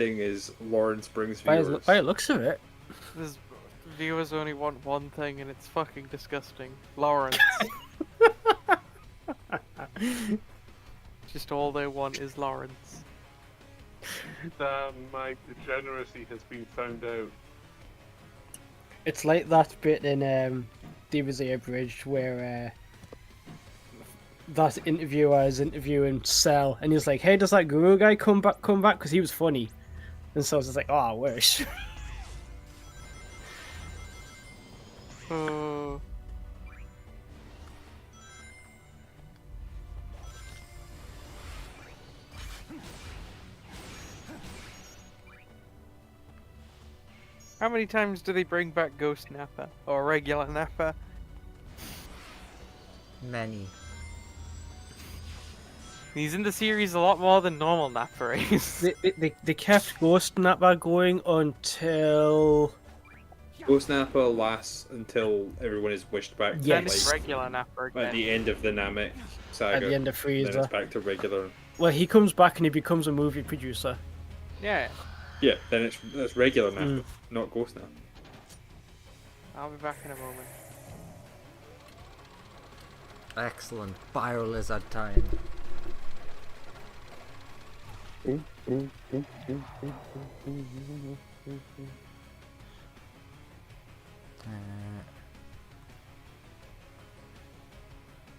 thing is Lawrence brings By viewers. the looks of it. This viewers only want one thing, and it's fucking disgusting. Lawrence. Just all they want is Lawrence. My degeneracy has been found out. It's like that bit in Demons Air Bridge where that interviewer is interviewing Cell, and he's like, "Hey, does that Guru guy come back? Because he was funny." And Cell's just like, "Oh, I wish." How many times do they bring back Ghost Nappa? Or regular Nappa? Many. He's in the series a lot more than normal Nappa is. they kept Ghost Nappa going until Ghost Nappa lasts until everyone is wished back to Then Yes. it's regular Nappa again. at the end of the Namek saga. at the end of Then it's Frieza. back to regular. Well, he comes back and he becomes a movie producer. Yeah, Yeah, then it's regular Nappa, not Ghost Nappa. I'll be back in a moment. Excellent. Bio lizard time.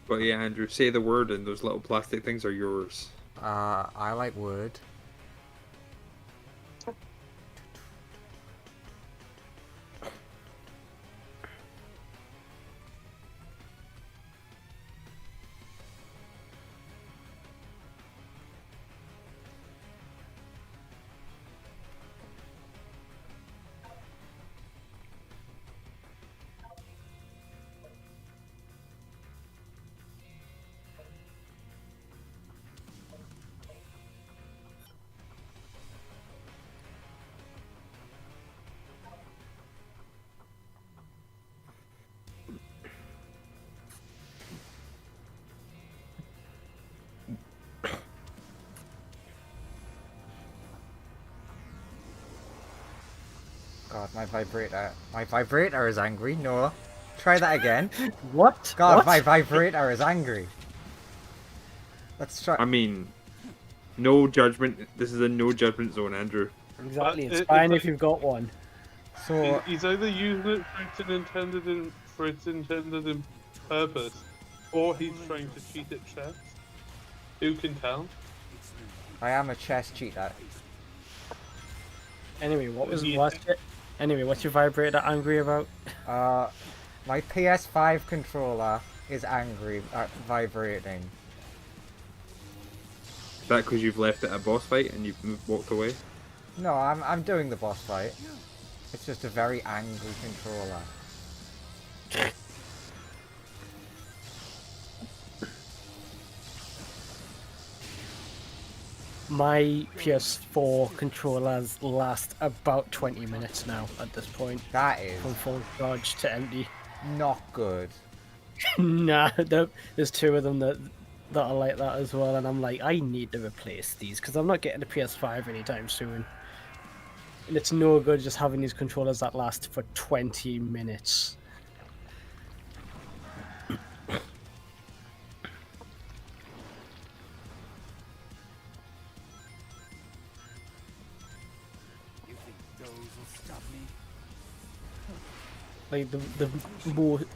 But yeah, Andrew, say the word and those little plastic things are yours. I like word. God, my vibrator is angry. No. Try that again. What? God, What? my vibrator is angry. Let's try. I mean, no judgment. This is a no judgment zone, Andrew. Exactly. But It's it- fine it's if you've got one. So, He's either using it for its intended purpose, or he's trying to cheat at chess. Who can tell? I am a chess cheater. Anyway, what's Yeah. it? Anyway, what's your vibrator angry about? My PS5 controller is angry at vibrating. Is that because you've left it at a boss fight and you've walked away? No, I'm doing the boss fight. It's just a very angry controller. My PS4 controllers last about 20 minutes now at this point, That is from full charge to empty. not good. Nah, there's two of them that are like that as well, and I'm like, I need to replace these because I'm not getting a PS5 anytime soon. And it's no good just having these controllers that last for 20 minutes. Like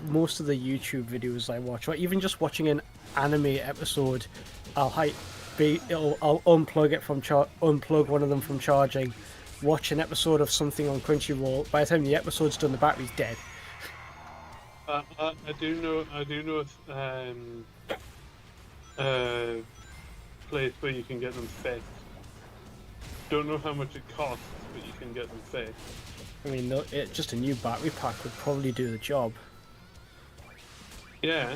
most of the YouTube videos I watch, or even just watching an anime episode, I'll unplug it from unplug one of them from charging, watch an episode of something on Crunchyroll. By the time the episode's done, the battery's dead. I do know place where you can get them fixed. Don't know how much it costs, but you can get them fixed. I mean, just a new battery pack would probably do the job. Yeah.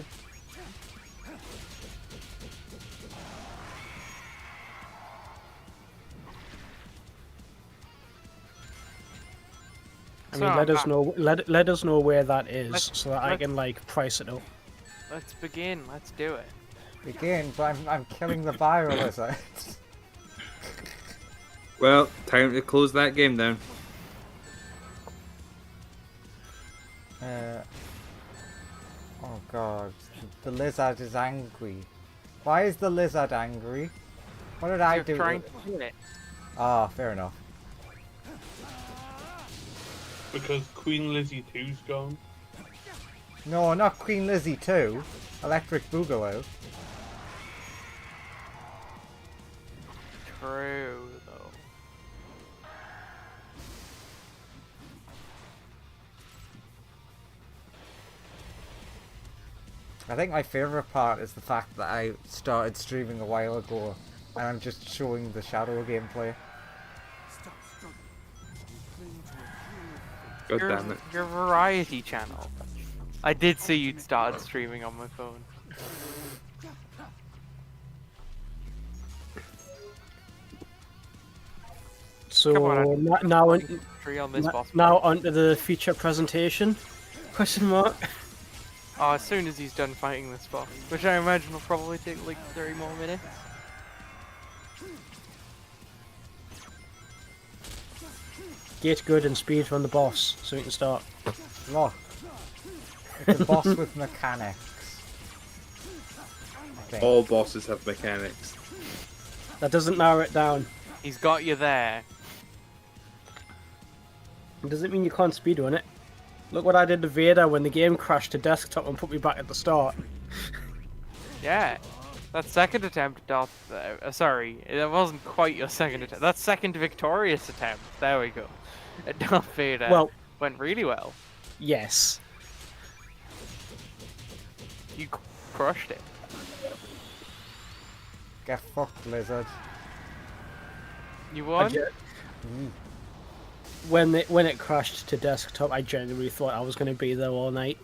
I mean, let us know. Let us know where that is, Let's- so that I let's- can like price it up. Let's begin. Let's do it. Begin, but I'm killing the bio lizard. Well, time to close that game down. Oh god, the lizard is angry. Why is the lizard angry? What did I You're do? trying to kill it. Ah, fair enough. Because Queen Lizzie 2's gone. No, not Queen Lizzie 2. Electric Boogaloo. True, though. I think my favourite part is the fact that I started streaming a while ago and I'm just showing the Shadow gameplay. God damn it. Your variety channel. I did see you'd started streaming on my phone. So Come on, now on this boss. now onto the feature presentation? Question mark. Oh, as soon as he's done fighting this boss, which I imagine will probably take like 30 more minutes. Get good and speed run the boss so we can start. Look. It's a boss with mechanics. Okay. All bosses have mechanics. That doesn't narrow it down. He's got you there. It doesn't mean you can't speedrun it. Look what I did to Vader when the game crashed to desktop and put me back at the start. Yeah. That second attempt, sorry, it wasn't quite your second attempt. That second victorious attempt, there we go. Darth Vader Well, went really well. yes. You crushed it. Get fucked, lizard. You I won? ge- when it crashed to desktop, I genuinely thought I was going to be there all night.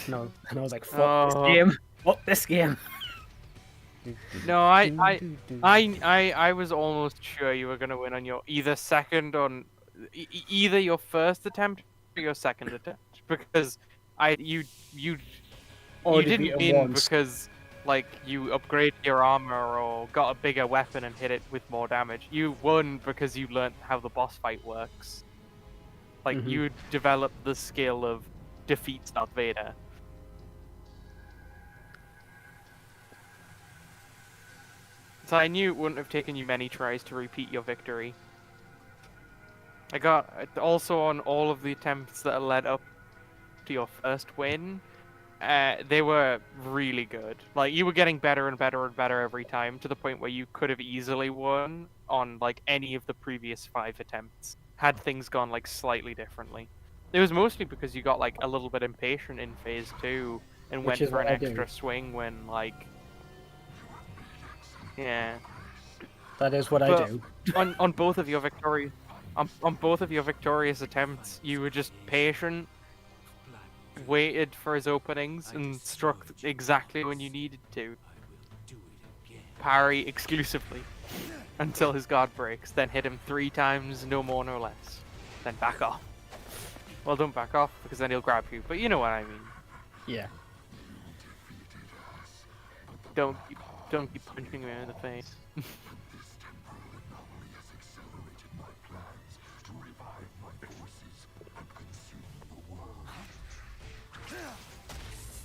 No, and I was like, fuck Oh. this game. Fuck this game. No, I was almost sure you were gonna win on your either second on either your first attempt or your second attempt because you Already didn't beat him win once. because like you upgraded your armor or got a bigger weapon and hit it with more damage. You won because you learned how the boss fight works. Like Mhm. you developed the skill of defeat Darth Vader. So I knew it wouldn't have taken you many tries to repeat your victory. I got also on all of the attempts that led up to your first win. They were really good. Like you were getting better and better and better every time to the point where you could have easily won on like any of the previous 5 attempts had things gone like slightly differently. It was mostly because you got like a little bit impatient in phase 2 and Which went is for an what I do. extra swing when like yeah. That is what I But- do. on both of your victory on both of your victorious attempts you were just patient, waited for his openings and struck exactly when you needed to, parry exclusively until his guard breaks, then hit him 3 times, no more no less, then back off. Well, don't back off because then he'll grab you, but you know what I mean. Yeah. Don't keep punching me in the face.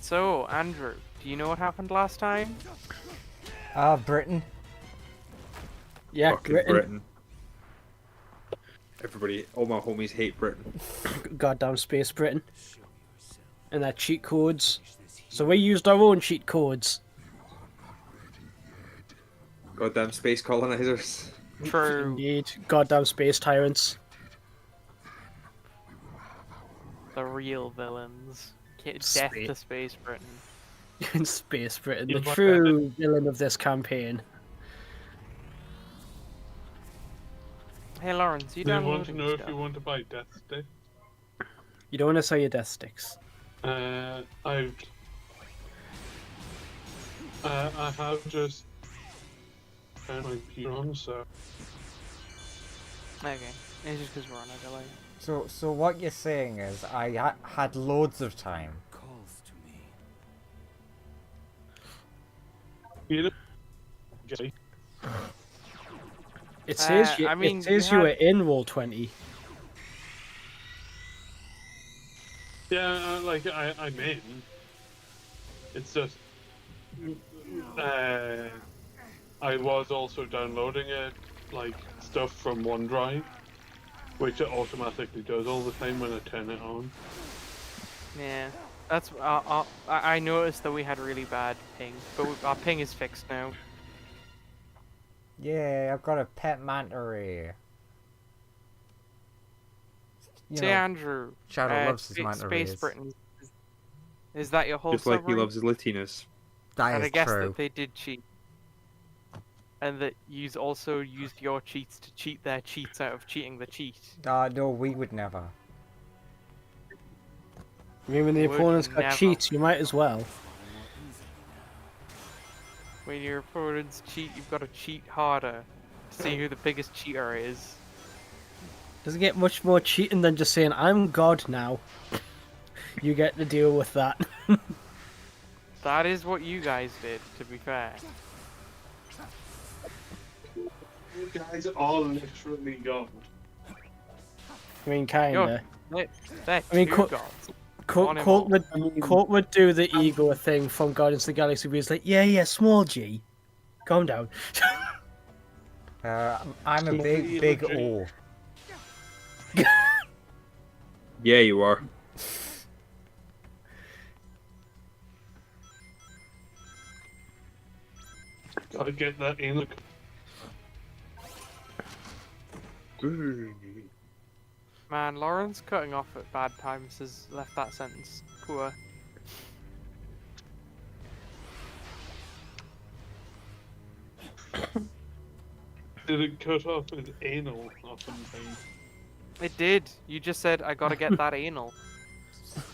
So, Andrew, do you know what happened last time? Britain. Yeah, Fucking Britain. Britain. Everybody, all my homies hate Britain. Goddamn Space Britain. And their cheat codes. So we used our own cheat codes. Goddamn space colonizers. True. Indeed. Goddamn space tyrants. The real villains. Death Space. to Space Britain. In Space Britain. The Yeah, but true villain of this campaign. Hey Lawrence, you They want to downloading know if stuff? you want to buy Death Stick. You don't want to sell your death sticks. I have just turned my computer on, so Okay, it's just because we're on a delay. So what you're saying is I had loads of time. you know. Okay. It says you. I mean, It says you were in roll 20. Yeah, like I'm in. It's just I was also downloading it like stuff from OneDrive, which it automatically does all the time when I turn it on. Yeah, that's. I noticed that we had really bad ping, but our ping is fixed now. Yeah, I've got a pet manta ray. You Say, know, Andrew, Shadow loves his manta Space rays. Britain, is that your whole Just like he summary? loves his littiness. That And is I guess true. that they did cheat. And that you also used your cheats to cheat their cheats out of cheating the cheat. No, we would never. I mean, when the Would opponent's got never. cheats, you might as well. When your opponents cheat, you've got to cheat harder to see who the biggest cheater is. Doesn't get much more cheating than just saying, "I'm God now." You get to deal with that. That is what you guys did, to be fair. You guys are literally God. I mean, kinda. They're I mean, two gods. One Colt immortal. would do the ego thing from Guardians of the Galaxy, where he's like, "Yeah, small G, calm down." I'm a big O. Yeah, you are. Gotta get that in. Man, Lawrence cutting off at bad times has left that sentence poor. Did it cut off his anal or something? It did. You just said, I gotta get that anal.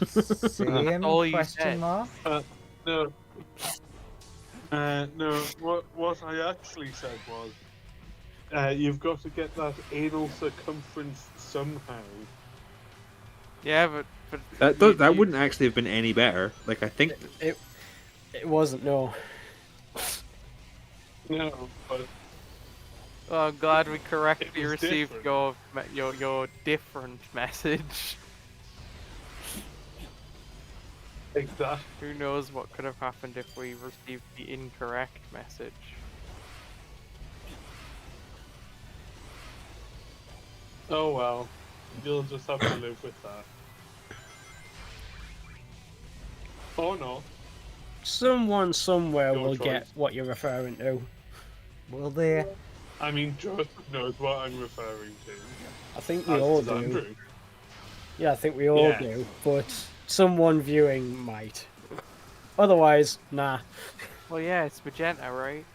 Same all you question said. mark? No. No, what I actually said was, you've got to get that anal circumference somehow. Yeah, but That wouldn't actually have been any better. Like I think It wasn't, no. No, but Oh, I'm glad we correctly It was received different. your different message. exactly. Who knows what could have happened if we received the incorrect message. Oh well, you'll just have to live with that. Or not. Someone somewhere Your will choice. get what you're referring to. Will they? I mean, Joseph knows what I'm referring to. I think we As all does do. Andrew. Yeah, I think we all Yeah. do. But someone viewing might. Otherwise, nah. Well, yeah, it's magenta, right?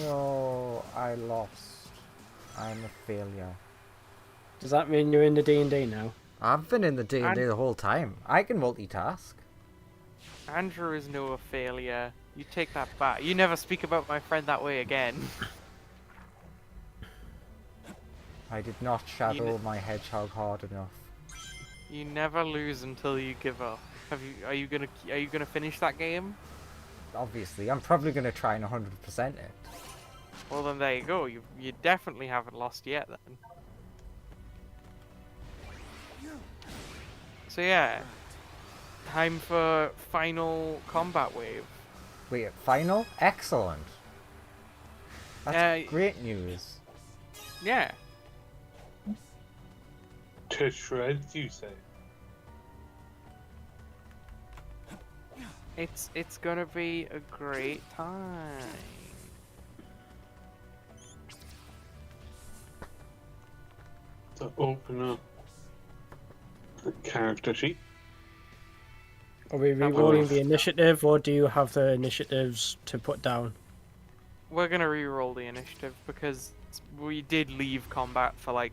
No, I lost. I'm a failure. Does that mean you're in the D&D now? I've been in the D&D And- the whole time. I can multitask. Andrew is no failure. You take that back. You never speak about my friend that way again. I did not shadow my hedgehog hard enough. You never lose until you give up. Are you gonna finish that game? Obviously, I'm probably going to try and 100% it. Well, then there you go. You definitely haven't lost yet then. So yeah, time for final combat wave. Wait, final? Excellent. That's Uh, great news. Yeah. To shreds, you say? It's gonna be a great time. To open up the character sheet. Are we That re-rolling was- the initiative, or do you have the initiatives to put down? We're gonna re-roll the initiative because we did leave combat for like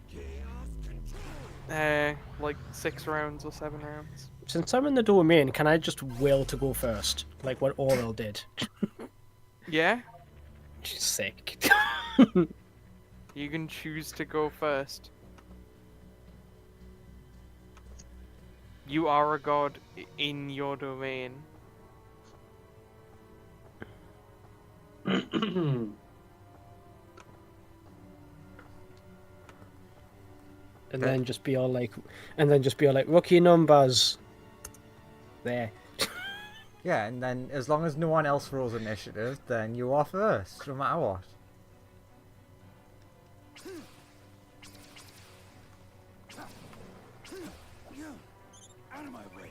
6 rounds or 7 rounds. Since I'm in the domain, can I just will to go first? Like what Oral did? Yeah, Sick. you can choose to go first. You are a god in your domain. and Okay. then just be all like, rookie numbers. There. Yeah, and then as long as no one else rolls initiative, then you are first, no matter what. Out of my way.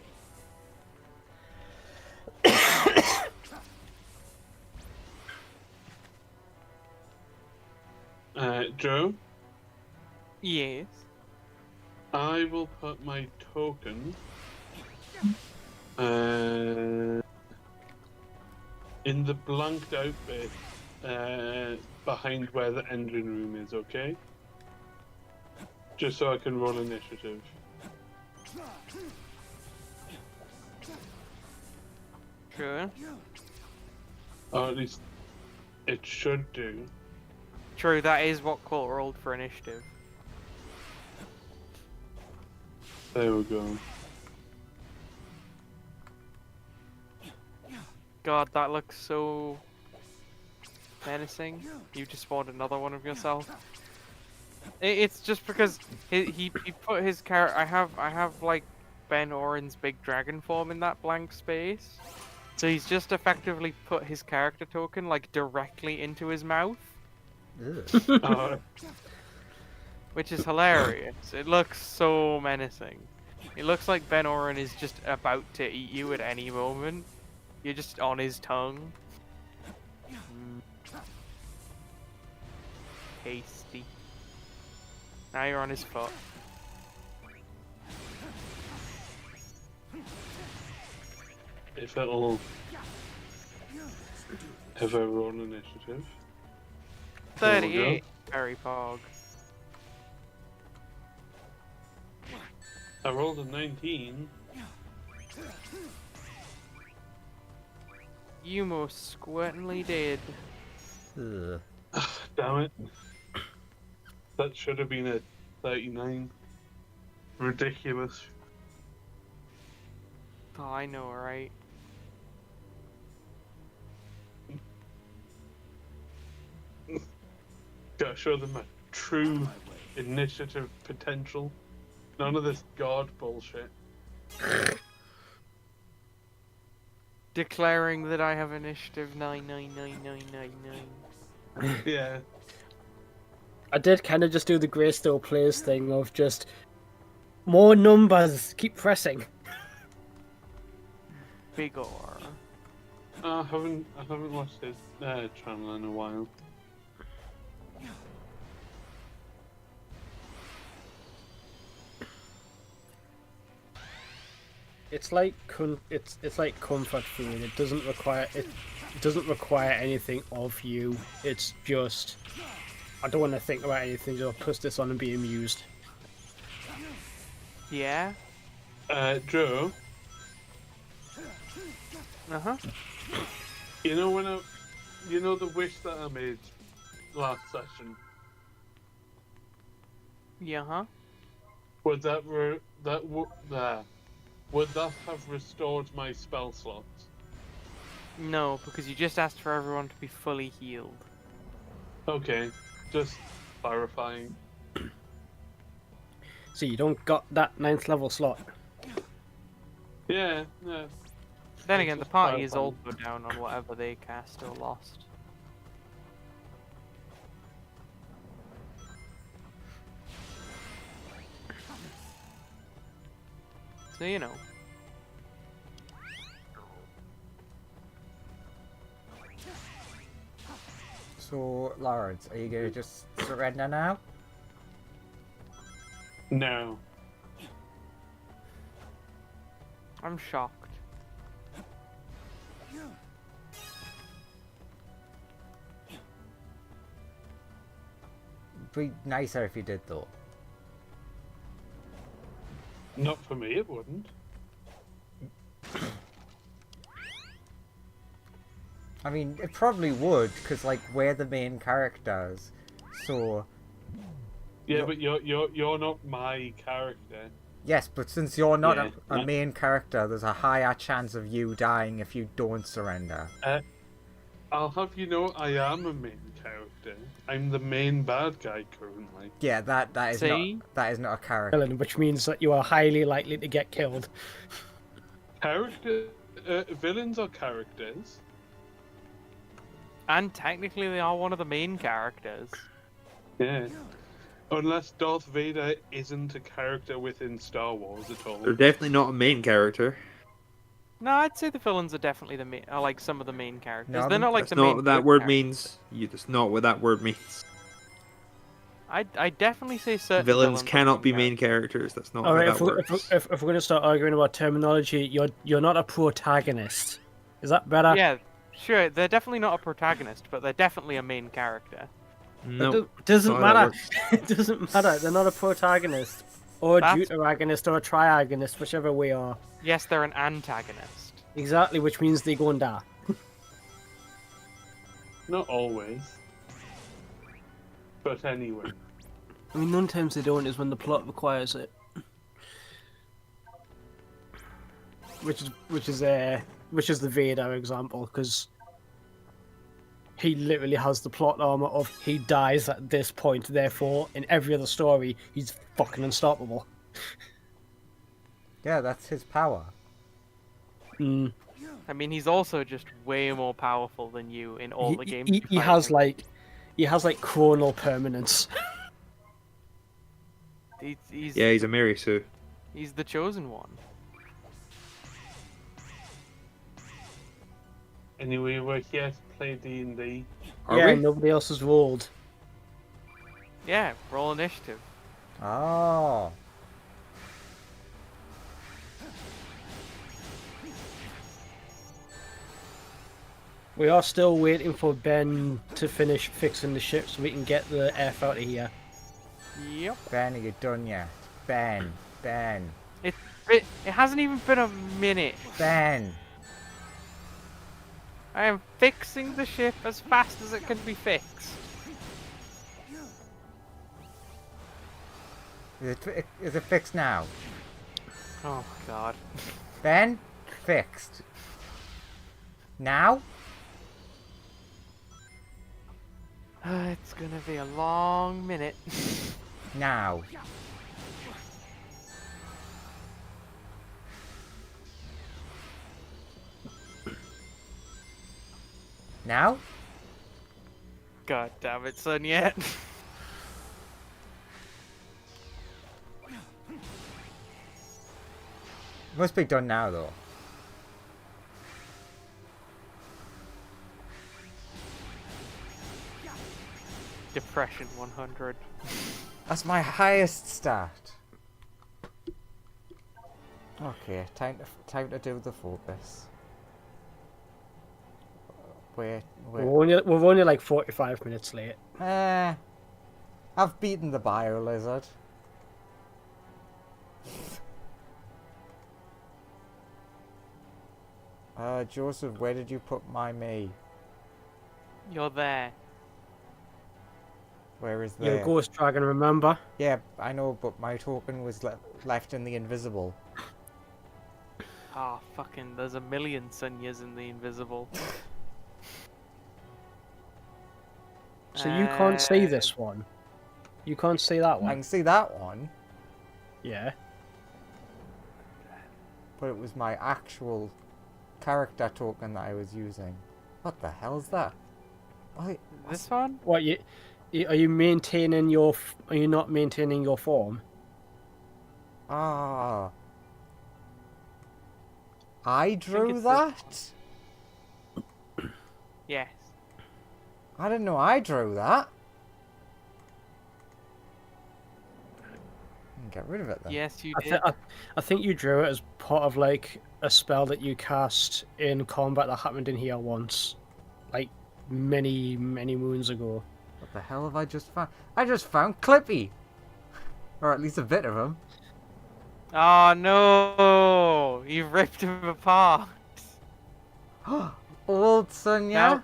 Joe, Yes. I will put my token in the blanked out bit behind where the engine room is, okay? Just so I can roll initiative. Sure. Or at least it should do. True, that is what Colt rolled for initiative. There we go. God, that looks so menacing. You just spawned another one of yourself. It's just because he put his character. I have like Ben Oren's big dragon form in that blank space, so he's just effectively put his character token like directly into his mouth, Ugh. which is hilarious. It looks so menacing. It looks like Ben Oren is just about to eat you at any moment. You're just on his tongue. Tasty. Now you're on his foot. If it'll ever roll initiative. There we go. 38. Very pog. I rolled a 19. You most certainly did. Ugh. Damn it. That should have been a 39. Ridiculous. Oh, I know, right? Gotta show them a true initiative potential. None of this god bullshit. Declaring that I have initiative 999999. Yeah. I did kind of just do the Greystone Plays thing of just more numbers, keep pressing. Big ore. I haven't watched his channel in a while. It's like it's like comfort food. It doesn't require anything of you. It's just I don't want to think about anything. Just push this on and be amused. Yeah? Joe, Uh-huh. you know the wish that I made last session? Yeah, huh? Would would that have restored my spell slots? No, because you just asked for everyone to be fully healed. Okay, just clarifying. So you don't got that 9th level slot. Yeah, no. Then It's again, the just party is clarifying. also down on whatever they cast or lost. So, you know. So, Lawrence, are you gonna just surrender now? No. I'm shocked. Be nicer if you did, though. Not for me, it wouldn't. I mean, it probably would, because, like, we're the main characters. So, Yeah, No. but you're not my character. yes, but since you're not Yeah, a yeah. main character, there's a higher chance of you dying if you don't surrender. I'll have you know I am a main character. character. I'm the main bad guy currently. Yeah, that is See? not a character. Villain, which means that you are highly likely to get killed. Villains are characters. And technically, they are one of the main characters. Yeah. Unless Darth Vader isn't a character within Star Wars at all. They're definitely not a main character. No, I'd say the villains are definitely are like some of the main characters. No, They're not like That's the not main. what that good word characters. means. That's not what that word means. I definitely say certain Villains are cannot be characters. main characters. That's not All how right, that if we're, works. if we're going to start arguing about terminology, you're not a protagonist. Is that better? Yeah, sure. They're definitely not a protagonist, but they're definitely a main character. No, Doesn't not how that matter. works. It doesn't matter. They're not a protagonist or a That's- deuteragonist or a triagonist, whichever we are. Yes, they're an antagonist. Exactly, which means they go and die. Not always. But anyway. I mean, none times they don't is when the plot requires it. Which is the Vader example, because he literally has the plot armor of he dies at this point, therefore in every other story he's fucking unstoppable. Yeah, that's his power. Mm. I mean, he's also just way more powerful than you in all the games. He you fight has him. he has like chronal permanence. He's Yeah, he's a Mary Sue. he's the chosen one. Anyway, we're here to play D&D. Are Yeah, we? nobody else has rolled. Yeah, roll initiative. Oh. We are still waiting for Ben to finish fixing the ship so we can get the F out of here. Yep. Ben, are you done yet? Ben. It hasn't even been a minute. Ben. I am fixing the ship as fast as it can be fixed. Is it fixed now? Oh god. Ben? Fixed. Now? It's gonna be a long minute. Now. Now? God damn it, son, yet. Must be done now, though. Depression 100. That's my highest stat. Okay, time to do the focus. Wait. We're only like 45 minutes late. I've beaten the bio lizard. Joseph, where did you put my me? You're there. Where is You're a there? ghost dragon, remember? Yeah, I know, but my token was left in the invisible. Ah, fucking, there's a million Sunyas in the invisible. So you can't see this one. You can't see that I one. can see that one, Yeah. but it was my actual character token that I was using. What the hell's that? Why? This one? What are you maintaining your? Are you not maintaining your form? Ah. I drew it's that? Yes. I didn't know I drew that. Get rid of it then. Yes, you I, did. th- I think you drew it as part of like a spell that you cast in combat that happened in here once, like many moons ago. What the hell have I just found? I just found Clippy! Or at least a bit of him. Oh no! You've ripped him apart. Old Sonya. No.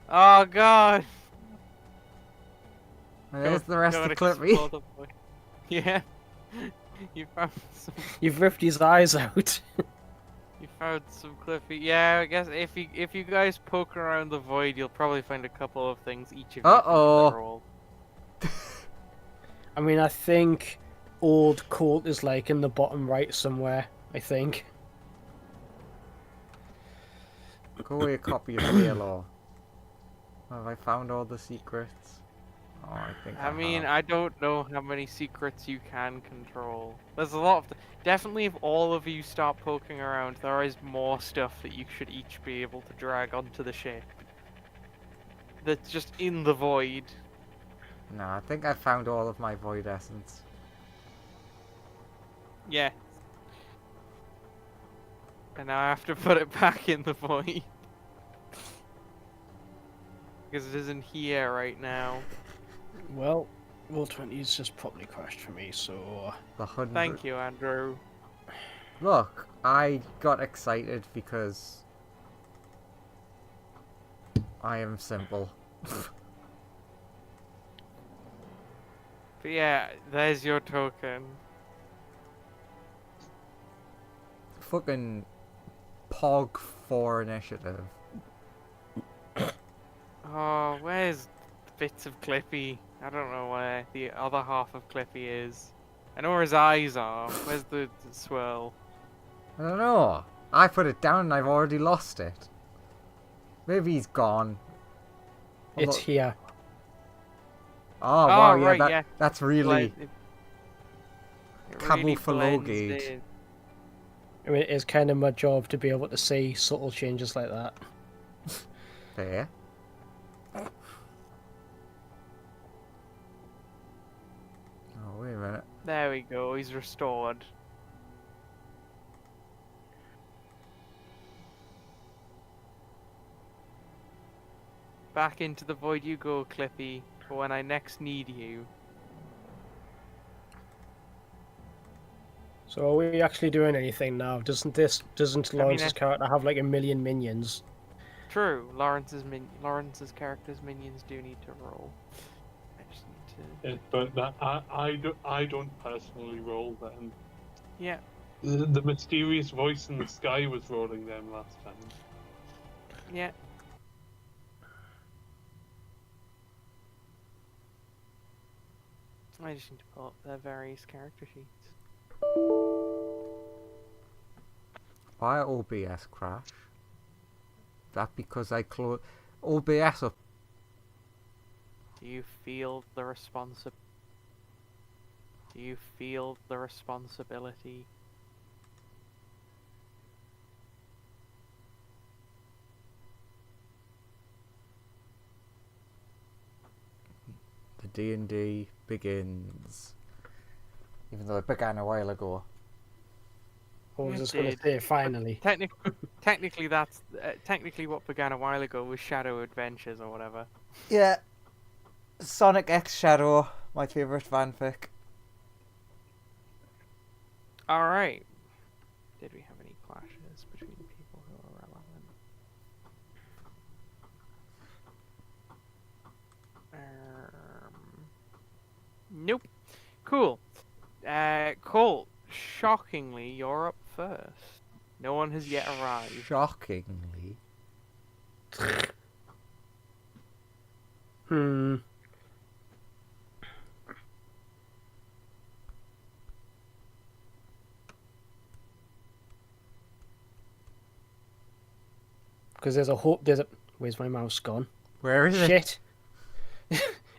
Oh god. And there's the rest Go of and Clippy. explore the boy. Yeah. You found some. You've ripped his eyes out. You found some Cliffy. Yeah, I guess if you guys poke around the void, you'll probably find a couple of things each of you can Uh-oh. control. I mean, I think old Colt is like in the bottom right somewhere. I think. Go away, copy of Halo. Have I found all the secrets? Oh, I think I I mean, have. I don't know how many secrets you can control. There's a lot of... Definitely, if all of you start poking around, there is more stuff that you should each be able to drag onto the ship. That's just in the void. No, I think I found all of my void essence. Yeah. And now I have to put it back in the void. Because it isn't here right now. Well, Roll20's just probably crashed for me, so The 100. Thank you, Andrew. Look, I got excited because I am simple. But yeah, there's your token. Fucking Pog 4 initiative. Oh, where's bits of Clippy? I don't know where the other half of Clippy is. I know where his eyes are. Where's the swirl? I don't know. I put it down and I've already lost it. Maybe he's gone. it's Although- here. Oh, wow, right, yeah, yeah. that's really Like, it really blends camouflaged. in. I mean, it's kind of my job to be able to see subtle changes like that. fair. Oh, wait a minute. There we go, he's restored. Back into the void you go, Clippy, for when I next need you. So are we actually doing anything now? Doesn't Lawrence's I- character have like a million minions? True, Lawrence's character's minions do need to roll. I just need to... But that I don't personally roll them. Yeah, The mysterious voice in the sky was rolling them last time. yeah. I just need to pull up their various character sheets. Why OBS crash? That because I close OBS up. Do you feel the Do you feel the responsibility? The D&D begins. Even though it began a while ago. Or was It just going to did. say finally? Technically, that's technically what began a while ago was Shadow Adventures or whatever. Yeah. Sonic X Shadow, my favourite fanfic. All right. Did we have any clashes between people who are relevant? Nope. Cool. Colt. Shockingly, you're up first. No one has yet arrived. Shockingly. Hmm. Because there's a hope. Where's my mouse gone? Where is it? Shit!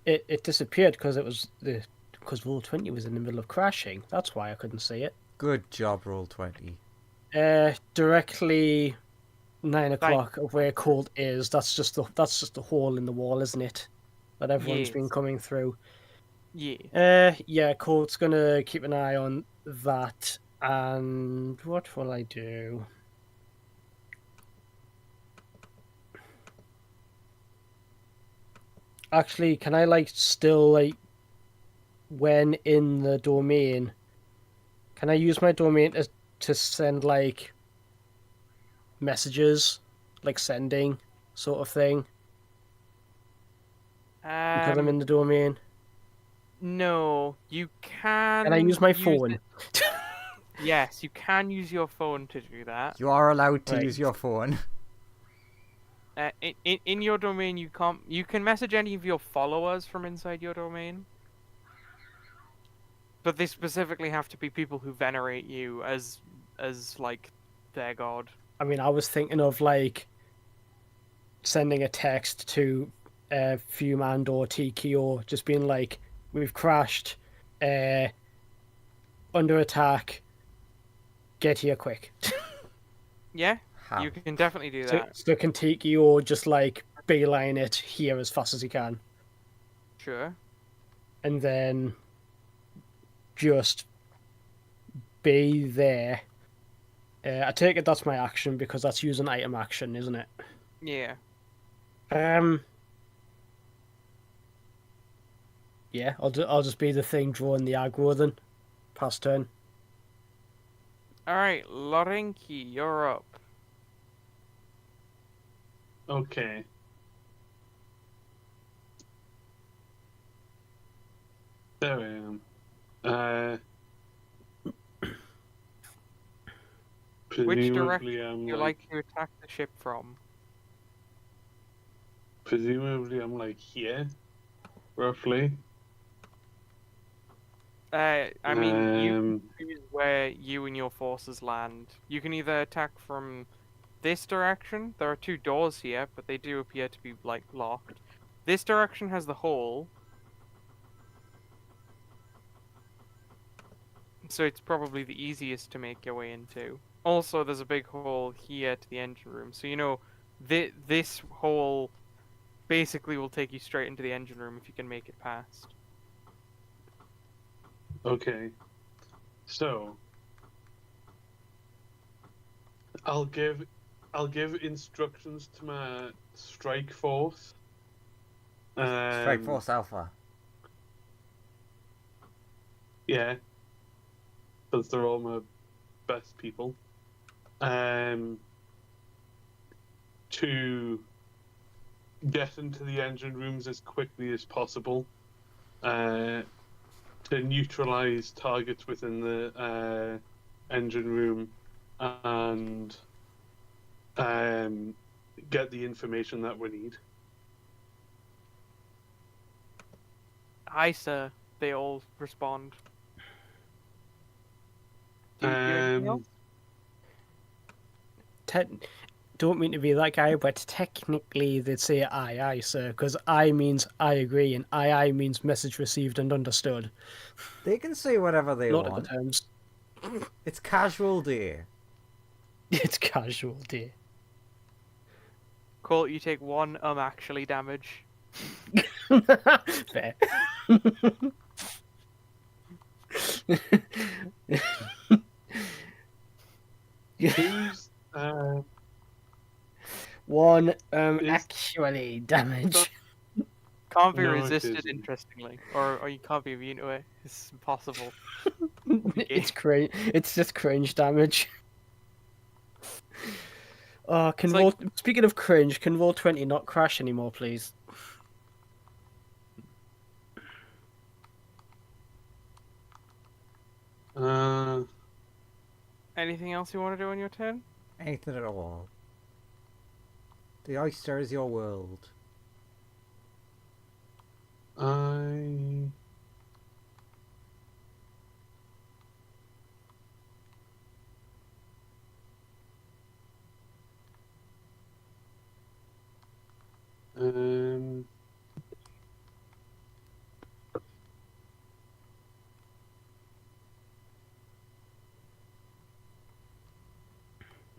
it disappeared because because Roll20 was in the middle of crashing. That's why I couldn't see it. Good job, Roll20. Directly 9 o'clock of where Cold is. That's just the hole in the wall, isn't it? That everyone's been Yes. coming through. Yeah. Yeah, Cold's gonna keep an eye on that. And what will I do? Actually, can I still when in the domain? Can I use my domain to send messages, sending sort of thing? Because I'm in the domain. No, you can. Can I use my use phone? it- Yes, you can use your phone to do that. You are allowed to Right. use your phone. In your domain, you can't. You can message any of your followers from inside your domain, but they specifically have to be people who venerate you as like their god. I mean, I was thinking of like sending a text to Fumand or TKO, just being like, "We've crashed, uh, under attack. Get here quick." Yeah, How? you can definitely do So, that. so can TKO just like beeline it here as fast as he can, Sure. and then just be there. I take it that's my action because that's using item action, isn't it? Yeah. Um. Yeah, I'll just be the thing drawing the aggro then. Pass turn. All right, Lorenki, you're up. Okay. There I am. Which Presumably direction I'm would you like to attack the ship from? Presumably I'm like here, roughly. I mean, you can Um, choose where you and your forces land. You can either attack from this direction. There are two doors here, but they do appear to be like locked. This direction has the hole, so it's probably the easiest to make your way into. Also, there's a big hole here to the engine room, so you know, this hole basically will take you straight into the engine room if you can make it past. okay. So I'll give instructions to my strike force. Strike Force Alpha. Yeah, because they're all my best people. To get into the engine rooms as quickly as possible. To neutralize targets within the engine room and get the information that we need. Aye, sir. They all respond. Do you do anything else? Don't mean to be that guy, but technically they'd say aye, aye, sir, because I means I agree, and aye means message received and understood. They can say whatever they Not at the want. terms. It's casual day. It's casual, dear. Colt, you take one actually damage. Fair. Who's One Is- actually damage. Can't be No, it resisted, isn't. interestingly, or you can't be immune to it. It's impossible. It's cringe. It's just cringe damage. Can It's like- Speaking of cringe, can Roll20 not crash anymore, please? Anything else you want to do on your turn? Anything at all. The oyster is your world. I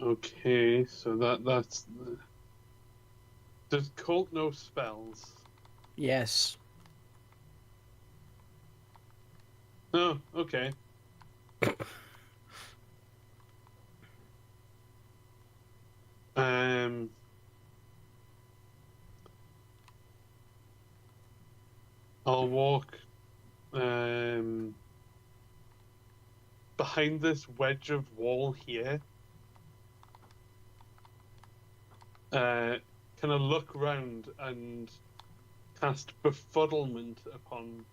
okay, so that's does Colt know spells? Yes. Oh, okay. I'll walk behind this wedge of wall here. Kind of look round and cast befuddlement upon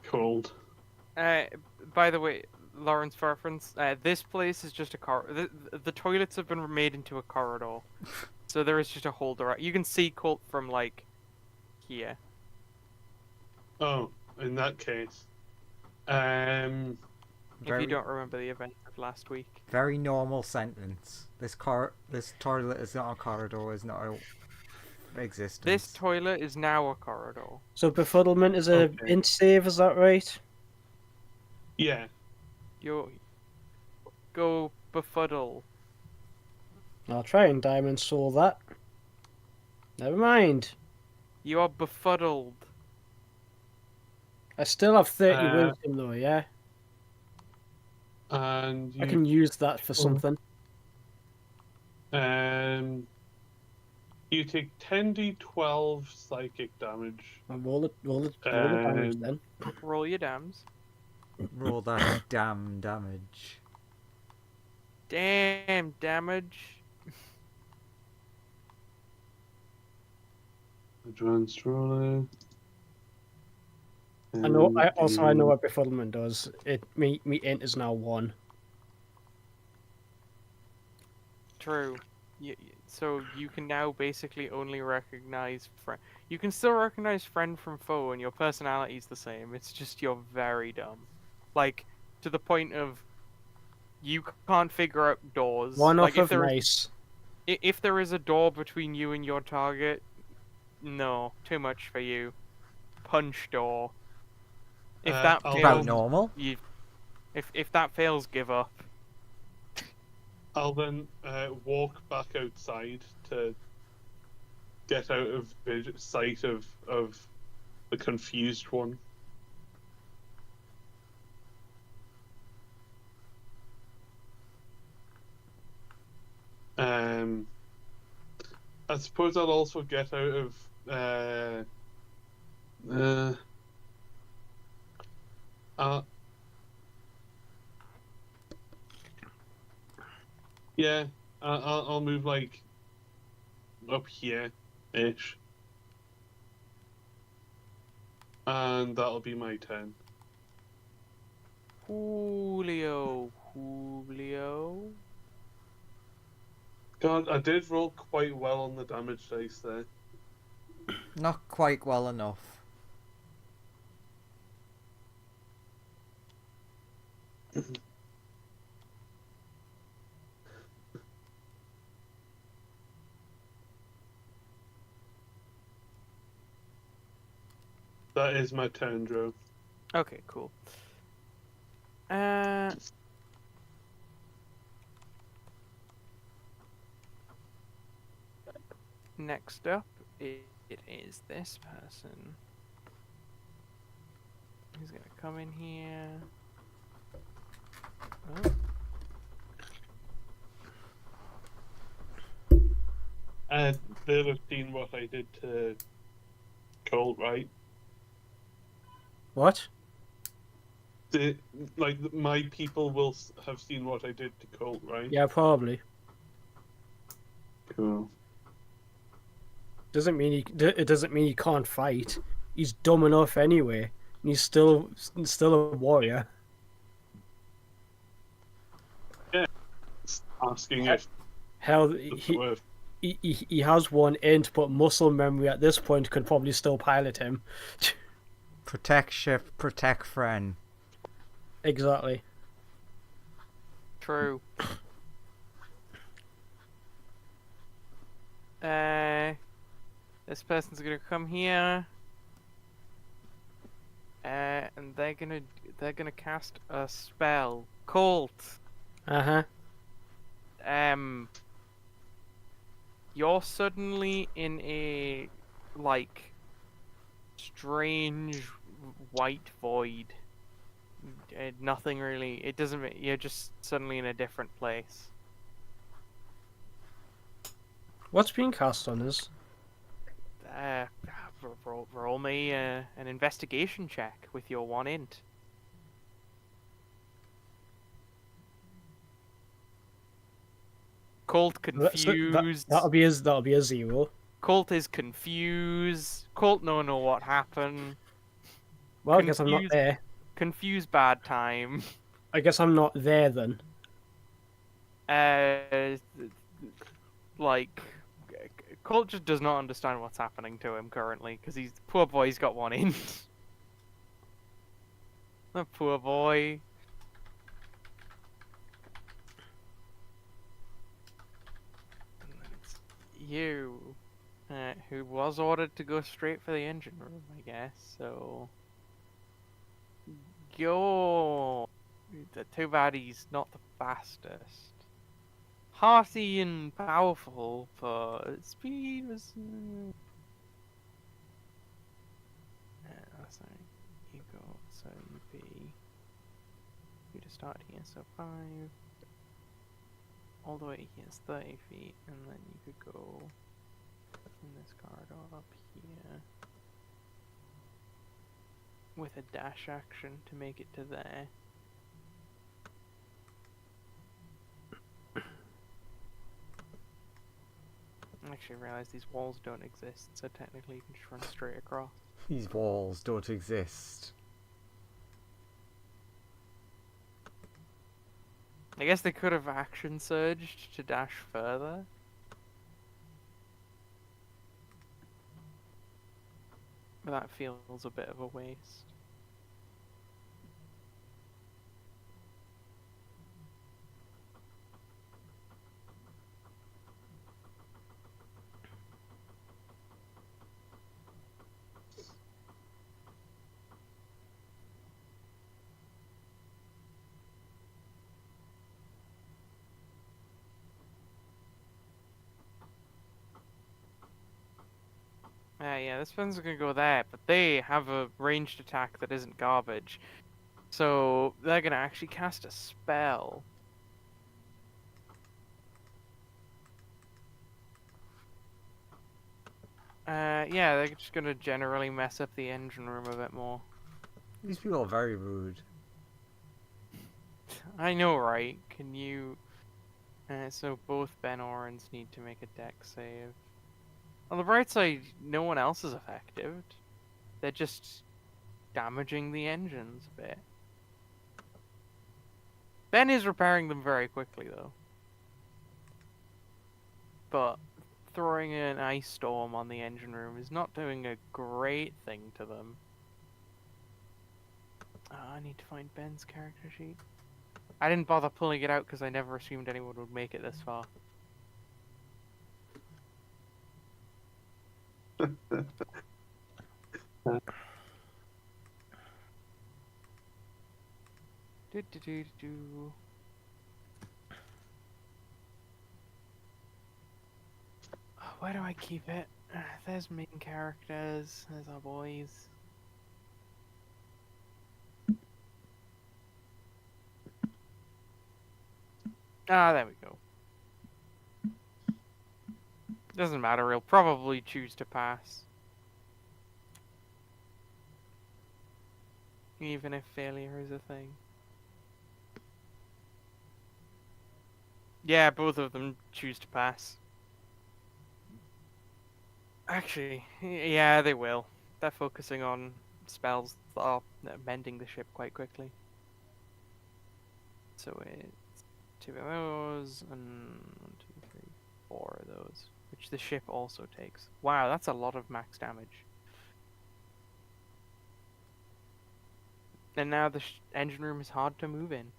Cold. By the way, Lawrence for reference, this place is just a the toilets have been made into a corridor, so there is just a holder. You can see Colt from like here. Oh, in that case. If you don't remember the event of last week. Very normal sentence. This toilet is not a corridor, is not a existence. This toilet is now a corridor. So befuddlement is a Okay. int save, is that right? Yeah. You go befuddle. I'll try and diamond soul that. Never mind. You are befuddled. I still have 30 Uh, wisdom though, yeah? And I you can use that for something. you take 10d12 psychic damage. I'll roll the damage then. Roll your dams. Roll that damn damage. Damn damage. Advanced roller. I know what befuddlement does. Me int is now 1. True. So you can now basically only recognize friend. You can still recognize friend from foe, and your personality's the same. It's just you're very dumb, like to the point of you can't figure out doors. One like off of nice. If there is a door between you and your target, no, too much for you. Punch door. If that I'll fails, About normal. if that fails, give up. I'll then walk back outside to get out of sight of the confused one. I suppose I'll also get out of yeah, I'll move like up here ish, and that'll be my turn. Julio. God, I did roll quite well on the damage dice there. Not quite well enough. That is my turn, Joe. Okay, cool. Next up, it is this person. He's gonna come in here. Oh. And they'll have seen what I did to Colt, right? What? My people will have seen what I did to Colt, right? Yeah, probably. Cool. It doesn't mean he can't fight. He's dumb enough anyway. And he's still a warrior. Asking if Hell, it's worth. he has one int, but muscle memory at this point could probably still pilot him. Protect shift, protect friend. Exactly. True. This person's gonna come here, and they're gonna cast a spell. Colt. Uh-huh. You're suddenly in a like strange white void. Nothing really. It doesn't. You're just suddenly in a different place. What's being cast on us? Roll me an investigation check with your one int. Colt confused. That'll be a 0. Colt is confused. Colt no know what happened. Well, I guess I'm not there. Confused bad time. I guess I'm not there then. Uh, like, Colt just does not understand what's happening to him currently because he's poor boy's got one in. The poor boy. And then it's you, who was ordered to go straight for the engine room, I guess. So, go. Too bad he's not the fastest. Hearty and powerful, but speed was. Sorry. You go. So you be. You just start here. So 5. All the way here is 30 feet, and then you could go in this corridor up here with a dash action to make it to there. I actually realized these walls don't exist, so technically you can just run straight across. These walls don't exist. I guess they could have action surged to dash further. But that feels a bit of a waste. Yeah, this one's gonna go there, but they have a ranged attack that isn't garbage. So they're gonna actually cast a spell. Yeah, they're just gonna generally mess up the engine room a bit more. These people are very rude. I know, right? Can you... so both Ben Orens need to make a dex save. On the bright side, no one else is affected. They're just damaging the engines a bit. Ben is repairing them very quickly, though. But throwing an ice storm on the engine room is not doing a great thing to them. I need to find Ben's character sheet. I didn't bother pulling it out because I never assumed anyone would make it this far. Do do do do. Where do I keep it? There's main characters. There's our boys. Ah, there we go. Doesn't matter, he'll probably choose to pass. Even if failure is a thing. Yeah, both of them choose to pass. Actually, yeah, they will. They're focusing on spells that are mending the ship quite quickly. So it's 2 of those, and 1, 2, 3, 4 of those, which the ship also takes. Wow, that's a lot of max damage. And now the engine room is hard to move in.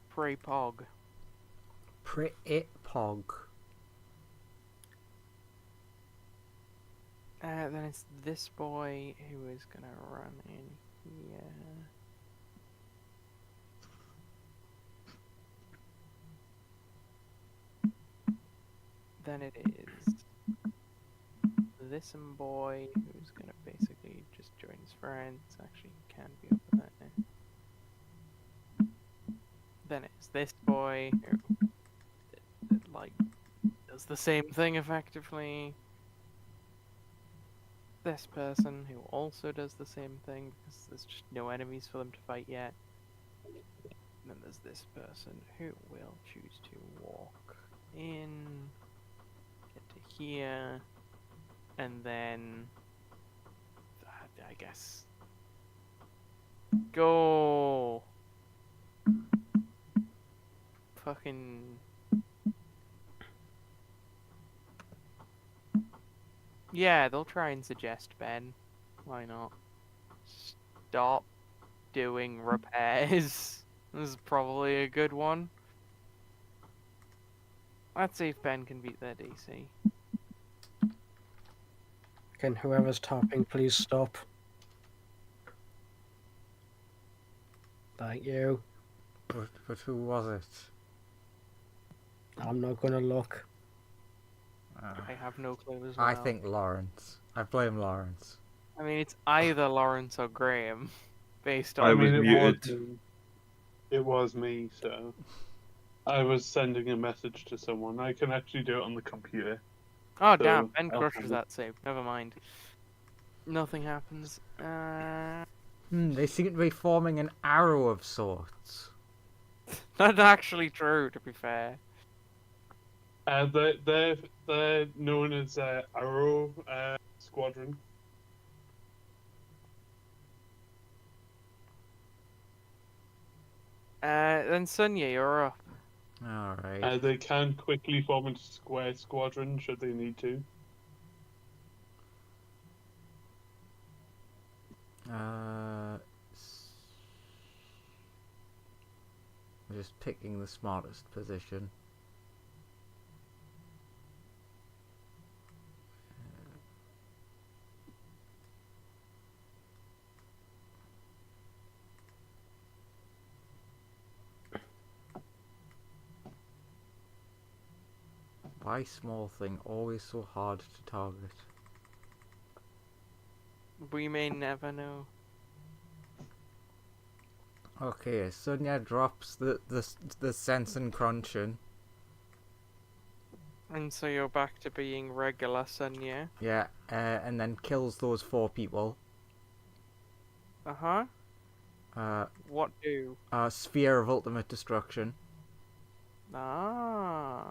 Pray Pog. Pretty pog. Then it's this boy who is gonna run in here. Then it is this boy who's gonna basically just join his friends. Actually, he can be over there. Then it's this boy who like does the same thing effectively. This person who also does the same thing because there's just no enemies for them to fight yet. And then there's this person who will choose to walk in, get to here, and then I guess go fucking yeah. They'll try and suggest Ben. Why not? Stop doing repairs. This is probably a good one. Let's see if Ben can beat their DC. Can whoever's tapping please stop? Thank you. But who was it? I'm not gonna look. I have no clue as well. I think Lawrence. I blame Lawrence. I mean, it's either Lawrence or Graham, based on. I was muted. It was me, so I was sending a message to someone. I can actually do it on the computer. Oh So, damn! Ben I'll crushes have it. that save. Never mind. Nothing happens. They seem to be forming an arrow of sorts. That's actually true. To be fair. They're known as Arrow Squadron. Then Sunya, you're up. Alright. They can quickly form into Square Squadron should they need to. I'm just picking the smartest position. Why small thing always so hard to target? We may never know. Okay, Sunya drops the sense and crunching. And so you're back to being regular Sunya. Yeah, and then kills those 4 people. Uh-huh. What do? Sphere of ultimate destruction. Ah.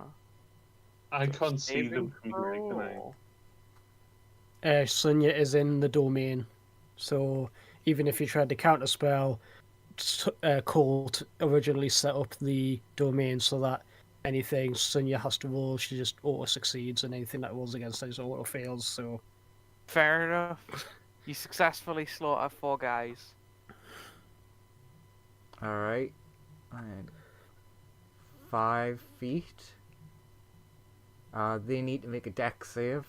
I can't see Saving them from here, can I? throw. Sunya is in the domain, so even if you tried to counterspell, Colt originally set up the domain so that anything Sunya has to roll, she just auto succeeds, and anything that rolls against her just auto fails. So Fair enough. You successfully slaughter 4 guys. Alright. And 5 feet. They need to make a dex save.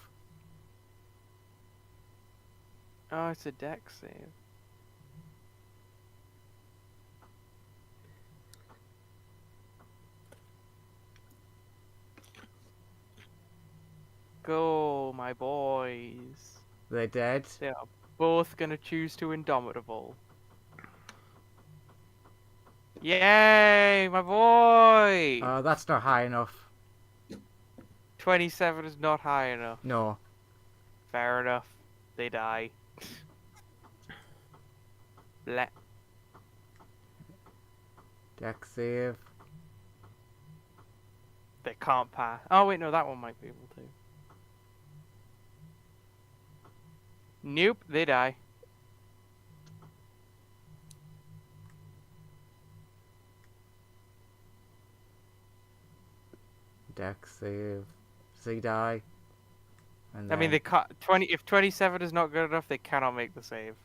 Oh, it's a dex save. Go, my boys. They're dead. They are both gonna choose to Indomitable. Yay, my boy! That's not high enough. 27 is not high enough. No. Fair enough. They die. Bleh. Dex save. They can't pass. Oh wait, no, that one might be able to. Nope, they die. Dex save. They die. And I mean, then- they can't. 20. If 27 is not good enough, they cannot make the save.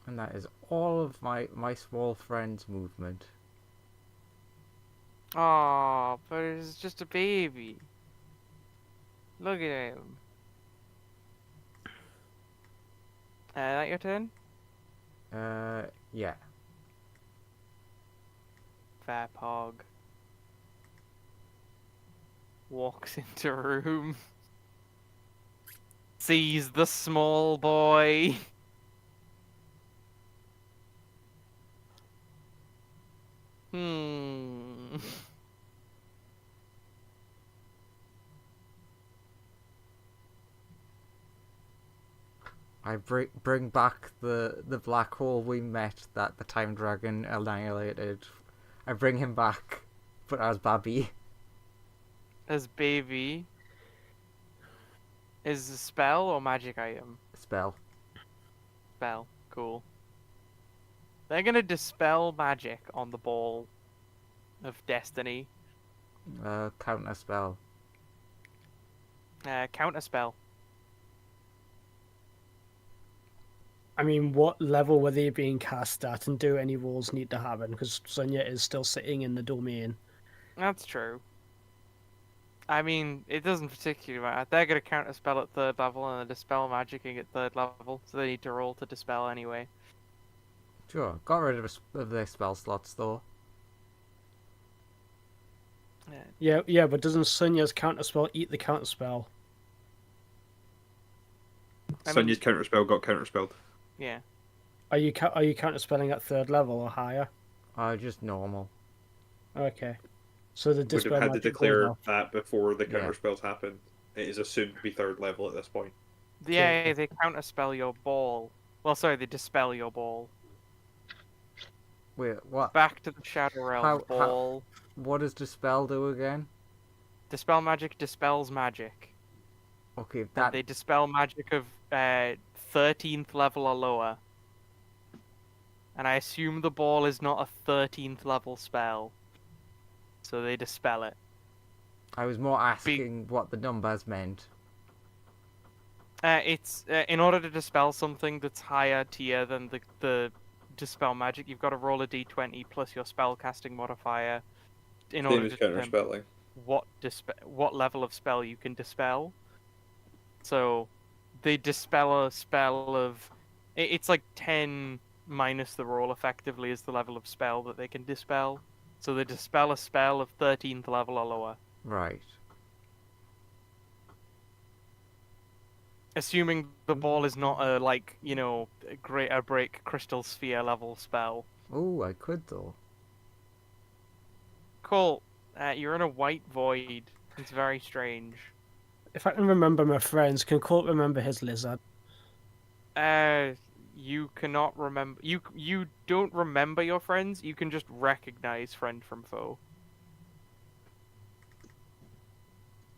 And that is all of my small friend's movement. Oh, but it's just a baby. Look at him. That your turn? Yeah. Fair pog. Walks into room. Sees the small boy. Hmm. I bring back the black hole we met that the time dragon annihilated. I bring him back but as Babby. As baby. Is a spell or magic item? Spell. Spell. Cool. They're gonna dispel magic on the ball of destiny. Counter spell. Counter spell. I mean, what level were they being cast at, and do any rolls need to happen? Because Sonya is still sitting in the domain. That's true. I mean, it doesn't particularly matter. They're gonna counter spell at 3rd level and then dispel magicking at 3rd level, so they need to roll to dispel anyway. Sure. Got rid of their spell slots though. Yeah, but doesn't Sonya's counterspell eat the counterspell? I Sonya's mean, counterspell got counterspelled. yeah. Are you counterspelling at 3rd level or higher? Just normal. Okay. So the Would dispel have had to magic goes declare off. that before the Yeah. counterspells happened. It is assumed to be 3rd level at this point. Yeah, they counter spell your ball. Well, sorry, they dispel your ball. Wait, what? Back to the Shadow Realm How- ball. What does dispel do again? Dispel magic dispels magic. Okay, And that they dispel magic of 13th level or lower. And I assume the ball is not a 13th level spell. So they dispel it. I was more asking what the numbers meant. It's in order to dispel something that's higher tier than the dispel magic, you've got to roll a d20 plus your spell casting modifier in Same order as to determine counterspelling. what level of spell you can dispel. So they dispel a spell of it's like 10 minus the roll effectively is the level of spell that they can dispel. So they dispel a spell of 13th level or lower. Right. Assuming the ball is not a a greater break crystal sphere level spell. Oh, I could though. Cool. You're in a white void. It's very strange. If I can remember my friends, can Colt remember his lizard? You cannot remember. You don't remember your friends. You can just recognize friend from foe.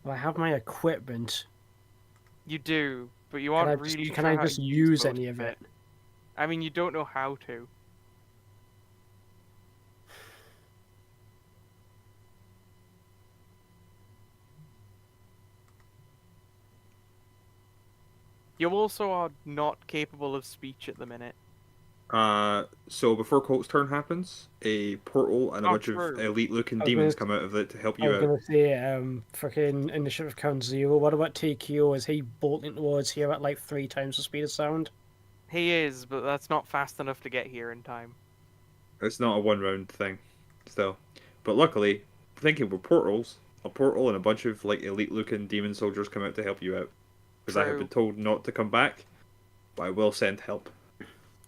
Well, I have my equipment. You do, but you Can I aren't just, really. can sure I how just to use most any of it? I mean, you don't know how to. You also are not capable of speech at the minute. So before Colt's turn happens, a portal and a Oh, bunch true. of elite-looking I was demons gonna- come out of it to help I you was out. gonna say, freaking initiative count 0. What about TKO? Is he bolting towards here at like 3 times the speed of sound? He is, but that's not fast enough to get here in time. It's not a one-round thing, still. But luckily, thinking with portals, a portal and a bunch of like elite-looking demon soldiers come out to help you out. Because I have True. been told not to come back, but I will send help.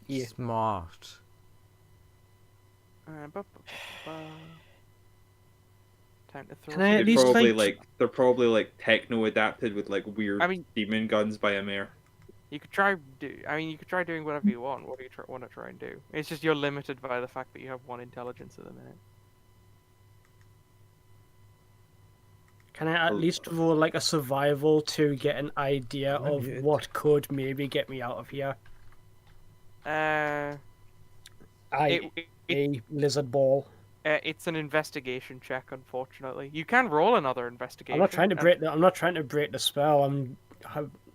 Yeah. Smart. Time to throw. Can I at some- least, They're probably like techno adapted with like weird I mean- demon guns by a mare. You could try you could try doing whatever you want. What do you want to try and do? It's just you're limited by the fact that you have 1 intelligence at the minute. Can I at least roll like a survival to get an idea I'm of muted. what could maybe get me out of here? Uh, A lizard ball. it's an investigation check, unfortunately. You can roll another investigation. I'm not trying to and- break the. I'm not trying to break the spell. I'm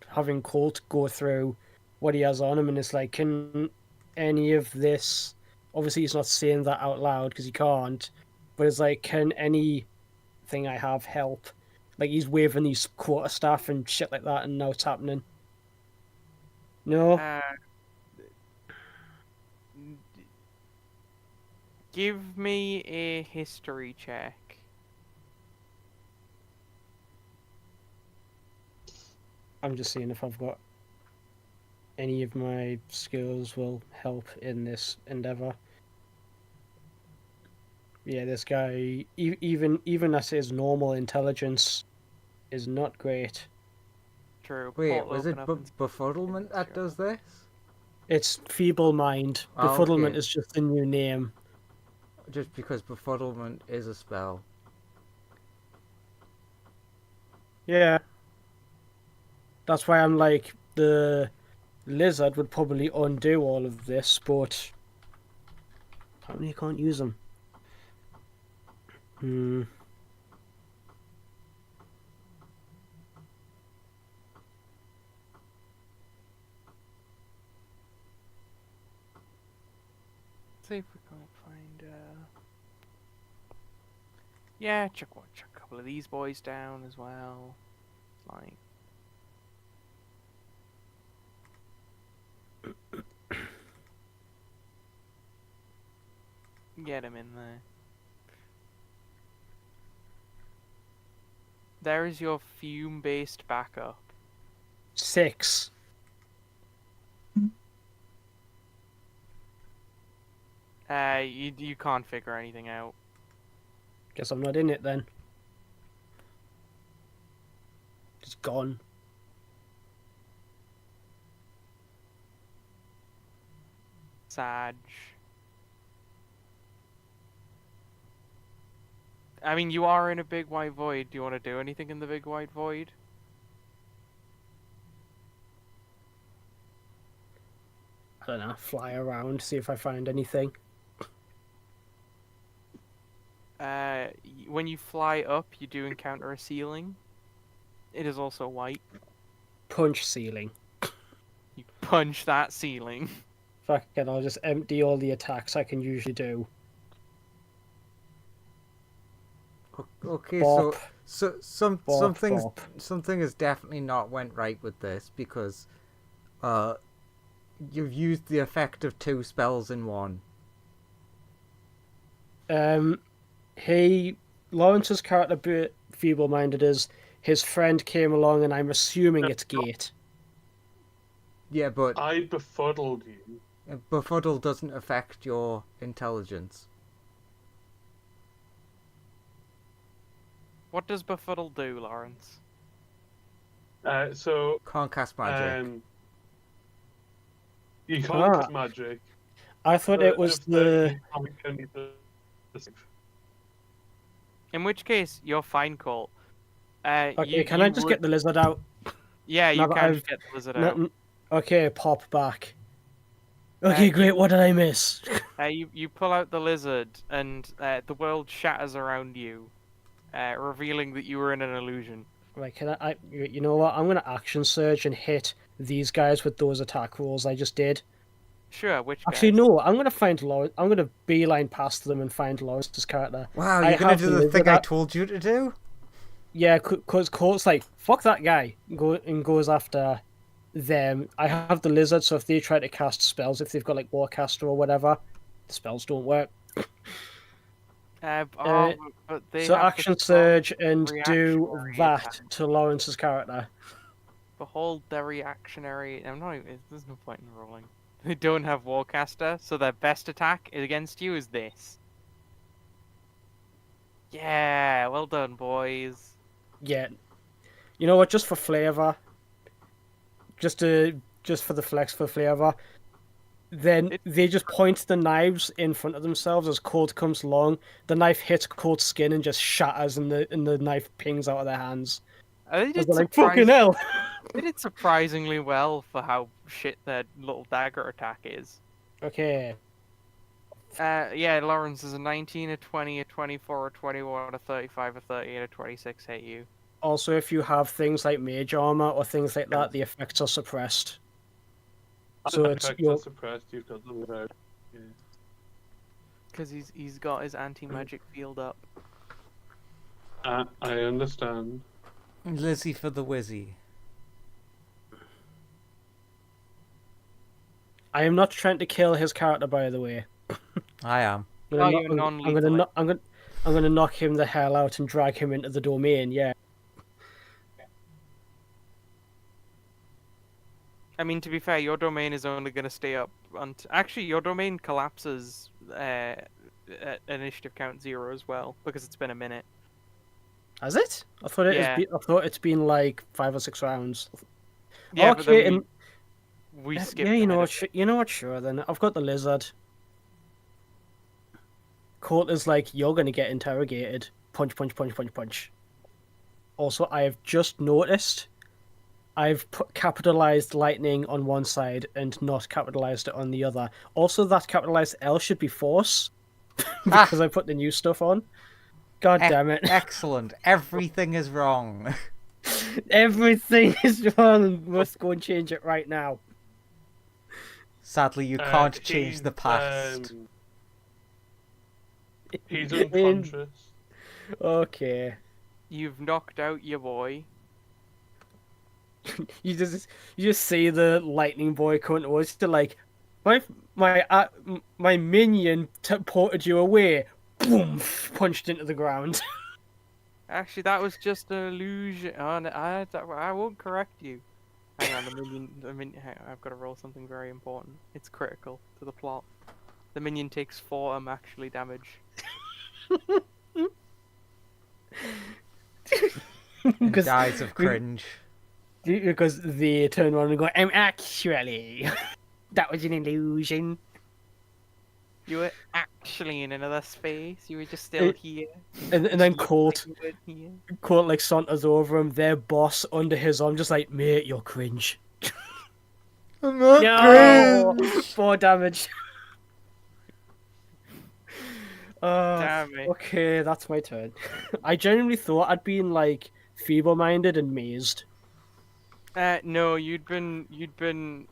having Colt go through what he has on him, and it's like, can any of this? Obviously, he's not saying that out loud because he can't. But it's like, can anything I have help? Like he's waving his quarterstaff and shit like that, and now it's happening. No. Give me a history check. I'm just seeing if I've got any of my skills will help in this endeavor. Yeah, this guy, even at his normal intelligence, is not great. True. Wait, Paul, was it open up and see befuddlement if that it's does this? It's feeble mind. Oh, Befuddlement okay. is just a new name. Just because befuddlement is a spell. Yeah. That's why I'm like, the lizard would probably undo all of this, but apparently you can't use them. Hmm. See if we can't find. Yeah, chuck a couple of these boys down as well. Like, get him in there. There is your fume-based backup. 6. You can't figure anything out. Guess I'm not in it then. Just gone. Sag. I mean, you are in a big white void. Do you want to do anything in the big white void? I don't know, fly around, see if I find anything. When you fly up, you do encounter a ceiling. It is also white. Punch ceiling. You punch that ceiling. Fucking, I'll just empty all the attacks I can usually do. Okay, Bop. Bop, bop. something has definitely not went right with this because you've used the effect of 2 spells in one. Lawrence's character, bit feeble-minded as his friend came along, and I'm assuming it's Gate. Yeah, but I befuddled you. befuddle doesn't affect your intelligence. What does befuddle do, Lawrence? So Can't cast magic. you can't Ah. cast magic. I thought it was if the... you can need to save. In which case, you're fine, Colt. Okay, can I just get the lizard out? Yeah, you now that can I've- get the lizard out. Okay, pop back. Okay, great, what did I miss? You pull out the lizard, and the world shatters around you, revealing that you were in an illusion. Right, you know what? I'm gonna action surge and hit these guys with those attack rolls I just did. Sure, which Actually, guys? no, I'm gonna find Lawrence. I'm gonna beeline past them and find Lawrence's character. Wow, I you're gonna have do the the thing lizard I out- told you to do? Yeah, because Colt's like, fuck that guy, goes after them. I have the lizard, so if they try to cast spells, if they've got like Warcaster or whatever, the spells don't work. But they So have the action strong surge and do reactionary that attack. to Lawrence's character. Behold their reactionary. I'm not even. There's no point in rolling. They don't have Warcaster, so their best attack against you is this. Yeah, well done, boys. Yeah, you know what? Just for flavor, just for the flex for flavor. Then they just point the knives in front of themselves as Colt comes along. The knife hits Colt's skin and just shatters, and the knife pings out of their hands. They did, They're like, fucking hell! they did surprisingly well for how shit their little dagger attack is. Okay, Yeah, Lawrence is a 19, a 20, a 24, a 21, a 35, a 30, and a 26 hit you. also if you have things like mage armor or things like that, the effects are suppressed. So The it's effects your are suppressed. You've got them without. Yeah. Because he's got his anti-magic field up. I understand. Lizzie for the Wizzy. I am not trying to kill his character, by the way. I am. I'm Oh, gonna, you're I'm non-lethal. gonna, I'm gonna knock him the hell out and drag him into the domain. Yeah. I mean, to be fair, your domain is only going to stay up until... Actually, your domain collapses at initiative count 0 as well, because it's been a minute. Has it? I thought Yeah. I thought it's been like 5 or 6 rounds. Yeah, but Okay, then we skipped yeah, you know ahead what? of it. You know what? Sure, then I've got the lizard. Colt is like, you're gonna get interrogated. Punch, punch, punch, punch, punch. Also, I have just noticed I've put capitalized lightning on one side and not capitalized it on the other. Also, that capitalized L should be force Ah, because I put the new stuff on. God damn it. excellent. Everything is wrong. Everything is wrong. Must go and change it right now. Sadly, you can't change the past. He's unconscious. Okay. You've knocked out your boy. You just see the lightning boy coming towards you like, my minion ported you away. Boom! Punched into the ground. Actually, that was just an illusion. Oh, no, I won't correct you. Hang on, I've got to roll something very important. It's critical to the plot. The minion takes 4 actually damage. And dies of cringe. Because they turn around and go, actually, that was an illusion. You were actually in another space. You were just still here. And then You looked Colt like you weren't here. like saunters over him, their boss under his arm, just like, mate, you're cringe. I'm not No! cringe. 4 damage. Damn it. Okay, that's my turn. I genuinely thought I'd been like feeble-minded and mazed. No, you'd been.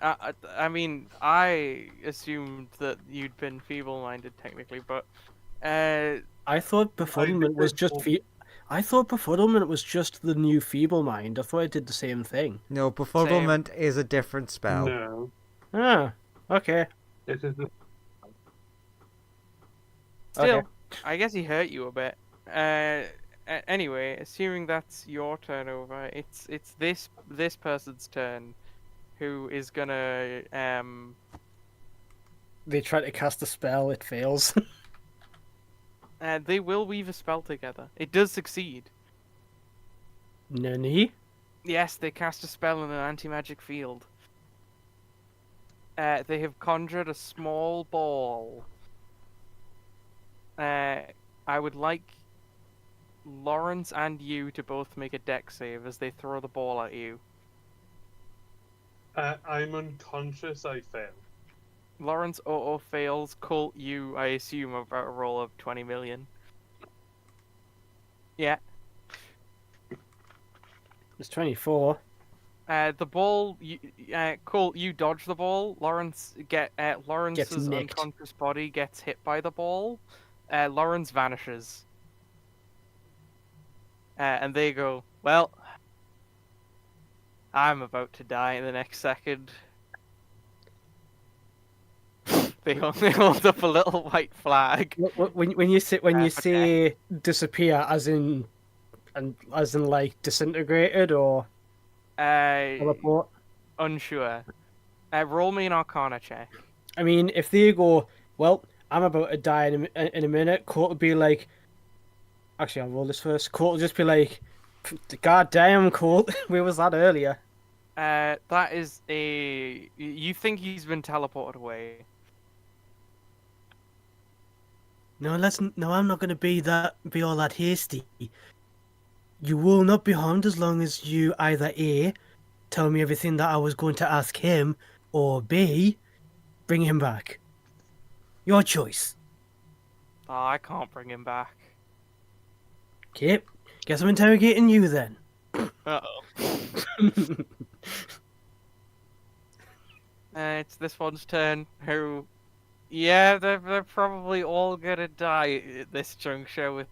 I mean, I assumed that you'd been feeble-minded technically, but I thought befuddlement was just I thought befuddlement was just the new feeble mind. I thought I did the same thing. No, befuddlement is a different spell. No. Ah, okay. It is a... still, Okay. I guess he hurt you a bit. Anyway, assuming that's your turnover, it's this person's turn, who is gonna They try to cast a spell, it fails. they will weave a spell together. It does succeed. Nani? Yes, they cast a spell in an anti-magic field. They have conjured a small ball. I would like Lawrence and you to both make a dex save as they throw the ball at you. I'm unconscious, I fail. Lawrence auto fails. Colt, you, I assume, about a roll of 20 million. Yeah. It's 24. The ball, Colt, you dodge the ball. Lawrence's nicked. unconscious body gets hit by the ball. Lawrence vanishes. And they go, well, I'm about to die in the next second. They hold up a little white flag. When you Okay. say disappear, as in like disintegrated or teleport. Unsure. Roll me an Arcana check. I mean, if they go, well, I'm about to die in a minute, Court will be like, actually, I'll roll this first. Court will just be like, God damn, Court, where was that earlier? That is a. You think he's been teleported away? No, I'm not going to be all that hasty. You will not be harmed as long as you either A, tell me everything that I was going to ask him, or B, bring him back. Your choice. Oh, I can't bring him back. Okay, guess I'm interrogating you then. Uh-oh. It's this one's turn. Who? Yeah, they're probably all gonna die at this juncture with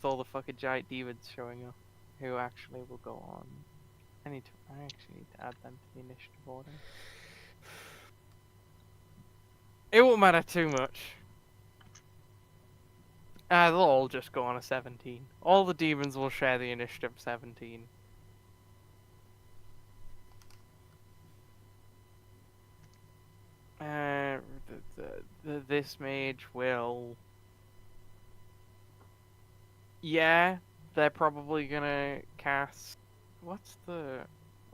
all the fucking giant demons showing up. Who actually will go on? I actually need to add them to the initiative order. It won't matter too much. They'll all just go on a 17. All the demons will share the initiative 17. This mage will... Yeah, they're probably gonna cast... What's the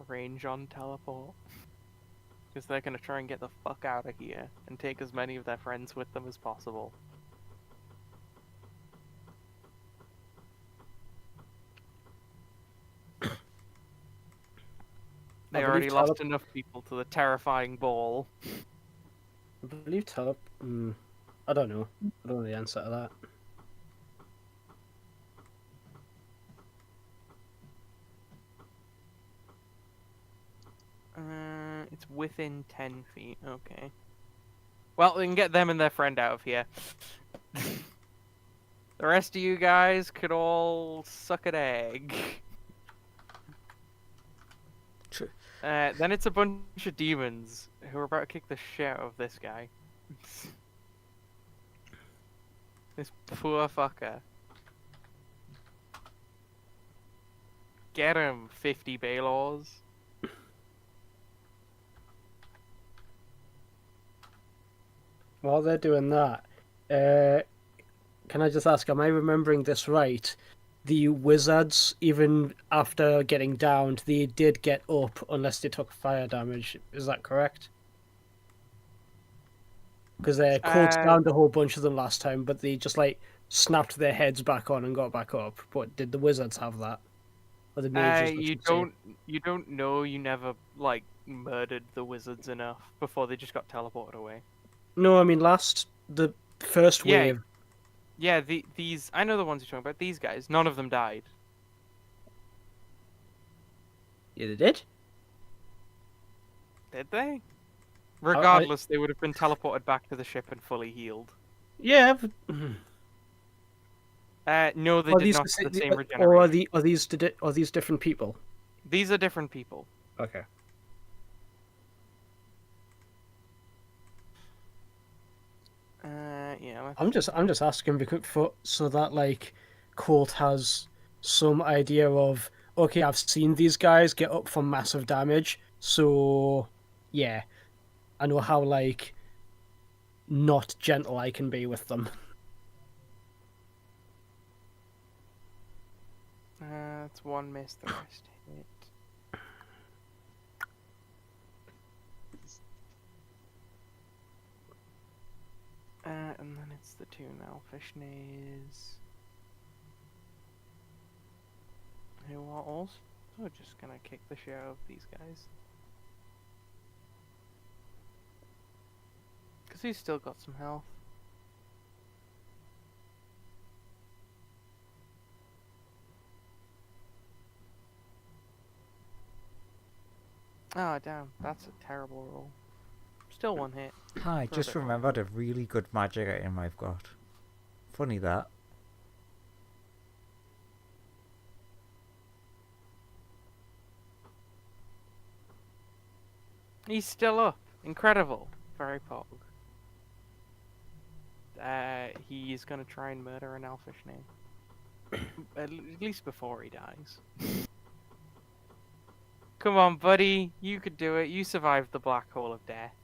range on teleport? Because they're gonna try and get the fuck out of here and take as many of their friends with them as possible. They already lost enough people to the terrifying ball. I believe I don't know. I don't know the answer to that. It's within 10 feet. Okay. Well, we can get them and their friend out of here. The rest of you guys could all suck an egg. Then it's a bunch of demons who are about to kick the shit out of this guy. This poor fucker. Get him, 50 Baylors. While they're doing that, can I just ask, am I remembering this right? The wizards, even after getting downed, they did get up unless they took fire damage. Is that correct? Because they caught down a whole bunch of them last time, but they just like snapped their heads back on and got back up. But did the wizards have that? Or the mages? You don't know. You never like murdered the wizards enough before they just got teleported away. No, I mean the first wave. Yeah, these I know the ones you're talking about. These guys, none of them died. Yeah, they did. Did they? Regardless, they would have been teleported back to the ship and fully healed. Yeah. But... no, they did not have the same regeneration. Or are these different people? These are different people. Okay. Yeah. I'm just asking because so that like Colt has some idea of, okay, I've seen these guys get up for massive damage, so yeah, I know how like not gentle I can be with them. That's one miss, the rest hit. And then it's the two Elfish Nays. Who are also just gonna kick the shit out of these guys. Because he's still got some health. Oh, damn. That's a terrible roll. Still one hit. I just remembered a really good magic item I've got. Funny that. He's still up. Incredible. Very pog. He's gonna try and murder an Elfish name. At least before he dies. Come on, buddy. You could do it. You survived the black hole of death.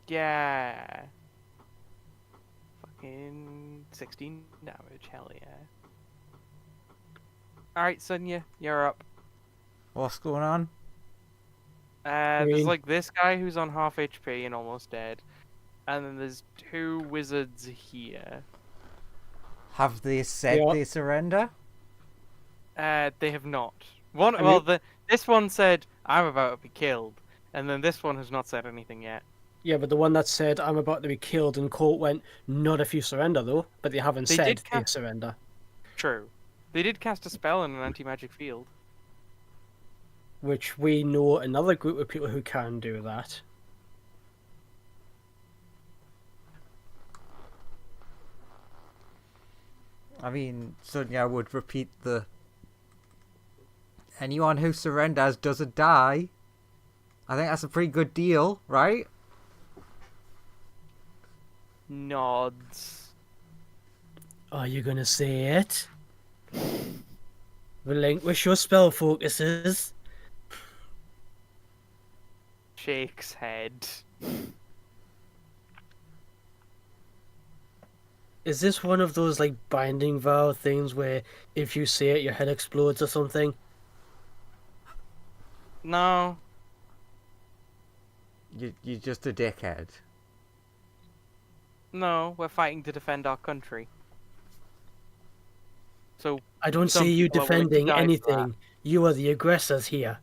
Yeah. Fucking 16 damage. Hell yeah. Alright, Sonya, you're up. What's going on? There's like this guy who's on half HP and almost dead. And then there's two wizards here. Have they said they surrender? They have not. This one said, I'm about to be killed. And then this one has not said anything yet. Yeah, but the one that said, I'm about to be killed, and Colt went, not if you surrender, though. But they haven't said they surrender. True. They did cast a spell in an anti-magic field. Which we know another group of people who can do that. I mean, Sonya would repeat the... Anyone who surrenders doesn't die. I think that's a pretty good deal, right? Nods. Are you gonna say it? Relinquish your spell focuses. Shakes head. Is this one of those like binding vow things where if you say it your head explodes or something? No. You're just a dickhead. No, we're fighting to defend our country. So I don't some see you people are willing to defending die for that. anything. You are the aggressors here.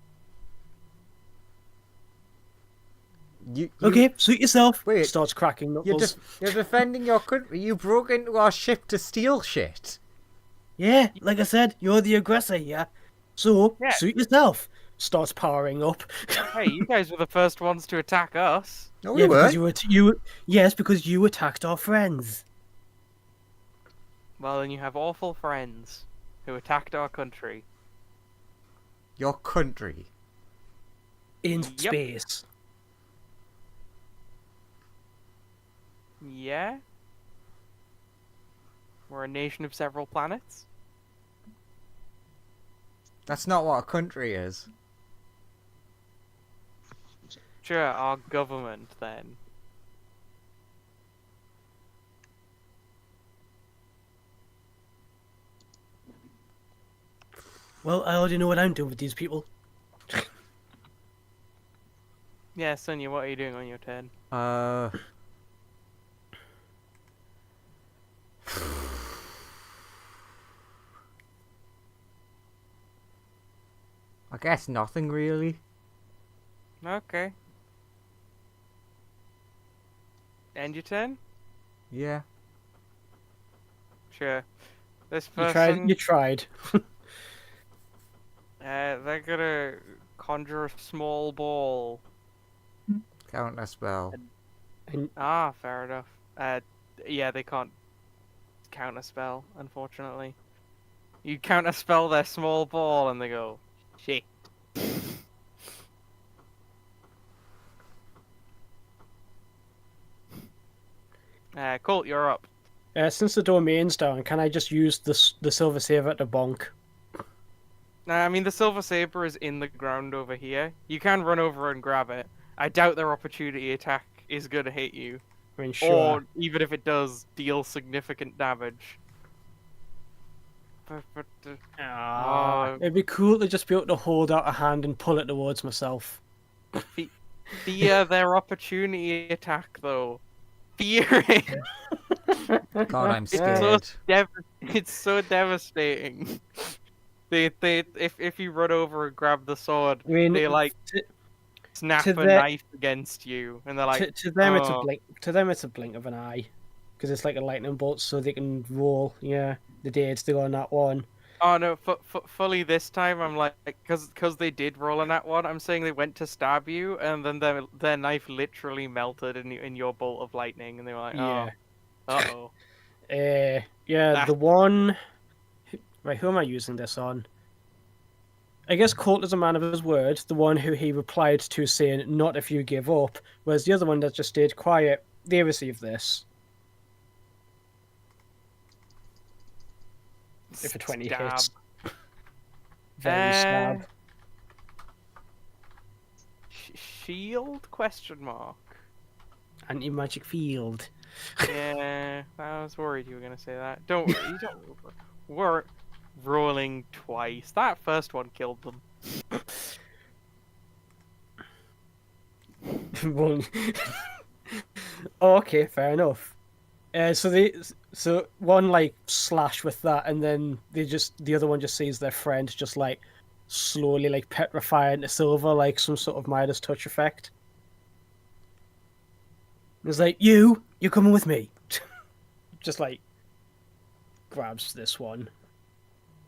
You Okay, suit yourself. Wait, Starts cracking knuckles. you're defending your country. You broke into our ship to steal shit. Yeah, like I said, you're the aggressor here. So, Yeah. suit yourself. Starts powering up. Hey, you guys were the first ones to attack us. No, we Yeah, because weren't. yes, because you attacked our friends. Well, then you have awful friends who attacked our country. Your country. In Yep. space. Yeah? We're a nation of several planets? That's not what a country is. Sure, our government, then. Well, I already know what I'm doing with these people. Yeah, Sonia, what are you doing on your turn? I guess nothing really. Okay. End your turn? Yeah. Sure. This You person, tried. they're gonna conjure a small ball. Counter spell. Ah, fair enough. Yeah, they can't counter spell, unfortunately. You counter spell their small ball and they go, shit. Colt, you're up. Since the domain's down, can I just use the Silver Saber to bonk? I mean, the Silver Saber is in the ground over here. You can run over and grab it. I doubt their opportunity attack is going to hit you. I mean, sure. Or, even if it does, deal significant damage. It'd be cool to just be able to hold out a hand and pull it towards myself. Fear their opportunity attack, though. Fear it! God, I'm It's scared. it's so devastating. If you run over and grab the sword, I mean, they like to, snap to a the- knife against you, and they're like, to them it's a "Oh." blink. To them it's a blink of an eye, because it's like a lightning bolt, so they can roll. Yeah, the dates they go on that one. Oh no! Fully this time, I'm like, because they did roll on that one. I'm saying they went to stab you, and then their knife literally melted in your bolt of lightning, and they were like, Yeah. "Oh, uh-oh." Yeah, Ah. the one. Right, who am I using this on? I guess Colt is a man of his word, the one who he replied to saying, "Not if you give up," whereas the other one that just stayed quiet, they received this. If a 20 Stab. hits. Very stab. Shield? Question mark. Anti-magic field. Yeah, I was worried you were gonna say that. You don't. We're rolling twice. That first one killed them. Well, oh, okay, fair enough. So one like slash with that, and then the other one just sees their friend just like slowly like petrify into silver, like some sort of Midas touch effect. It's like, you're coming with me. Just like grabs this one.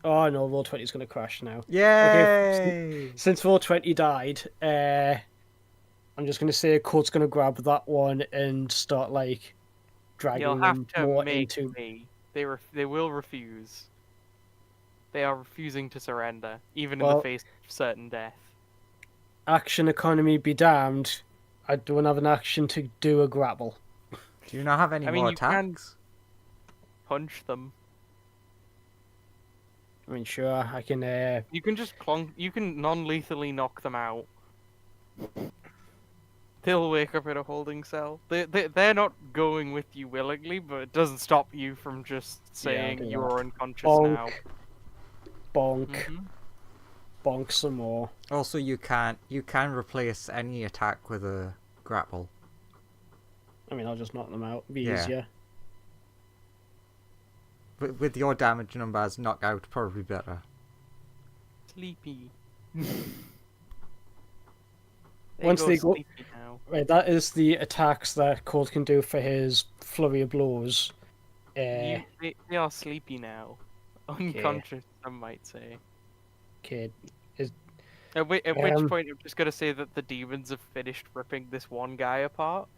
Oh no, roll 20 is gonna crash now. Yay! Since roll 20 died, I'm just gonna say Colt's gonna grab that one and start like dragging You'll them have to more make into. me. They will refuse. They are refusing to surrender, even in Well- the face of certain death. Action economy be damned. I don't have an action to do a grapple. Do you not have any I mean, more you can- attacks? Punch them. I mean, sure, I can. You can just clonk. You can non-lethally knock them out. They'll wake up in a holding cell. They're not going with you willingly, but it doesn't stop you from just I'll saying do you're unconscious Bonk. now. Bonk, Mhm. bonk some more. Also, you can replace any attack with a grapple. I mean, I'll just knock them out. Be Yeah. easier. but with your damage numbers, knockout probably better. Sleepy. Once they go, sleepy now. right, that is the attacks that Colt can do for his flurry of blows. They are sleepy now. Unconscious, some might say. Okay. At which Um, point, I'm just gonna say that the demons have finished ripping this one guy apart.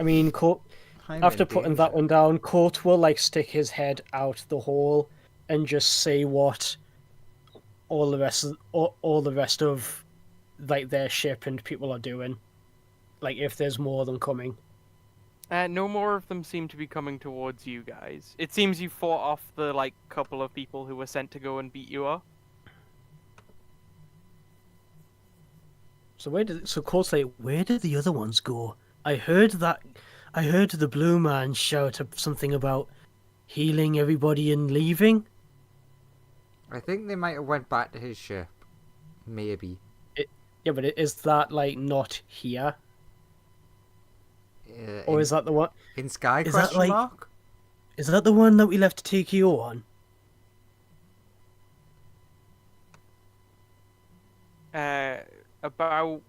I mean, Colt, I'm after in putting that danger. one down, Colt will like stick his head out the hole and just say what all the rest of like their ship and people are doing. Like if there's more of them coming. No more of them seem to be coming towards you guys. It seems you fought off the like couple of people who were sent to go and beat you up. So Colt's like, where did the other ones go? I heard the blue man shout something about healing everybody and leaving. I think they might have went back to his ship. Maybe. Yeah, but is that like not here? Or In, is that the one? in Sky is that question like- mark? Is that the one that we left TKO on? About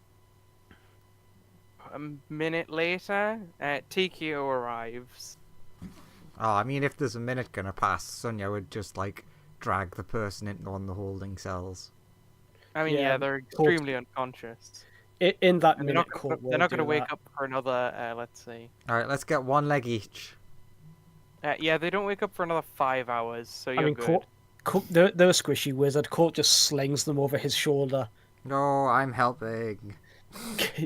a minute later, TKO arrives. Oh, I mean, if there's a minute gonna pass, Sonya would just like drag the person into one of the holding cells. I mean, Yeah, yeah, they're Colt- extremely unconscious. In that And minute, they're not gonna wake up for another, let's see. Alright, let's get one leg each. Yeah, they don't wake up for another 5 hours, so you're I mean, good. they're a squishy wizard. Colt just slings them over his shoulder. No, I'm helping.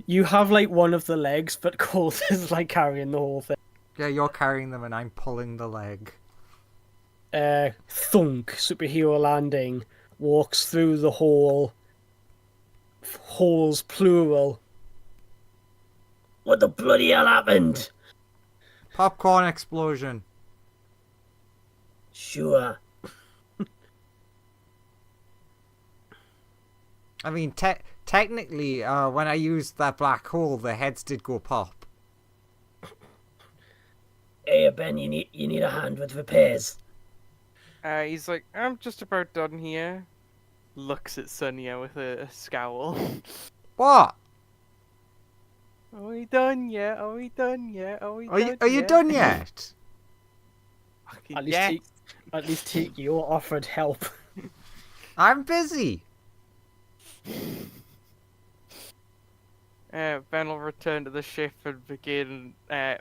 You have like one of the legs, but Colt is like carrying the whole thing. Yeah, you're carrying them and I'm pulling the leg. Thunk, superhero landing, walks through the hole. Holes plural. What the bloody hell happened? Popcorn explosion. Sure. I mean, technically, when I used that black hole, the heads did go pop. Hey Ben, you need a hand with repairs. He's like, I'm just about done here. Looks at Sonya with a scowl. What? Are we done yet? Are we done yet? Are we done Are you yet? done yet? Fucking At least yes. At least TKO offered help. I'm busy. Ben will return to the ship and begin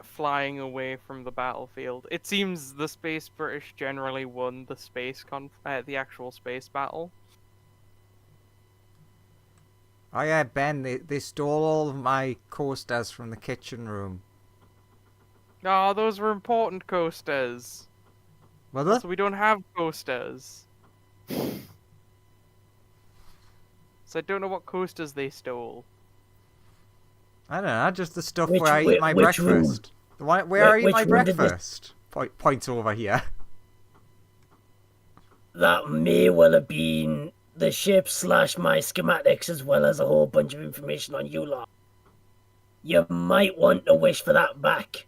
flying away from the battlefield. It seems the Space British generally won the the actual space battle. Oh yeah, Ben, they stole all of my coasters from the kitchen room. Oh, those were important coasters. Mother? So we don't have coasters. So I don't know what coasters they stole. I don't know, just the stuff Which- where I eat my which room? breakfast. The one where I eat Which my room did they- breakfast. Points over here. That may well have been the ship / my schematics, as well as a whole bunch of information on you lot. You might want to wish for that back.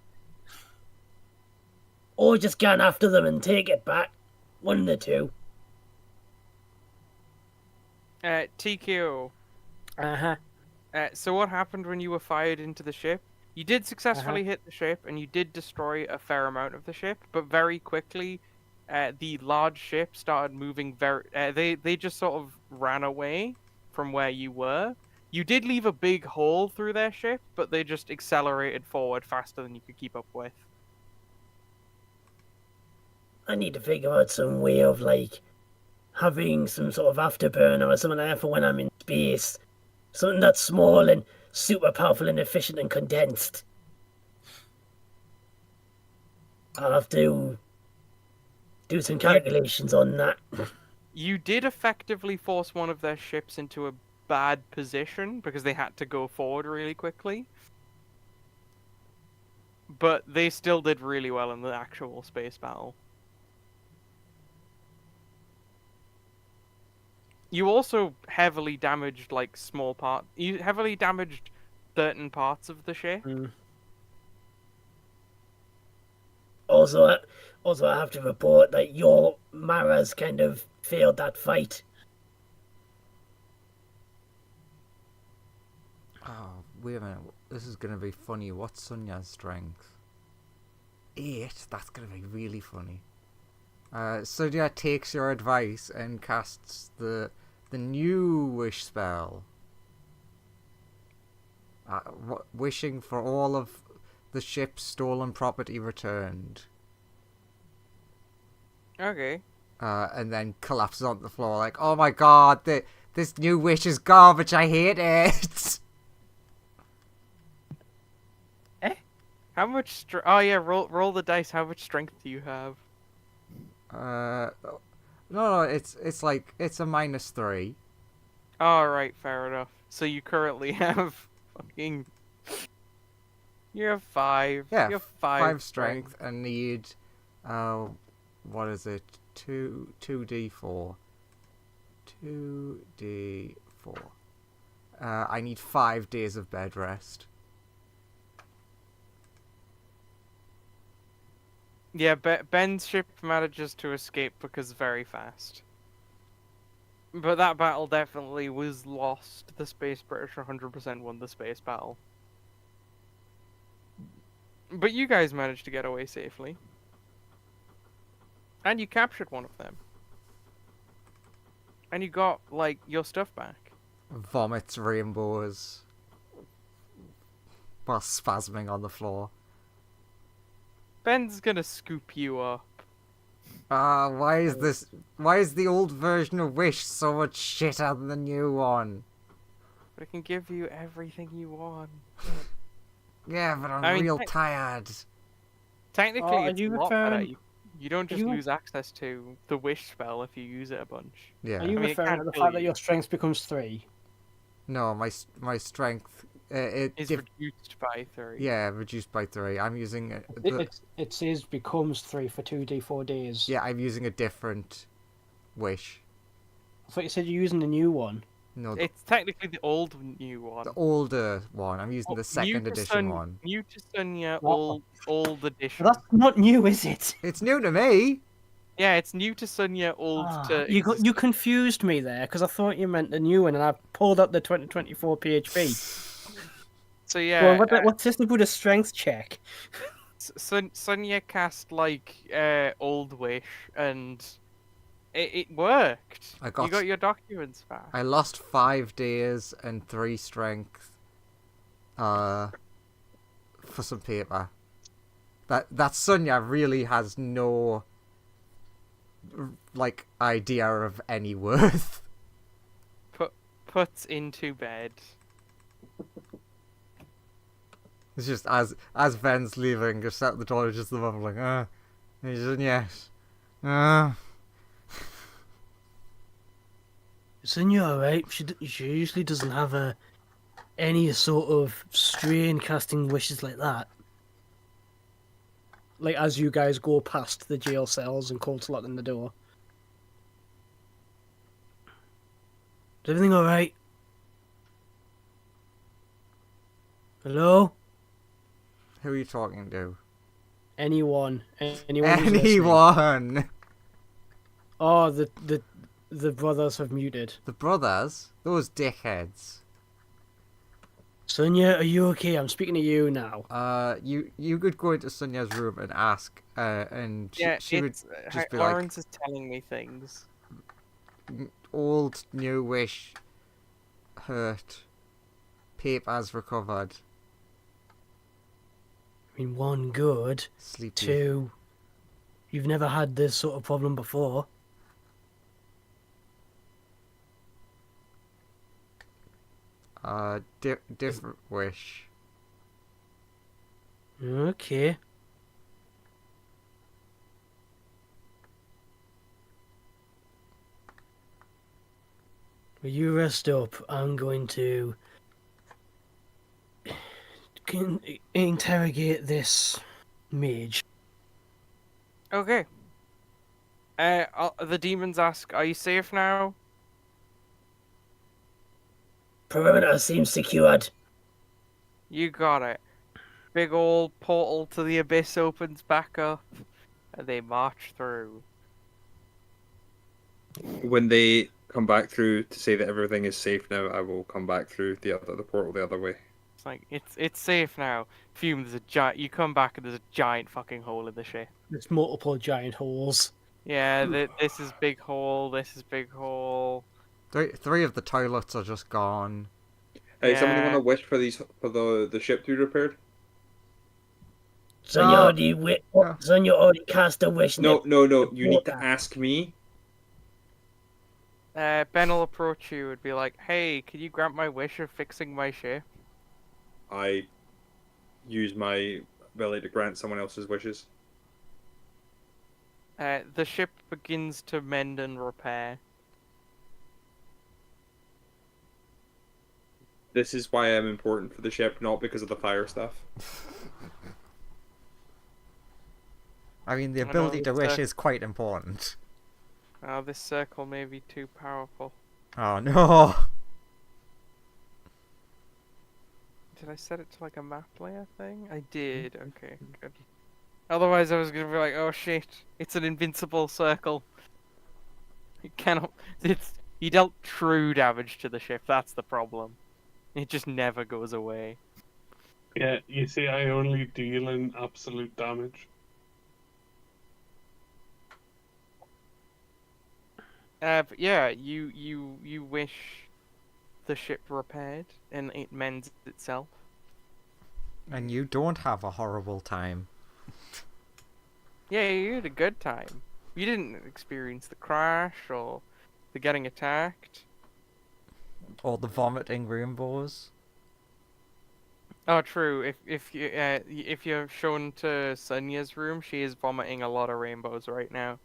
Or just scan after them and take it back. One of the two. TKO. Uh-huh. So what happened when you were fired into the ship? You did successfully hit the ship, and you did destroy a fair amount of the ship, but very quickly, the large ship started moving they just sort of ran away from where you were. You did leave a big hole through their ship, but they just accelerated forward faster than you could keep up with. I need to figure out some way of, like, having some sort of afterburner or something like that for when I'm in space. Something that's small and super powerful and efficient and condensed. I'll have to do some calculations on that. You did effectively force one of their ships into a bad position because they had to go forward really quickly. But they still did really well in the actual space battle. You also heavily damaged like small parts. You heavily damaged certain parts of the ship. Also, Also, I have to report that your Mara's kind of failed that fight. Oh, wait a minute. This is gonna be funny. What's Sonya's strength? 8? That's gonna be really funny. Sonya takes your advice and casts the new wish spell. Wishing for all of the ship's stolen property returned. Okay. And then collapses on the floor like, oh my god, this new wish is garbage, I hate it! How much oh yeah, roll the dice. How much strength do you have? No, it's like, it's a -3. Alright, fair enough. So you currently have fucking... You have 5. Yeah, you have 5 strength and need, what is it? 2d4. 2d4. I need 5 days of bed rest. Yeah, Ben's ship manages to escape because very fast. But that battle definitely was lost. The Space British 100% won the space battle. But you guys managed to get away safely. And you captured one of them. And you got, like, your stuff back. Vomits rainbows while spasming on the floor. Ben's gonna scoop you up. Why is the old version of Wish so much shitter than the new one? But it can give you everything you want. Yeah, but I'm real tired. Technically, are it's you a lot better. referring- You don't just you- lose access to the wish spell if you use it a bunch. Yeah. Are you I mean, it referring can't to the kill fact that you. your strength becomes 3? No, my strength Is reduced by 3. yeah, reduced by 3. I'm using It says becomes 3 for 2d4 days. yeah, I'm using a different Wish. I thought you said you're using the new one. No, It's technically the old new one. the older one. I'm using Oh, the second new to edition one. New to Sonya, What? old edition. That's not new, is it? It's new to me. Yeah, it's new to Sonya, old to You existing. confused me there because I thought you meant the new one, and I pulled up the 2024 PHP. So yeah, Well, what's this about a strength check? Sonya cast like old wish, and it worked. I You got- got your documents back. I lost 5 days and 3 strength. For some paper. That Sonya really has no like idea of any worth. Puts into bed. It's just as Ven's leaving, just out the door, just the mum like, he's in yes. Sonia, alright? She usually doesn't have any sort of strain casting wishes like that. Like as you guys go past the jail cells and Colt's locking the door. Is everything alright? Hello? Who are you talking to? Anyone who's listening. Anyone! Oh, the brothers have muted. The brothers? Those dickheads. Sonia, are you okay? I'm speaking to you now. You could go into Sonya's room and ask, and she would it's, just be Lawrence is telling me things. like, old new wish hurt. Paper's recovered. I mean, 1, good. Sleepy. 2, you've never had this sort of problem before. Different wish. Okay. Will you rest up? I'm going to interrogate this mage. Okay. The demons ask, "Are you safe now?" Perimeter seems secured. You got it. Big old portal to the abyss opens back up, They march through. When they come back through to say that everything is safe now, I will come back through the portal the other way. It's like it's safe now. Fume, there's a giant. You come back and there's a giant fucking hole in the ship. There's multiple giant holes. Yeah, this is big hole. This is big hole. Three of the toilets are just gone. Hey, somebody want Yeah. to wish for the ship to be repaired? Son, you already Yeah. son, you already cast a wish. No, no, no. You need to Water. ask me. Ben will approach you and be like, "Hey, can you grant my wish of fixing my ship?" I use my ability to grant someone else's wishes. The ship begins to mend and repair. This is why I'm important for the ship, not because of the fire stuff. I mean, the I know, ability to it's, wish is quite important. Oh, this circle may be too powerful. Oh no! Did I set it to like a map layer thing? I did. Okay, good. Otherwise, I was gonna be like, "Oh shit, it's an invincible circle." It cannot. He dealt true damage to the ship. That's the problem. It just never goes away. Yeah, you see, I only deal in absolute damage. But yeah, you wish the ship repaired and it mends itself. And you don't have a horrible time. Yeah, you had a good time. You didn't experience the crash or the getting attacked. Or the vomiting rainbows. Oh, true. If you're shown to Sonya's room, she is vomiting a lot of rainbows right now.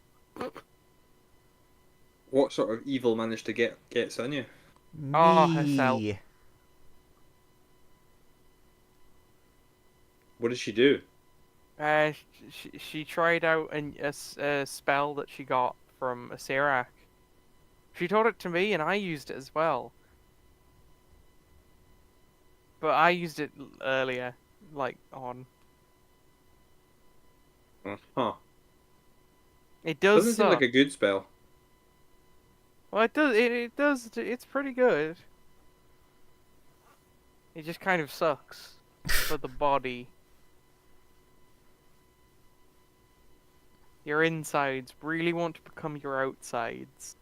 What sort of evil managed to get Sonya? Oh, herself. Me. What did she do? She tried out a spell that she got from a Serac. She taught it to me, and I used it as well. But I used it earlier, like on. Huh. It does Doesn't seem suck. like a good spell. Well, it does. It does. It's pretty good. It just kind of sucks for the body. Your insides really want to become your outsides.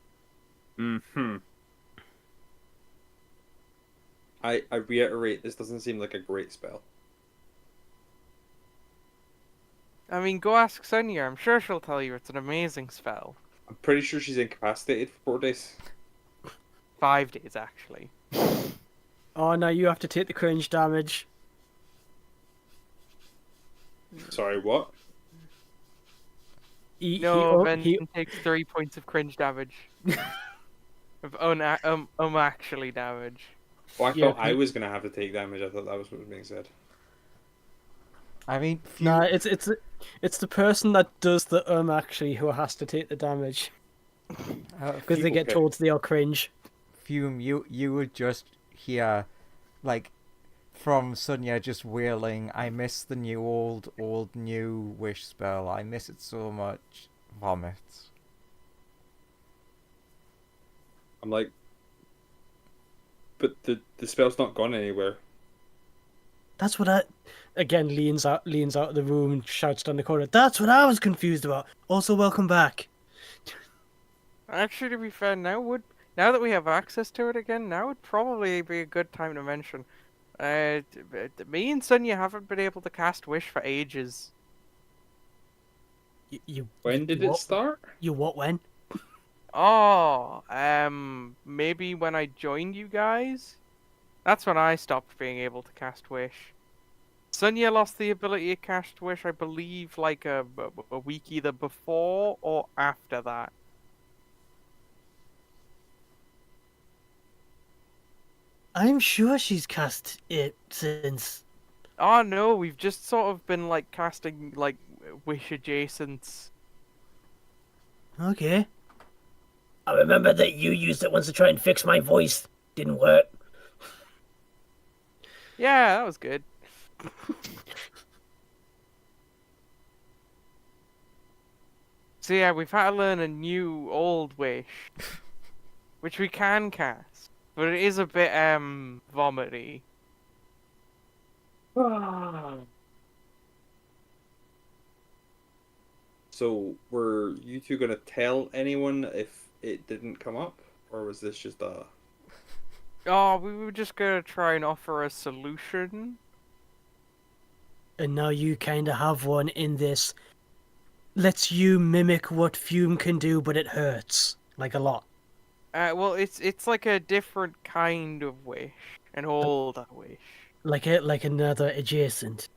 Hmm. I reiterate, this doesn't seem like a great spell. I mean, go ask Sonya. I'm sure she'll tell you it's an amazing spell. I'm pretty sure she's incapacitated for 4 days. 5 days, actually. Oh no, you have to take the cringe damage. Sorry, what? No, Ben takes 3 points of cringe damage. Of actually damage. Oh, I Yeah, thought I was gonna have to take damage. I thought that was what was being said. I mean, Nah, it's the person that does the actually who has to take the damage because they get Okay. told they are cringe. Fume, you would just hear, like, from Sonya just wailing, "I miss the new old new wish spell. I miss it so much." Vomits. I'm like, but the spell's not gone anywhere. That's what I again leans out of the room and shouts down the corridor. That's what I was confused about. Also, welcome back. Actually, to be fair, now that we have access to it again, now would probably be a good time to mention. Me and Sonya haven't been able to cast Wish for ages. When did it what? start? You what when? Oh, maybe when I joined you guys? That's when I stopped being able to cast Wish. Sonya lost the ability to cast Wish, I believe, like a week either before or after that. I'm sure she's cast it since. Oh no, we've just sort of been like casting like Wish adjacents. Okay. I remember that you used it once to try and fix my voice. Didn't work. Yeah, that was good. So yeah, we've had to learn a new old wish, which we can cast, but it is a bit vomity. So, were you two gonna tell anyone if it didn't come up, or was this just a? Oh, we were just gonna try and offer a solution. And now you kind of have one in this. Lets you mimic what Fume can do, but it hurts like a lot. Well, it's like a different kind of wish, an older wish. Like another adjacent.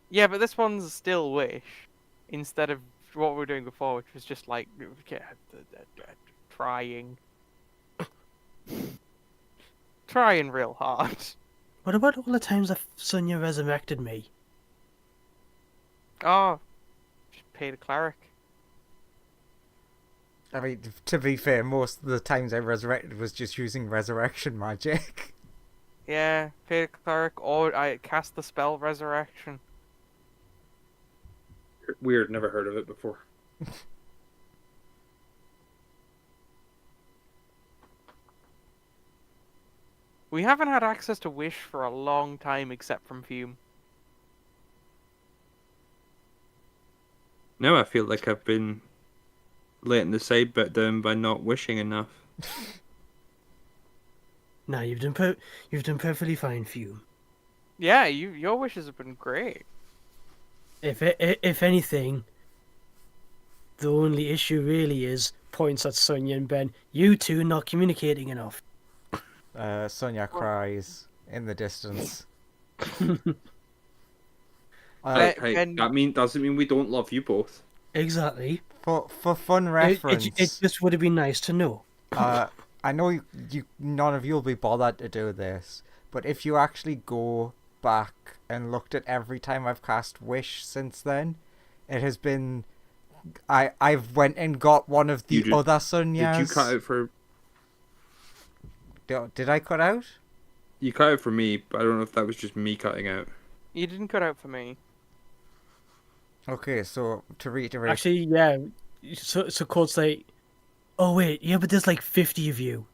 Yeah, but this one's still wish, instead of what we were doing before, which was just like trying, trying real hard. What about all the times that Sonya resurrected me? Oh, just pay the cleric. I mean, to be fair, most of the times I resurrected was just using resurrection magic. Yeah, pay the cleric, or I cast the spell resurrection. Weird, never heard of it before. We haven't had access to wish for a long time, except from Fume. Now I feel like I've been letting the side bit down by not wishing enough. Nah, you've done perfectly fine, Fume. Yeah, your wishes have been great. If anything, the only issue really is points at Sonya and Ben. You two not communicating enough. Sonya cries in the distance. Okay, Ben- that doesn't mean we don't love you both. Exactly. For fun reference, It just would have been nice to know. I know you none of you will be bothered to do this, but if you actually go back and looked at every time I've cast Wish since then, it has been I've went and got one of the other Sonyas. Did you cut out for? Did I cut out? You cut out for me, but I don't know if that was just me cutting out. You didn't cut out for me. Okay, so to reiterate, Actually, yeah. So Court's like, oh wait, yeah, but there's like 50 of you.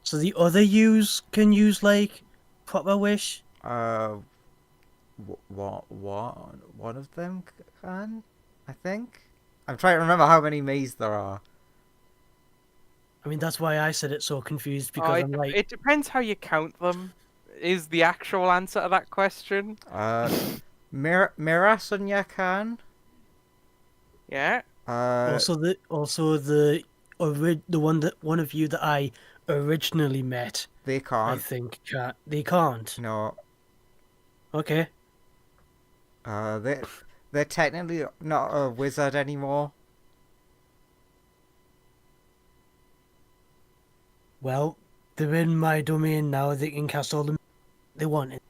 So the other yous can use like proper wish. what one of them can, I think. I'm trying to remember how many Mays there are. I mean, that's why I said it so confused because I'm like, it depends how you count them. Is the actual answer to that question? Mira Sonya can. Yeah. also the one of you that I originally met. They I can't. think they can't. No. Okay. They're technically not a wizard anymore. Well, they're in my domain now. They can cast all the they want.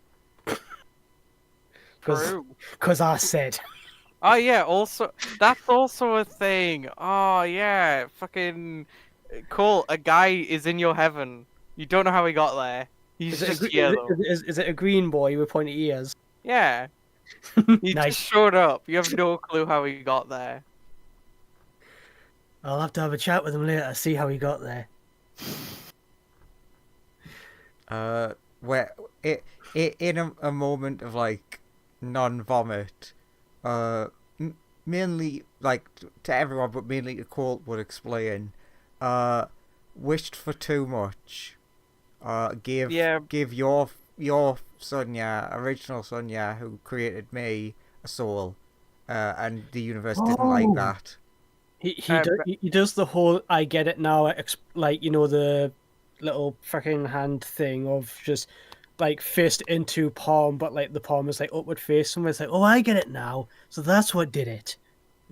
True. Because I said. Oh yeah. Also, that's also a thing. Oh yeah. Fucking cool. A guy is in your heaven. You don't know how he got there. He's just here though. Is it a green boy with pointy ears? Yeah. He Nice. just showed up. You have no clue how he got there. I'll have to have a chat with him later. See how he got there. Where in a moment of like non-vomit, mainly like to everyone, but mainly to Colt would explain. Wished for too much. Give your Sonya, original Sonya, who created me, a soul, and the universe didn't like that. He does the whole I get it now, like, you know, the little fucking hand thing of just like fist into palm, but like the palm is like upward face. Someone's like, oh, I get it now. So that's what did it.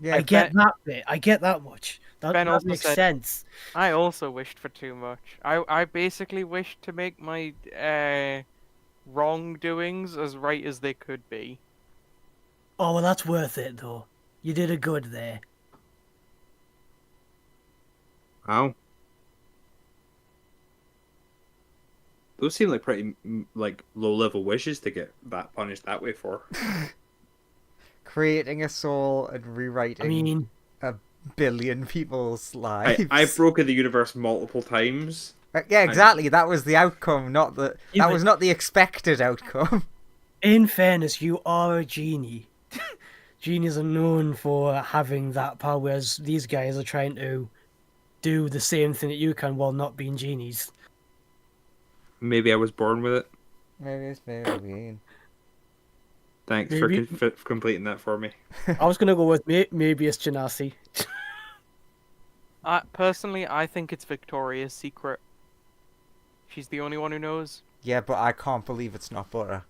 Yeah, I get that bit. I get that much. That also makes said- sense. I also wished for too much. I basically wished to make my wrongdoings as right as they could be. Oh, well, that's worth it, though. You did a good there. Wow. Those seem like pretty like low-level wishes to get that punished that way for. creating a soul and rewriting I mean, a billion people's lives. I've broken the universe multiple times. Yeah, exactly. That was the outcome, not the. Yeah, That but- was not the expected outcome. In fairness, you are a genie. Genies are known for having that power, whereas these guys are trying to do the same thing that you can while not being genies. Maybe I was born with it. Maybe it's very mean. Thanks Maybe. for completing that for me. I was gonna go with maybe it's Genasi. Personally, I think it's Victoria's secret. She's the only one who knows. Yeah, but I can't believe it's not butter.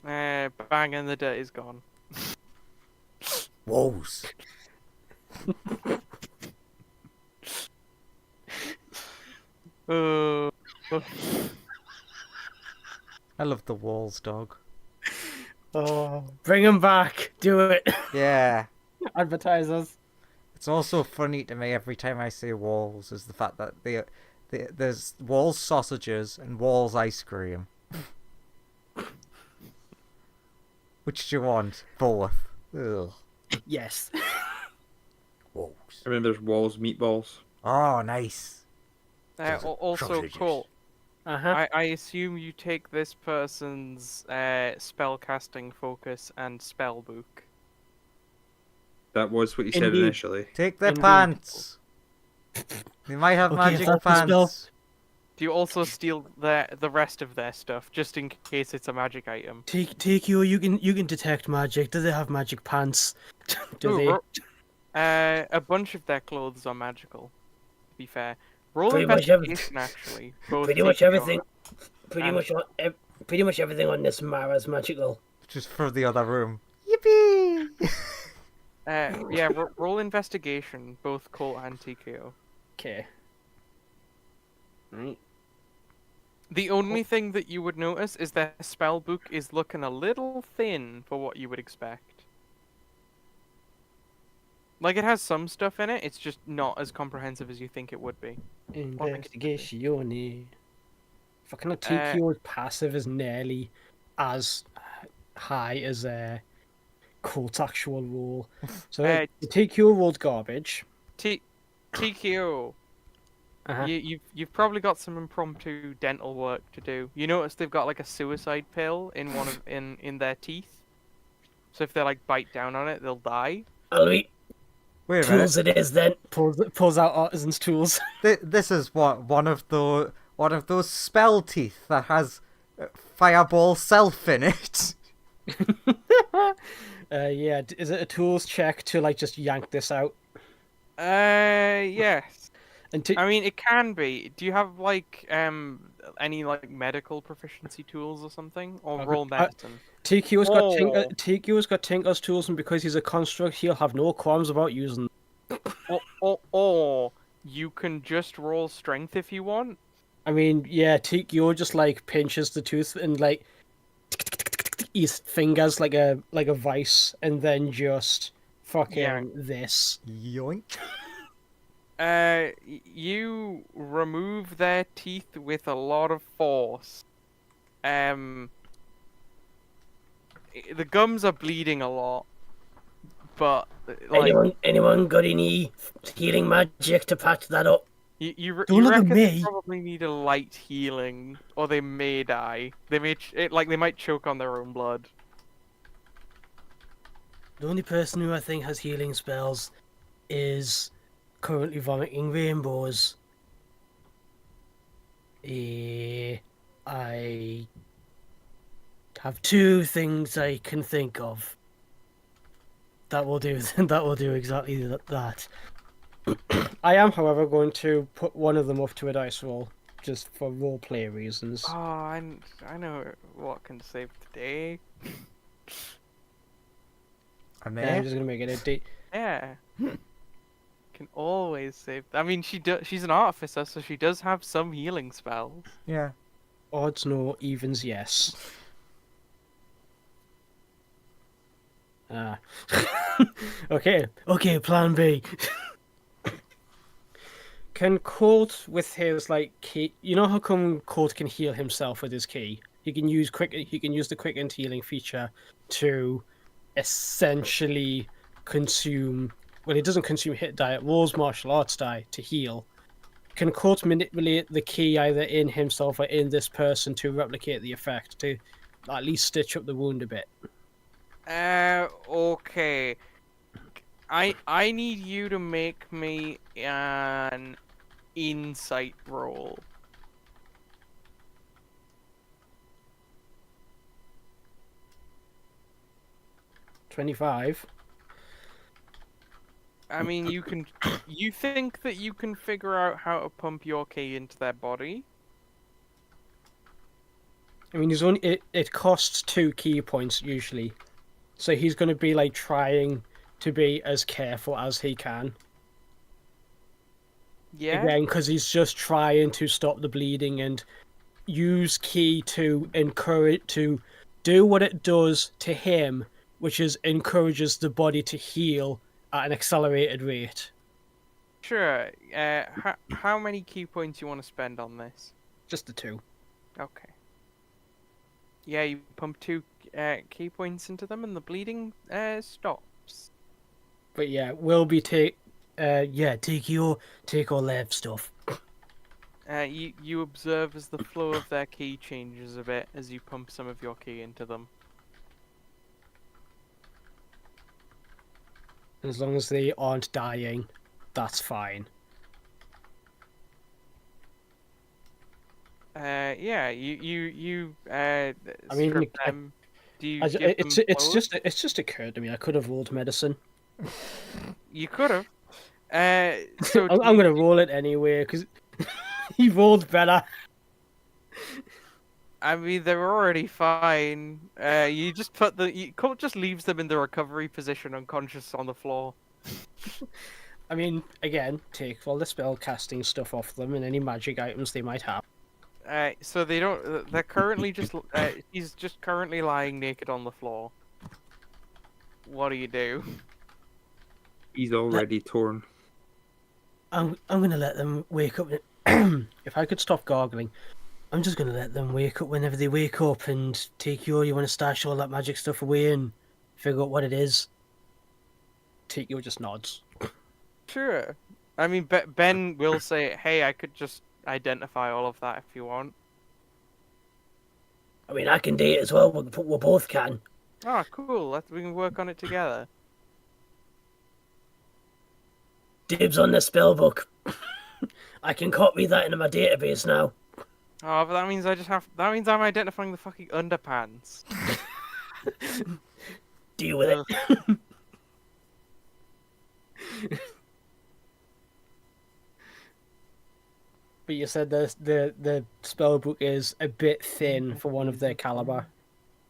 Bang and the dirt is gone. Woes. Uh, I love the walls, dog. Oh, bring him back! Do it, Yeah. advertisers. It's also funny to me every time I say walls is the fact that there's walls sausages and walls ice cream. Which do you want? Both. Ugh. Yes. Walls. I mean, there's walls, meatballs. Oh, nice. also, Sausages. Colt, Uh-huh. I assume you take this person's spell casting focus and spell book. That was what you said Indeed. initially. Take their Indeed. pants. They might have Okay, magic if that's the spell. pants. Do you also steal the rest of their stuff, just in case it's a magic item? Take you. You can detect magic. Do they have magic pants? Do Ooh, they? a bunch of their clothes are magical, to be fair. Roll Pretty much investigation, actually. Both Pretty much TPO everything. Pretty and- much, pretty much everything on this Mara's magical. Just for the other room. Yippee! Yeah, roll investigation, both Colt and TKO. Okay. Right. The only thing that you would notice is their spell book is looking a little thin for what you would expect. Like, it has some stuff in it, it's just not as comprehensive as you think it would be. Investigation. Fucking TKO's passive is nearly as high as Colt's actual roll. So the TKO rolled garbage. TKO, Uh-huh. you've probably got some impromptu dental work to do. You notice they've got like a suicide pill in one of in their teeth. So if they like bite down on it, they'll die. I'll be Wait a minute. tools it is then. Pulls out artisan's tools. This is what one of those spell teeth that has fireball self in it. Yeah. Is it a tools check to like just yank this out? Yes. And I mean, it can be. Do you have like any like medical proficiency tools or something, or roll medicine? TQ's got Oh. TQ's got Tinker's tools, and because he's a construct, he'll have no qualms about using them. Or you can just roll strength if you want. I mean, yeah, TQ just like pinches the tooth and like his fingers like a vice, and then just fucking Yeah. this. Yoink. You remove their teeth with a lot of force. The gums are bleeding a lot, but like Anyone got any healing magic to patch that up? you Don't look at reckon they me. probably need a light healing, or they may die. They may they might choke on their own blood. The only person who I think has healing spells is currently vomiting rainbows. I have two things I can think of. That will do. That will do exactly that. I am, however, going to put one of them up to a dice roll, just for roleplay reasons. Oh, I know what can save the day. I'm Yeah, I'm just gonna make it a D. Yeah. Can always save. I mean, she's an artificer, so she does have some healing spells. Yeah. Odds no, evens yes. Ah. Okay, plan B. Can Colt with his like key? You know how come Colt can heal himself with his key? He can use the quickened healing feature to essentially consume well, he doesn't consume hit die, it rolls martial arts die to heal. Can of course manipulate the key either in himself or in this person to replicate the effect, to at least stitch up the wound a bit. Okay. I need you to make me an insight roll. $25. I mean, you think that you can figure out how to pump your key into their body? I mean, it costs 2 key points usually, so he's going to be like trying to be as careful as he can. Yeah. Again, because he's just trying to stop the bleeding and use key to encourage to do what it does to him, which is encourages the body to heal at an accelerated rate. Sure. How many key points you want to spend on this? Just the 2. Okay. Yeah, you pump 2 key points into them, and the bleeding stops. But yeah, we'll be take all lab stuff. You observe as the flow of their key changes a bit as you pump some of your key into them. As long as they aren't dying, that's fine. Yeah, you I mean, strip them. Do you give it's them it's blows? just occurred to me. I could have rolled medicine. You could have. So I'm gonna roll it anyway because he rolled better. I mean, they're already fine. You just just leaves them in the recovery position, unconscious on the floor. I mean, again, take all the spell casting stuff off them and any magic items they might have. So they don't. They're currently just. He's just currently lying naked on the floor. What do you do? He's already torn. I'm gonna let them wake up. If I could stop gargling, I'm just gonna let them wake up whenever they wake up and take you. You want to stash all that magic stuff away and figure out what it is. Take you just nods. Sure. I mean, Ben will say, "Hey, I could just identify all of that if you want." I mean, I can do it as well. We both can. Ah, cool. We can work on it together. Dibs on the spell book. I can copy that into my database now. Oh, but that means That means I'm identifying the fucking underpants. Deal with it. But you said the spell book is a bit thin for one of their caliber.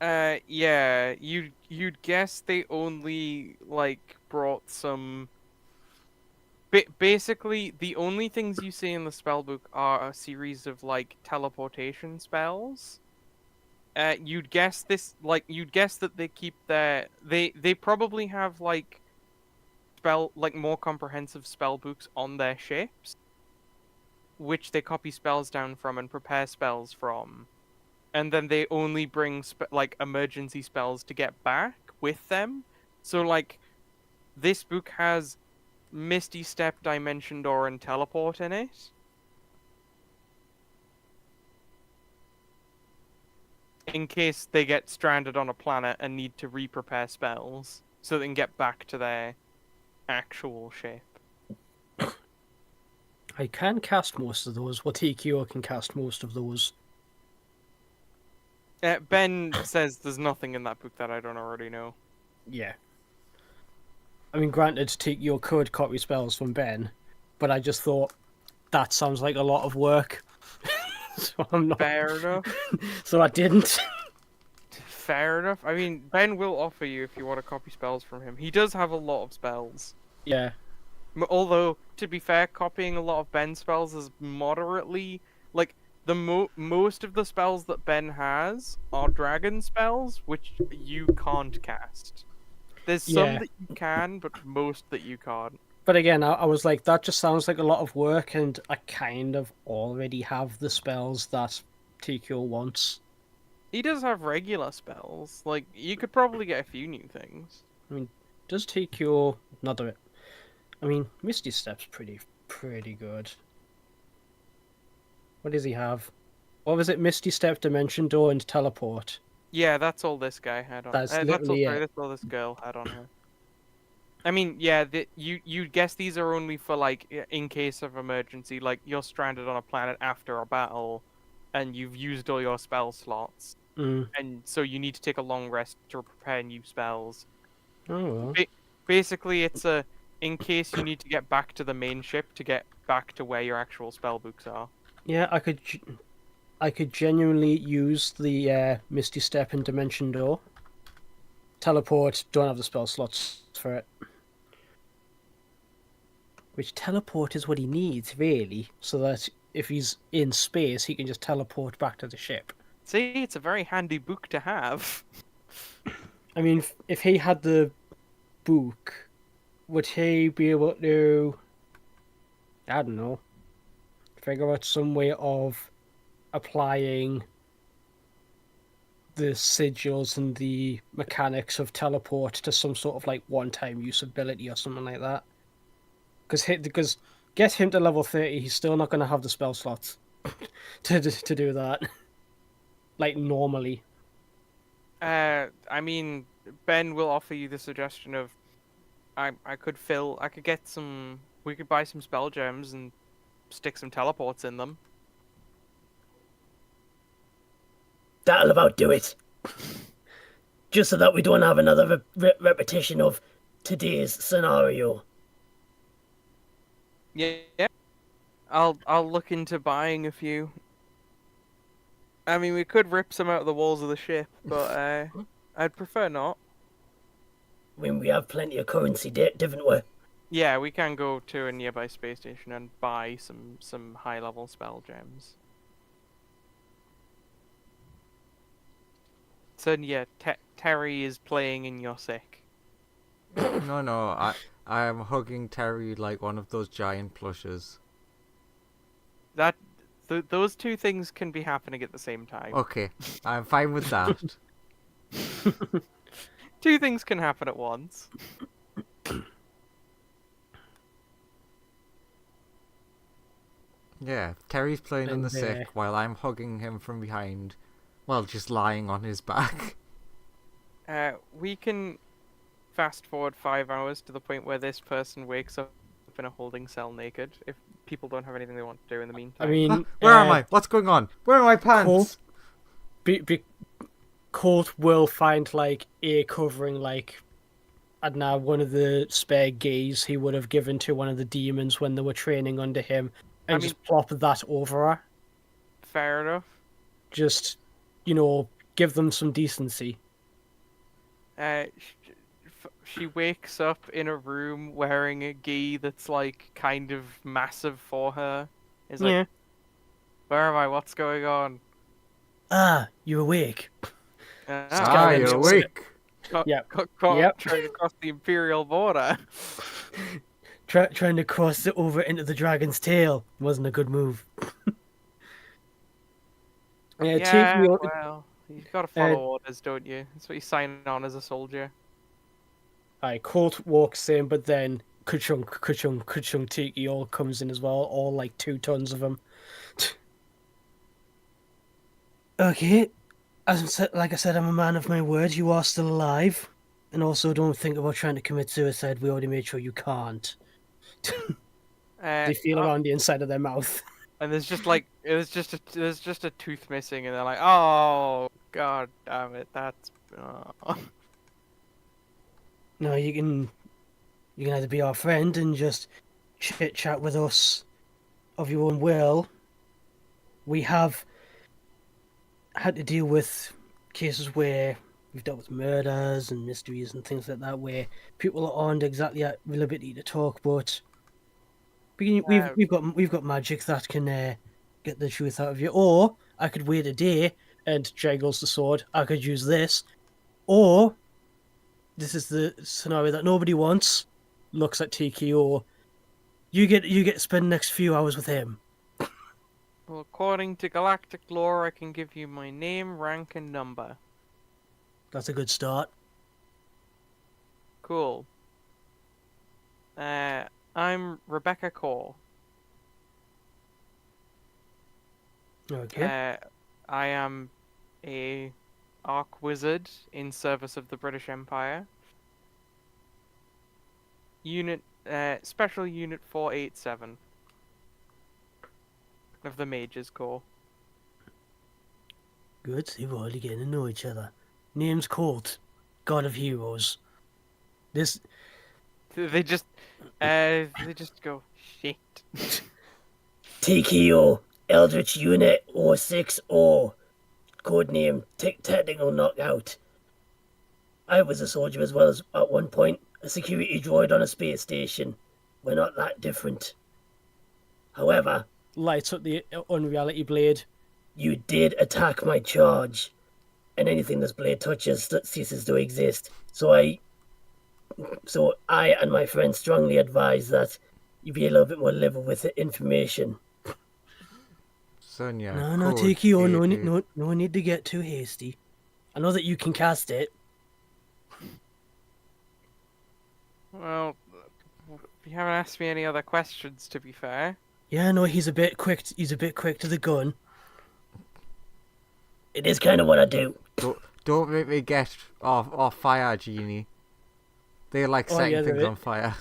Yeah. You'd guess they only like brought some. Basically, the only things you see in the spellbook are a series of like teleportation spells. You'd guess that they keep they probably have like more comprehensive spell books on their ships, which they copy spells down from and prepare spells from, and then they only bring emergency spells to get back with them. So like, this book has Misty Step, Dimension Door, and Teleport in it. In case they get stranded on a planet and need to re-prepare spells, so they can get back to their actual ship. I can cast most of those. TQO can cast most of those. Ben says there's nothing in that book that I don't already know. Yeah. I mean, granted, TQO could copy spells from Ben, but I just thought that sounds like a lot of work. So I'm not. Fair enough. So I didn't. Fair enough. I mean, Ben will offer you if you want to copy spells from him. He does have a lot of spells. Yeah. Although, to be fair, copying a lot of Ben's spells is moderately like most of the spells that Ben has are dragon spells, which you can't cast. There's some Yeah. that you can, but most that you can't. But again, I was like, that just sounds like a lot of work, and I kind of already have the spells that TQO wants. He does have regular spells. Like, you could probably get a few new things. I mean, does TQO not do it? I mean, Misty Step's pretty good. What does he have? What was it? Misty Step, Dimension Door, and Teleport. Yeah, that's all this guy had on. That's That's all. literally Sorry, it. that's all this girl had on her. I mean, yeah, you guess these are only for like in case of emergency, like you're stranded on a planet after a battle, and you've used all your spell slots, Mm. and so you need to take a long rest to prepare new spells. Oh well. Basically, it's a in case you need to get back to the main ship to get back to where your actual spell books are. Yeah, I could genuinely use the Misty Step and Dimension Door. Teleport, don't have the spell slots for it. Which teleport is what he needs, really, so that if he's in space, he can just teleport back to the ship. See, it's a very handy book to have. I mean, if he had the book, would he be able to, I don't know, figure out some way of applying the sigils and the mechanics of teleport to some sort of like one-time use ability or something like that? Because get him to level 30, he's still not going to have the spell slots to do that. Like normally. I mean, Ben will offer you the suggestion of, I could get some, we could buy some spell gems and stick some teleports in them. That'll about do it. Just so that we don't have another repetition of today's scenario. Yeah, I'll look into buying a few. I mean, we could rip some out of the walls of the ship, but I'd prefer not. When we have plenty of currency, didn't we? Yeah, we can go to a nearby space station and buy some high level spell gems. So yeah, Terry is playing and you're sick. No, I am hugging Terry like one of those giant plushes. Those two things can be happening at the same time. Okay, I'm fine with that. Two things can happen at once. Yeah, Terry's playing in the And, sick while I'm hugging him from behind. Well, just lying on his back. We can fast forward 5 hours to the point where this person wakes up in a holding cell naked. If people don't have anything they want to do in the meantime. I mean, Where am I? What's going on? Where are my pants? Colt will find like a covering, like, I don't know, one of the spare gays he would have given to one of the demons when they were training under him, and just plop that over her. Fair enough. Just, give them some decency. She wakes up in a room wearing a gi that's like kind of massive for her. Is like, Yeah. where am I? What's going on? Ah, you're awake. You're awake. Yep. Trying to cross the Imperial border. Trying to cross it over into the dragon's tail wasn't a good move. Yeah, well, you've got to follow orders, don't you? That's what you sign on as a soldier. Colt walks in, but then ka-chung, Tiki all comes in as well, all like 2 tons of them. Okay, like I said, I'm a man of my word. You are still alive, and also don't think about trying to commit suicide. We already made sure you can't. They feel around the inside of their mouth. And there's just like there's just a tooth missing, and they're like, oh god damn it, that's. No, you can either be our friend and just chit chat with us of your own will. We have had to deal with cases where we've dealt with murders and mysteries and things like that, where people aren't exactly at liberty to talk, but we've got magic that can get the truth out of you. Or I could wait a day and jiggles the sword. I could use this, or this is the scenario that nobody wants. Looks at TKO. You get to spend the next few hours with him. Well, according to galactic lore, I can give you my name, rank, and number. That's a good start. Cool. I I'm Rebecca Core. Okay. I am a arc wizard in service of the British Empire. Special Unit 487 of the Mages Corps. Good. So we're already getting to know each other. Name's Colt, God of Heroes. This They just go shit. TKO, Eldritch Unit 060, codename Technical Knockout. I was a soldier as well as, at one point, a security droid on a space station. We're not that different. However, lights up the unreality blade. you did attack my charge, and anything this blade touches ceases to exist. So I and my friends strongly advise that you be a little bit more liberal with the information. Sonia, No, code TKO, AA. no need to get too hasty. I know that you can cast it. Well, you haven't asked me any other questions, to be fair. Yeah, no, he's a bit quick. He's a bit quick to the gun. It is kind of what I do. Don't make me get off fire, Genie. They like Oh, setting yeah, things there on fire.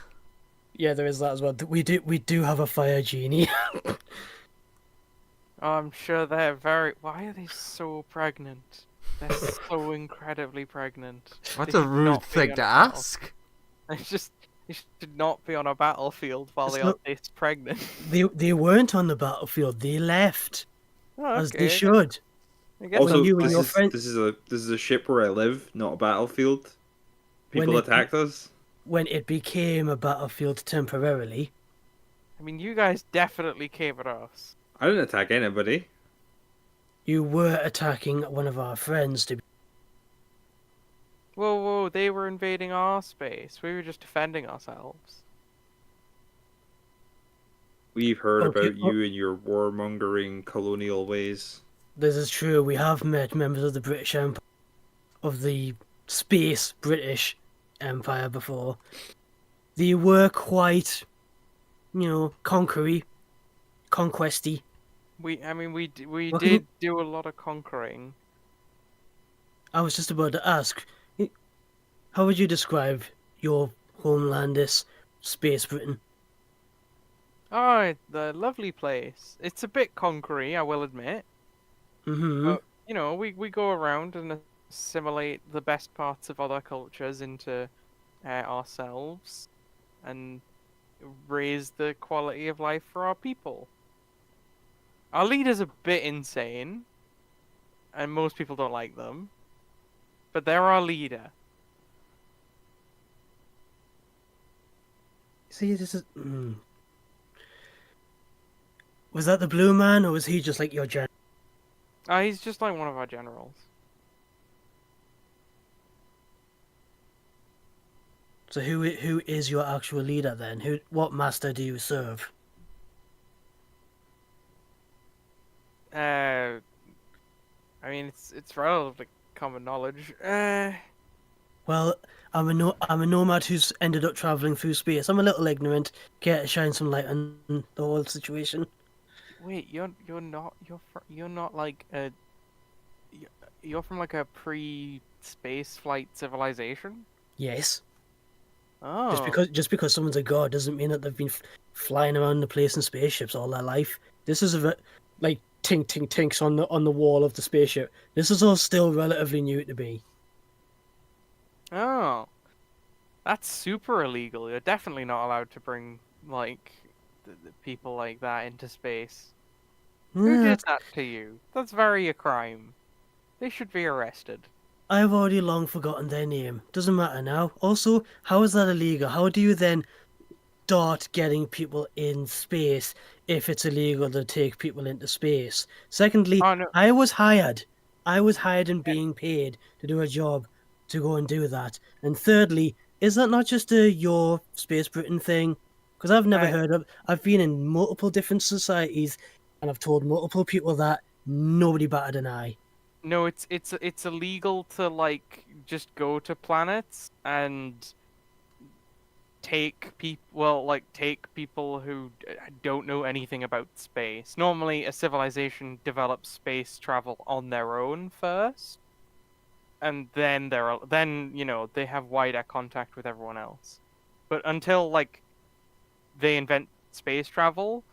Yeah, there is that as well. We do have a fire genie. Oh, I'm sure they're very. Why are they so pregnant? They're so incredibly pregnant. What's They a should rude not be thing on to a battle- ask? They should not be on a battlefield while It's they not- are this pregnant. they weren't on the battlefield. They left Oh, as okay, they should. I guess Also, When you and this your is friend- this is a ship where I live, not a battlefield. When People it- attacked us. When it became a battlefield temporarily, I mean, you guys definitely came at us. I didn't attack anybody. you were attacking one of our friends. Whoa, they were invading our space. We were just defending ourselves. We've heard Okay, about you and your warmongering colonial ways. This is true. We have met members of the British Empire, of the space British Empire before. They were quite, conquesty. We What can did do a lot of conquering. I was just about to ask, how would you describe your homeland as Space Britain? Oh, the lovely place. It's a bit conquery, I will admit. Mm-hmm. But, we go around and assimilate the best parts of other cultures into ourselves and raise the quality of life for our people. Our leader's a bit insane, and most people don't like them, but they're our leader. See, this is. Was that the blue man, or was he just like your general? He's just like one of our generals. So who is your actual leader then? What master do you serve? I mean, it's relatively common knowledge. Well, I'm a nomad who's ended up traveling through space. I'm a little ignorant. Care to shine some light on the whole situation? Wait, you're not like a you're from like a pre-space flight civilization? Yes. Oh. Just because someone's a god doesn't mean that they've been flying around the place in spaceships all their life. This is like tink tink tinks on the wall of the spaceship. This is all still relatively new to me. Oh. That's super illegal. You're definitely not allowed to bring like the people like that into space. Who Yeah, did that to you? That's very a crime. They should be arrested. I've already long forgotten their name. Doesn't matter now. Also, how is that illegal? How do you then start getting people in space if it's illegal to take people into space? Secondly, Oh, no. I was hired. And being paid to do a job to go and do that. And thirdly, is that not just your Space Britain thing? Because I've never heard of. I've been in multiple different societies, and I've told multiple people that nobody batted an eye. No, it's illegal to like just go to planets and take people who don't know anything about space. Normally, a civilization develops space travel on their own first, and then they have wider contact with everyone else. But until they invent space travel,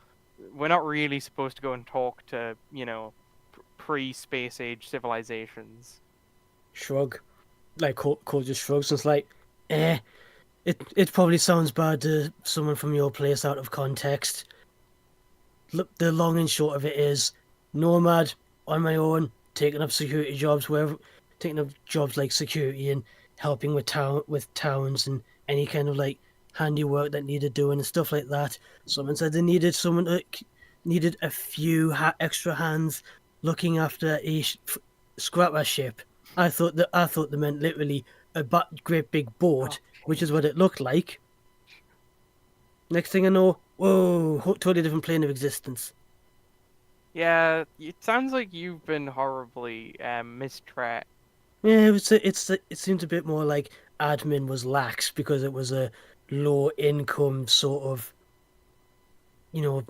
we're not really supposed to go and talk to pre-space age civilizations. Shrug. Like Cole just shrugs and is like, eh. It probably sounds bad to someone from your place out of context. Look, the long and short of it is, nomad on my own, taking up security jobs wherever, taking up jobs like security and helping with towns and any kind of like handiwork that needed doing and stuff like that. Someone said they needed needed a few extra hands looking after a scrapper ship. I thought they meant literally a great big boat, which is what it looked like. Next thing I know, whoa, totally different plane of existence. Yeah, it sounds like you've been horribly mistreated. Yeah, it seems a bit more like admin was lax because it was a low income sort of, you know,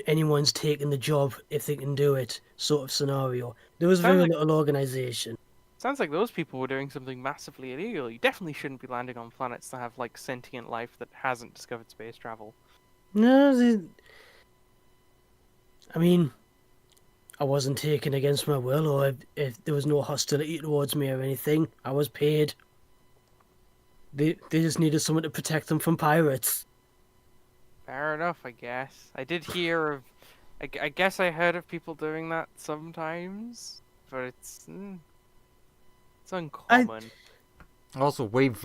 anyone's taking the job if they can do it sort of scenario. There was Sounds very like little organization. sounds like those people were doing something massively illegal. You definitely shouldn't be landing on planets that have sentient life that hasn't discovered space travel. No, I mean, I wasn't taken against my will, or if there was no hostility towards me or anything. I was paid. They just needed someone to protect them from pirates. Fair enough, I guess. I did hear of. I guess I heard of people doing that sometimes, but it's uncommon. Also, we've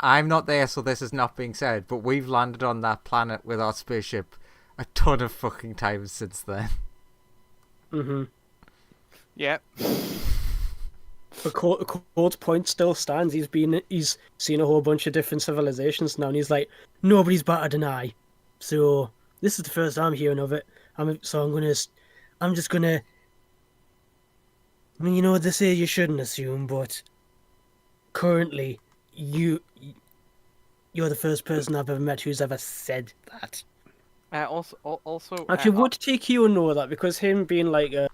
I'm not there, so this is not being said, but we've landed on that planet with our spaceship a ton of fucking times since then. Mm-hmm. Yeah. But Cold's point still stands. He's seen a whole bunch of different civilizations now, and he's like, nobody's better than I. So this is the first I'm hearing of it. I'm just gonna. I mean, you know what they say you shouldn't assume, but currently, you're the first person I've ever met who's ever said that. Also, Actually, would TQ know that because him being like a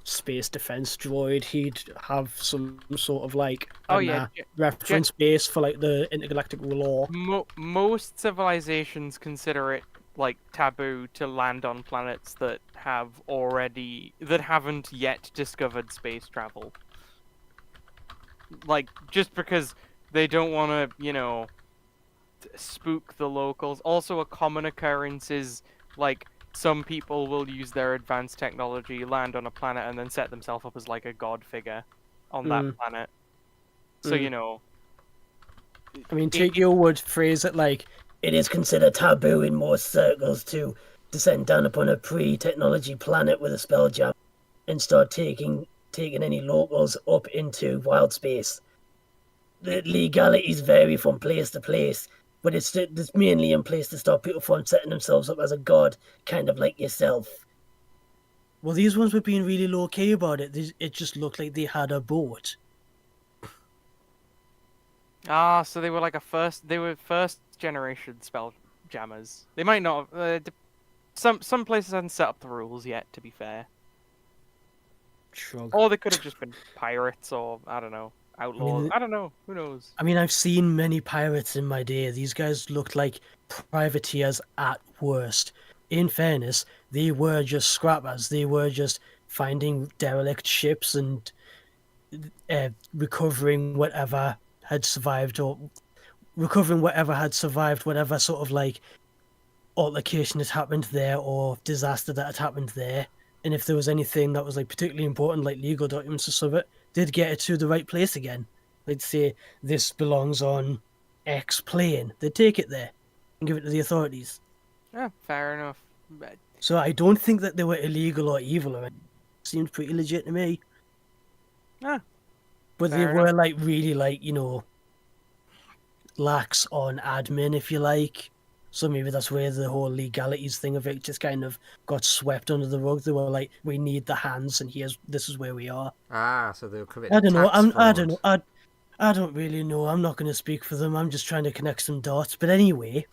space defense droid, he'd have some sort of reference base for like the intergalactic law. Most civilizations consider it taboo to land on planets that haven't yet discovered space travel. Just because they don't want to, spook the locals. Also, a common occurrence is some people will use their advanced technology, land on a planet, and then set themselves up as a god figure on that planet. So I mean, TQ would phrase it like, it is considered taboo in most circles to descend down upon a pre-technology planet with a spelljammer and start taking any locals up into wild space. The legalities vary from place to place, but it's mainly in place to stop people from setting themselves up as a god, kind of like yourself. well, these ones were being really low-key about it. It just looked like they had a boat. So they were first generation spelljammers. They might not have, some places hadn't set up the rules yet, to be fair. Shrug. Or they could have just been pirates, or I don't know, outlaws. I don't know. Who knows? I mean, I've seen many pirates in my day. These guys looked like privateers at worst. In fairness, they were just scrappers. They were just finding derelict ships and recovering whatever had survived, or recovering whatever had survived, whatever sort of altercation had happened there or disaster that had happened there. And if there was anything that was particularly important, like legal documents or something, they'd get it to the right place again. They'd say this belongs on X plane. They'd take it there and give it to the authorities. Yeah, fair enough. But... So I don't think that they were illegal or evil or anything. Seemed pretty legit to me. Yeah. But they were really lax on admin, if you like. So maybe that's where the whole legalities thing of it just kind of got swept under the rug. They were like, we need the hands, and this is where we are. So they were committing I don't know. tax fraud. I don't know. I don't really know. I'm not going to speak for them. I'm just trying to connect some dots. But anyway,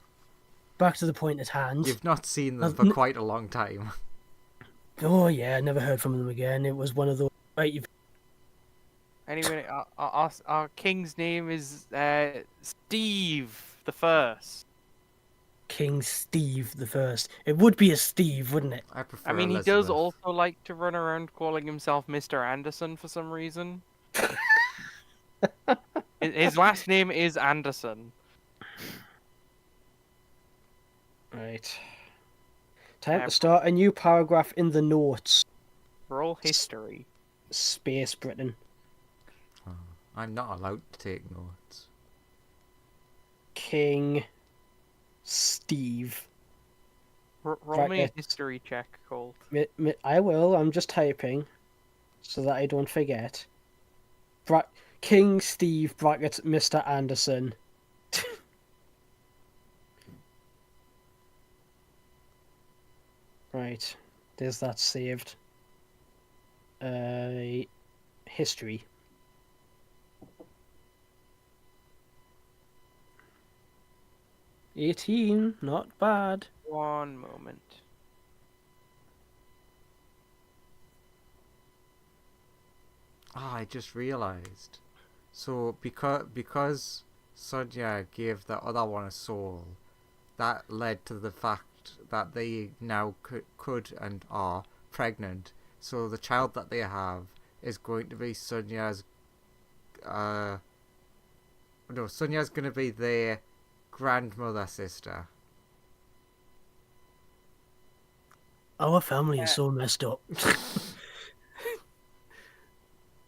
back to the point at hand. You've not seen them I've for quite a long time. Oh yeah, I never heard from them again. It was one of those. Right, you've Anyway, our king's name is Steve the First. King Steve the First. It would be a Steve, wouldn't it? I prefer I mean, he Elizabeth. does also like to run around calling himself Mr. Anderson for some reason. His last name is Anderson. Right. Time to start a new paragraph in the notes. Roll history. Space Britain. I'm not allowed to take notes. King Steve. Roll me a Bracket. history check, Colt. I will. I'm just typing so that I don't forget. King Steve brackets Mr. Anderson. Right. There's that saved. History. $18, not bad. One moment. Ah, I just realised. So because Sonia gave the other one a soul, that led to the fact that they now could and are pregnant. So the child that they have is going to be Sonia's. No, Sonia's going to be their grandmother sister. Our family is so messed up.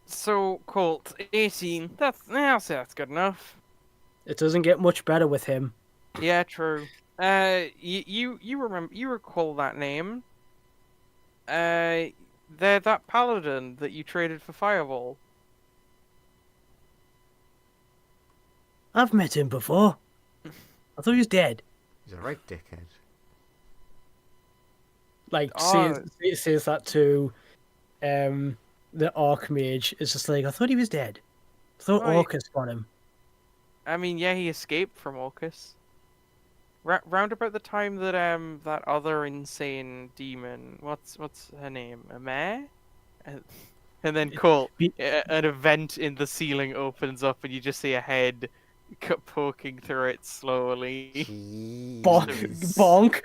So, Colt, 18. That's good enough. It doesn't get much better with him. Yeah, true. You recall that name? They're that paladin that you traded for Fireball. I've met him before. I thought he was dead. He's a right dickhead. Like, Oh. says that to the Archmage. It's just like, I thought he was dead. I thought Oh, Orcus got him. I mean, yeah, he escaped from Orcus. Round about the time that that other insane demon, what's her name, a mare? And then Colt, an event in the ceiling opens up and you just see a head poking through it slowly. Bonk.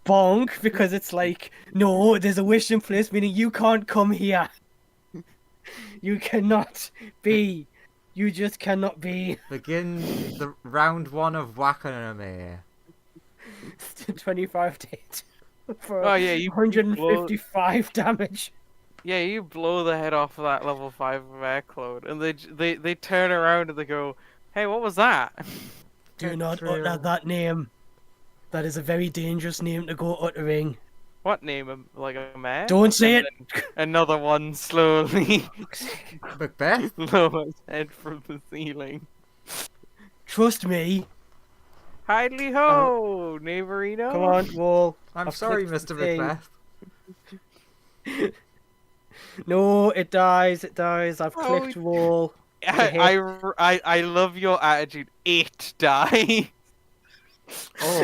Bonk. Because it's like, no, there's a wish in place, meaning you can't come here. You cannot be. You just cannot be. Begin the round one of Whack-A-Mare. 25 days. For Oh yeah, you 155 damage. Yeah, you blow the head off of that level 5 of Aircloud, and they turn around and they go, "Hey, what was that?" Do not utter that name. That is a very dangerous name to go uttering. What name? Like a mare? Don't say And it. then another one slowly Macbeth? lowers head from the ceiling. Trust me. Hidely ho, neighborino. Come on, Wall. I'm I've sorry, clicked the Mr. thing. Macbeth. No, it dies. It dies. I've clicked Wall. I love your attitude. It die.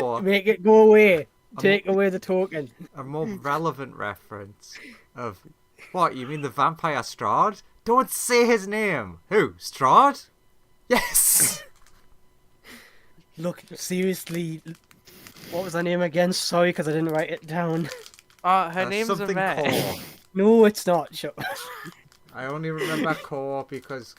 Or Make it go away. Take away the token. a more relevant reference of, what, you mean the vampire Strahd? Don't say his name. Who, Strahd? Yes! Look, seriously. What was her name again? Sorry, because I didn't write it down. Her name's a something mare. Core. No, it's not. Shut. I only remember Core because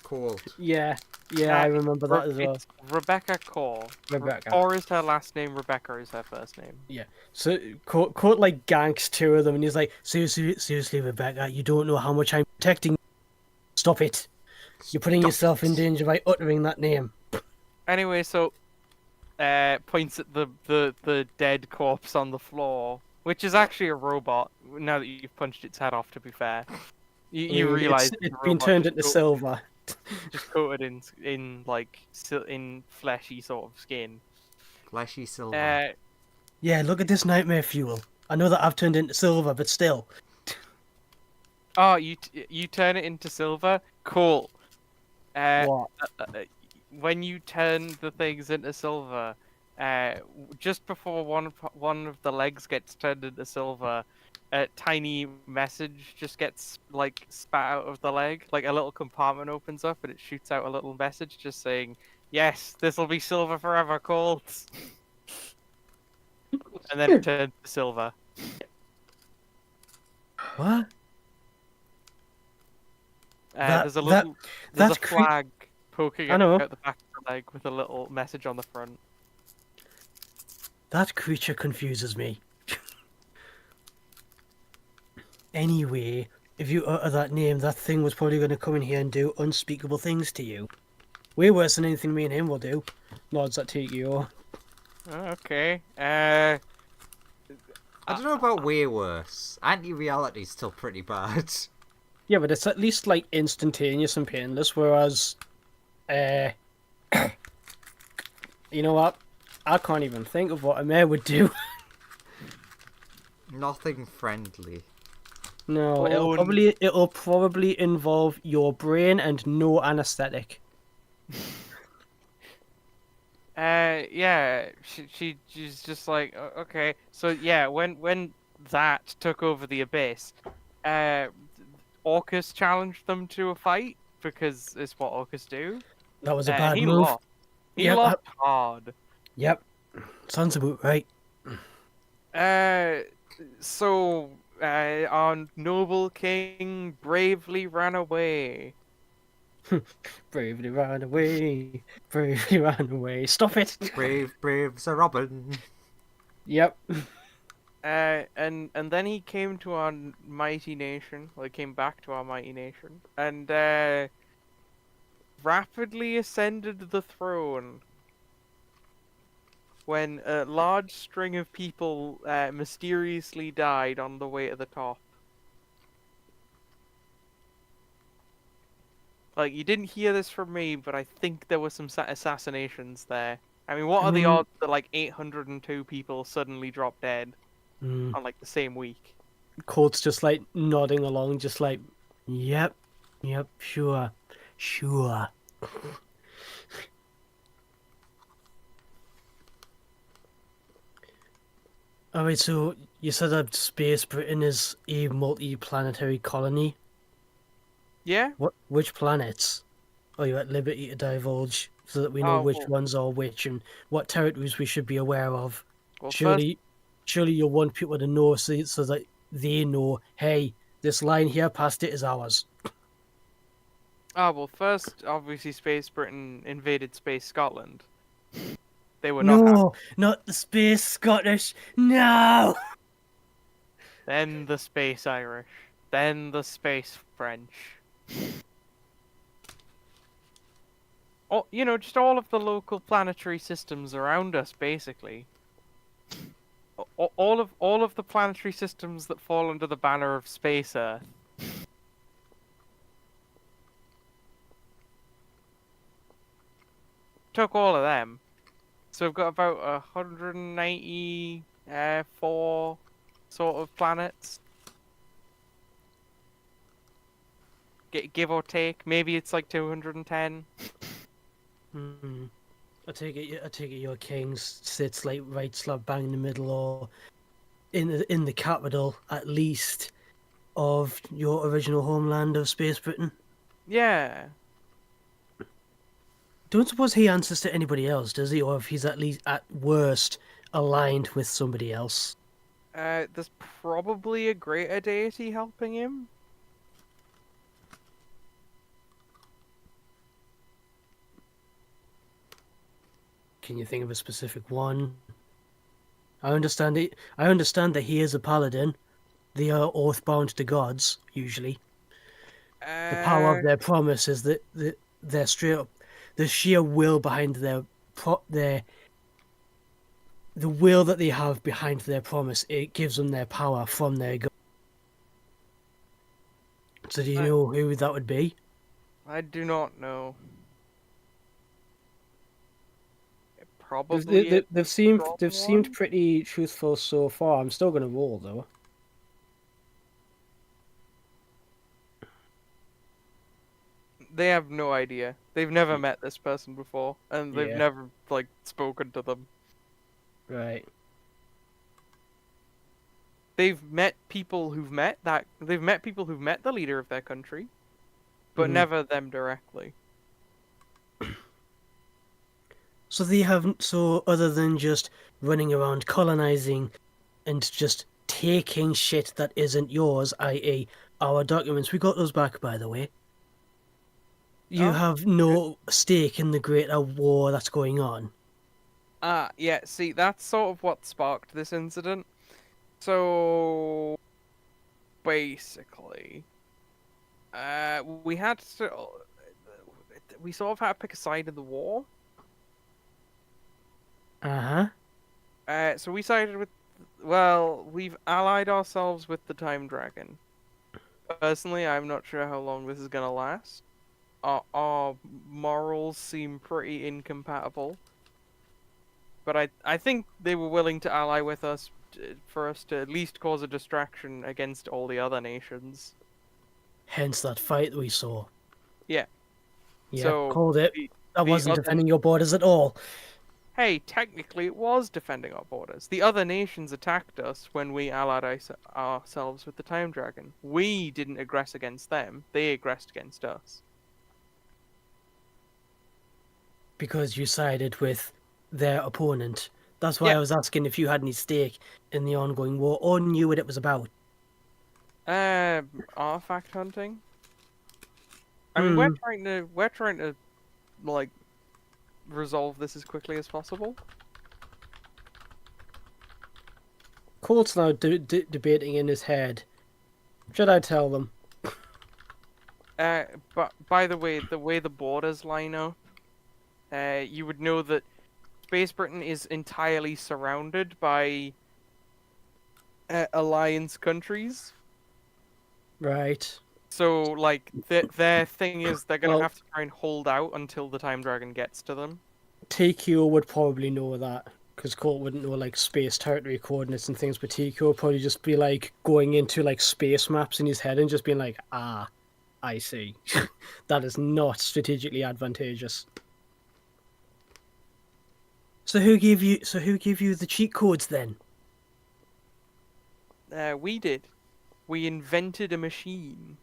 Colt. Yeah, I remember that as well. It's Rebecca Core. Rebecca. Core is her last name. Rebecca is her first name. Yeah. So Court like ganks two of them, and he's like, seriously, Rebecca, you don't know how much I'm protecting you. Stop it. You're putting yourself in danger by uttering that name. Anyway, so points at the dead corpse on the floor, which is actually a robot. Now that you've punched its head off, to be fair, you realize it's been turned into silver. just coated in fleshy sort of skin. Fleshy silver. Yeah, look at this nightmare fuel. I know that I've turned into silver, but still. Oh, you turn it into silver? Cool. What? When you turn the things into silver, just before one of the legs gets turned into silver, a tiny message just gets like spat out of the leg. Like a little compartment opens up and it shoots out a little message just saying, "Yes, this will be silver forever, Colt." And then it turns to silver. What? There's a little, there's a that's cre- flag poking I out know. the back of the leg with a little message on the front. That creature confuses me. Anyway, if you utter that name, that thing was probably going to come in here and do unspeakable things to you. Way worse than anything me and him will do. Nods at Tokyo. Okay. I don't know about way worse. Anti-reality's still pretty bad. Yeah, but it's at least like instantaneous and painless, whereas, you know what? I can't even think of what a mare would do. Nothing friendly. No, Oh, it'll probably involve your brain and no anesthetic. Yeah, she's just like, okay. So yeah, when that took over the abyss, Orcus challenged them to a fight because it's what Orcus do. That was a And bad he move. lost. He Yep, lost hard. Yep, sounds about right. So our noble king bravely ran away. Bravely ran away, bravely ran away. Stop it! Brave Sir Robin. Yep. And then he came to our mighty nation. Well, he came back to our mighty nation, and rapidly ascended the throne. When a large string of people mysteriously died on the way to the top. Like, you didn't hear this from me, but I think there were some assassinations there. I mean, what are the odds that, like, 802 people suddenly drop dead on, like, the same week? Colt's just like nodding along, just like, yep, sure. Alright, so you said that Space Britain is a multi-planetary colony. Yeah? Which planets are you at liberty to divulge so that we know Oh, which well- ones are which and what territories we should be aware of? Well, Surely you'll want people to know so that they know, hey, this line here past it is ours. first, obviously, Space Britain invaded Space Scotland. They were not happy. No, not the Space Scottish. No. Then the Space Irish. Then the Space French. Oh, just all of the local planetary systems around us, basically. All of the planetary systems that fall under the banner of Space Earth. Took all of them. So we've got about 194 sort of planets. Give or take. Maybe it's like 210. I take it your king sits like right slap bang in the middle or in the capital at least of your original homeland of Space Britain. Yeah. Don't suppose he answers to anybody else, does he? Or if he's at least at worst aligned with somebody else. There's probably a greater deity helping him. Can you think of a specific one? I understand it. I understand that he is a paladin. They are oath-bound to gods, usually. The power of their promise is that their straight up, the sheer will behind the will that they have behind their promise. It gives them their power from their god. So do you know who that would be? I do not know. Probably. They've seemed pretty truthful so far. I'm still gonna roll though. They have no idea. They've never met this person before, and they've Yeah. never like spoken to them. Right. They've met people who've met that. They've met people who've met the leader of their country, but Mhm. never them directly. So they haven't. So other than just running around colonizing and just taking shit that isn't yours, i.e., our documents. We got those back, by the way. You Oh, have no stake in the greater war that's going on. Yeah. See, that's sort of what sparked this incident. So basically, we had to. We sort of had to pick a side in the war. Uh huh. So we sided with. Well, we've allied ourselves with the Time Dragon. Personally, I'm not sure how long this is gonna last. Our morals seem pretty incompatible. But I think they were willing to ally with us for us to at least cause a distraction against all the other nations. Hence that fight we saw. Yeah. Yeah, So called it. That the wasn't other defending your borders at all. hey, technically it was defending our borders. The other nations attacked us when we allied ourselves with the Time Dragon. We didn't aggress against them; they aggressed against us. Because you sided with their opponent. That's why Yeah. I was asking if you had any stake in the ongoing war or knew what it was about. Artifact hunting. I mean, we're trying to like resolve this as quickly as possible. Colt's now debating in his head. Should I tell them? But by the way the borders line up, you would know that Space Britain is entirely surrounded by alliance countries. Right. So, like, their thing is they're gonna Well- have to try and hold out until the Time Dragon gets to them. TQ would probably know that. Because Colt wouldn't know, like, space territory coordinates and things, but TQ would probably just be, like, going into, like, space maps in his head and just being like, ah, I see. That is not strategically advantageous. So who gave you the cheat codes then? We did. We invented a machine.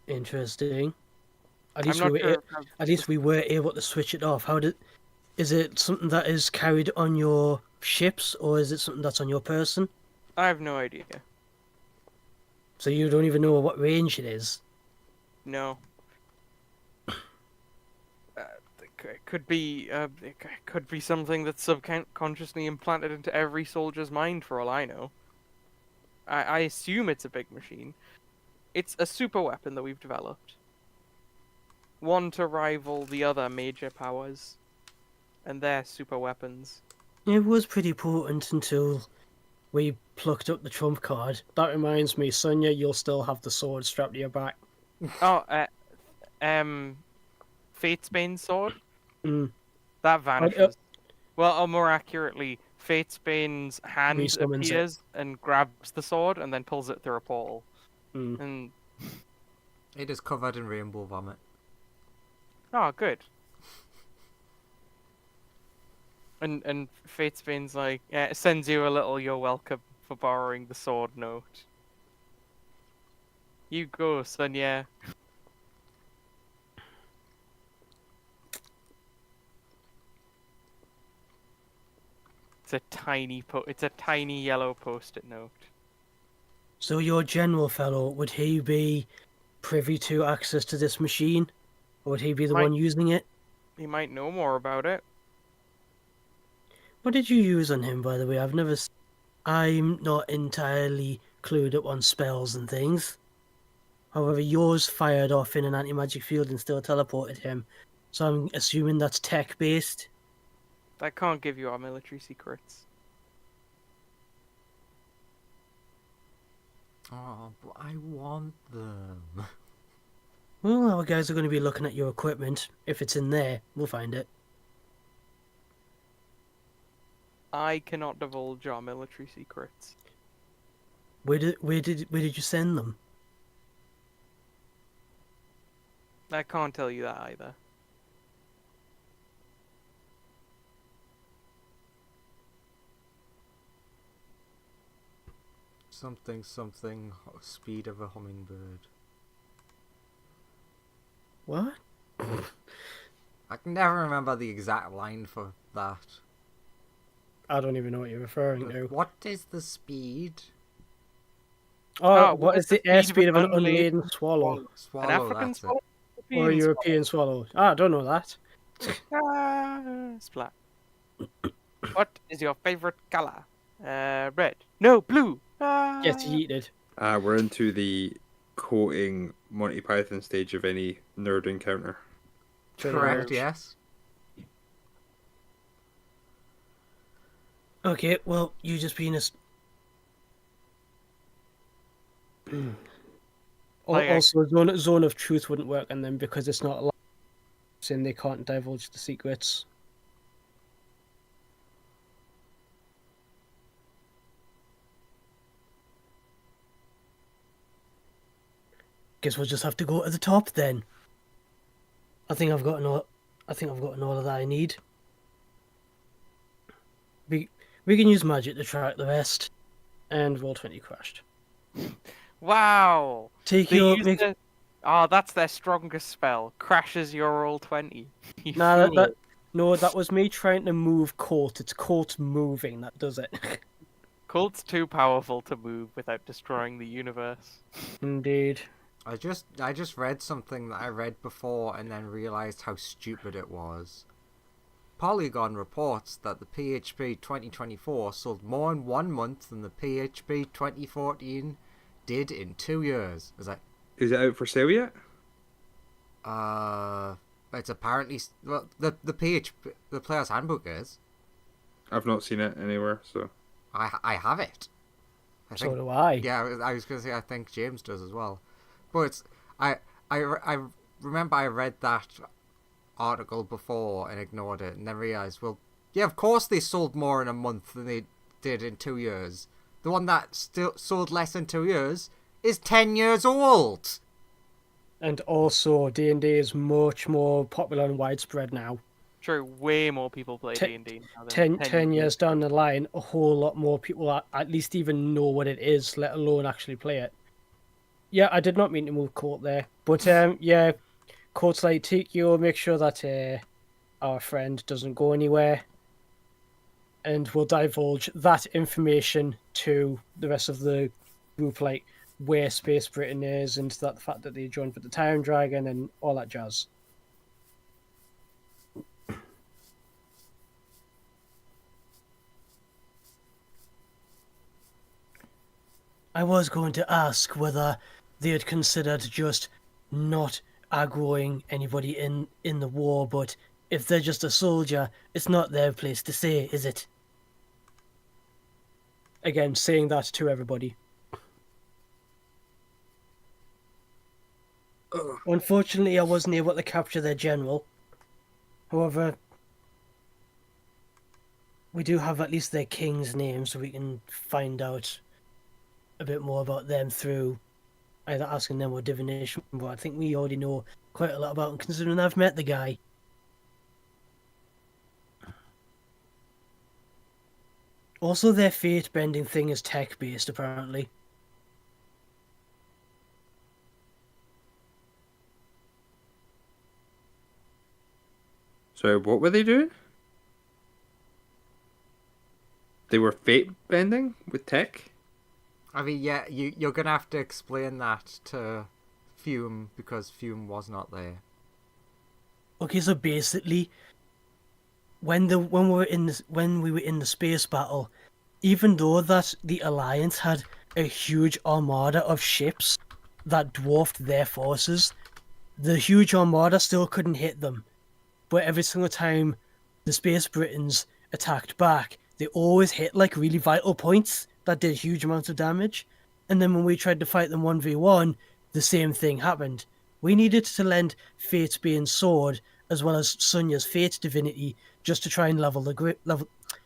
Interesting. At I'm least not we were sure. at least we were able to switch it off. Is it something that is carried on your ships or is it something that's on your person? I have no idea. So you don't even know what range it is. No. It could be. It could be something that's subconsciously implanted into every soldier's mind, for all I know. I assume it's a big machine. It's a super weapon that we've developed. One to rival the other major powers, and their super weapons. It was pretty potent until we plucked up the trump card. That reminds me, Sonia, you'll still have the sword strapped to your back. Oh, Fatesbane's sword. Mm. That vanishes. Well, or more accurately, Fatesbane's hand Resummons it. appears and grabs the sword and then pulls it through a portal. Mm. And It is covered in rainbow vomit. oh, good. And Fatesbane's like sends you a little "you're welcome" for borrowing the sword note. You go, Sonia. It's a tiny yellow post-it note. So your general fellow, would he be privy to access to this machine? Or would he be the Might- one using it? He might know more about it. What did you use on him, by the way? I'm not entirely clued up on spells and things. However, yours fired off in an anti-magic field and still teleported him. So I'm assuming that's tech-based. That can't give you our military secrets. Oh, but I want them. Well, our guys are going to be looking at your equipment. If it's in there, we'll find it. I cannot divulge our military secrets. Where did you send them? I can't tell you that either. Something, something, speed of a hummingbird. What? I can never remember the exact line for that. I don't even know what you're referring to. What is the speed? Oh, what is the airspeed of an unladen unladen swallow? Swallow, An African that's it. swallow? Or a European swallow? Ah, I don't know that. Splat. What is your favorite color? Red. No, blue. Gets yeeted. We're into the quoting Monty Python stage of any nerd encounter. Correct, yes. Okay, well, you just being a... Like, Also, zone of truth wouldn't work on them because it's not allowed, saying they can't divulge the secrets. Guess we'll just have to go to the top then. I think I've gotten all of that I need. We can use magic to track the rest. And Roll20 crashed. wow. Take They your use make... the- Oh, that's their strongest spell. Crashes your roll 20. You Nah, fool. no, that was me trying to move Colt. It's Colt moving that does it. Colt's too powerful to move without destroying the universe. Indeed. I just read something that I read before and then realized how stupid it was. Polygon reports that the PHP 2024 sold more in 1 month than the PHP 2014 did in 2 years. Is it out for sale yet? It's apparently the PHP, the player's handbook is. I've not seen it anywhere, so I have it. So do I. Yeah, I was gonna say I think James does as well, but it's I remember I read that article before and ignored it, and then realized, well, yeah, of course they sold more in a month than they did in 2 years. The one that still sold less in 2 years is 10 years old. And also, D&D is much more popular and widespread now. True, way more people play Te- D&D now than 10 years down the line, a whole lot more people at least even know what it is, let alone actually play it. Yeah, I did not mean to move Colt there. But, yeah, Colt's like, Tikio, make sure that our friend doesn't go anywhere. And we'll divulge that information to the rest of the group, like where Space Britain is and that the fact that they joined for the Time Dragon and all that jazz. I was going to ask whether they had considered just not aggroing anybody in the war, but if they're just a soldier, it's not their place to say, is it? Again, saying that to everybody. Unfortunately, I wasn't able to capture their general. However, we do have at least their king's name, so we can find out a bit more about them through either asking them or divination. But I think we already know quite a lot about them, considering I've met the guy. Also, their fate-bending thing is tech-based, apparently. So what were they doing? They were fate bending with tech? I mean, yeah, you're gonna have to explain that to Fume because Fume was not there. Okay, so basically, when we were in the space battle, even though that the Alliance had a huge armada of ships that dwarfed their forces, the huge armada still couldn't hit them. But every single time the Space Britons attacked back, they always hit like really vital points that did huge amounts of damage. And then when we tried to fight them 1v1, the same thing happened. We needed to lend Fate's sword as well as Sunya's Fate divinity just to try and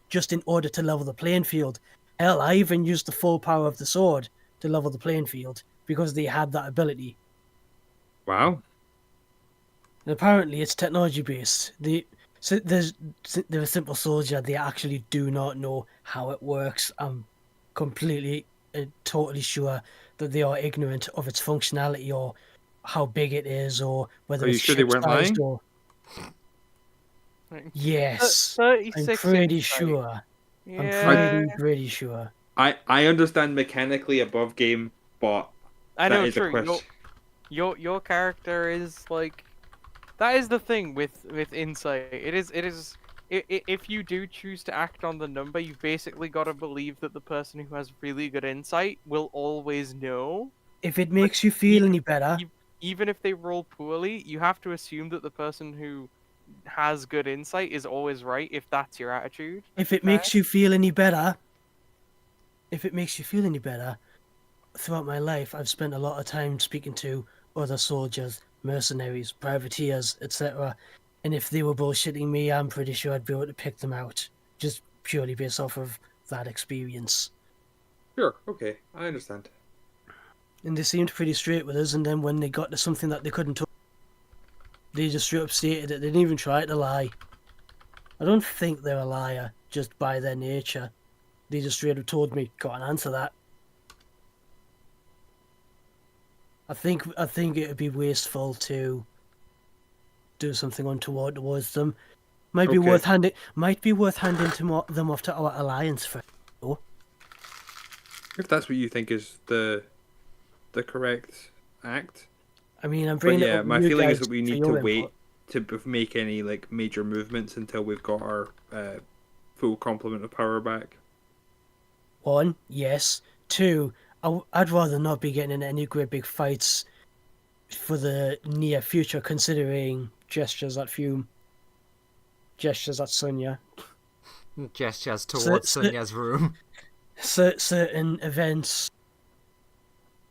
just in order to level the playing field. Hell, I even used the full power of the sword to level the playing field because they had that ability. Wow. And apparently, it's technology based. They're a simple soldier. They actually do not know how it works. I'm completely, totally sure that they are ignorant of its functionality or how big it is or Are whether you it's sure they ship weren't sized lying? or. Yes, I'm 36 pretty insight. sure. I'm I Yeah, pretty sure. I understand mechanically above game, but I that know. is a True. question. Your character is like that is the thing with insight. It is. If you do choose to act on the number, you've basically got to believe that the person who has really good insight will always know. If it But makes you feel even any better, even if they roll poorly, you have to assume that the person who has good insight is always right if that's your attitude. if it Okay. makes you feel any better, if it makes you feel any better, throughout my life, I've spent a lot of time speaking to other soldiers, mercenaries, privateers, etc. And if they were bullshitting me, I'm pretty sure I'd be able to pick them out, just purely based off of that experience. Sure, okay, I understand. And they seemed pretty straight with us, and then when they got to something that they couldn't talk, they just straight up stated it. They didn't even try to lie. I don't think they're a liar, just by their nature. They just straight up told me, "Can't answer that." I think it would be wasteful to do something untoward towards them. Okay. Might be worth handing them off to our alliance for. Though. If that's what you think is the correct act. I mean, I'm But bringing it yeah, up with my you feeling is guys that we for need to your wait input. to make any like major movements until we've got our full complement of power back. One, yes. Two, I'd rather not be getting in any great big fights for the near future, considering gestures at Sonya, Gestures cer- towards cer- Sonya's room. certain events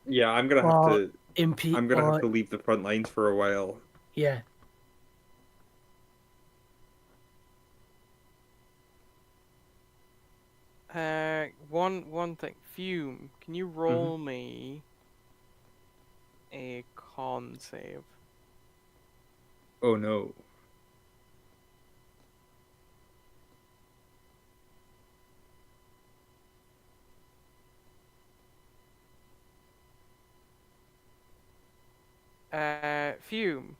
Yeah, or impede I'm gonna have or to leave the front lines for a while. yeah. One thing. Fume, can you roll me a con save? Oh no. Fume,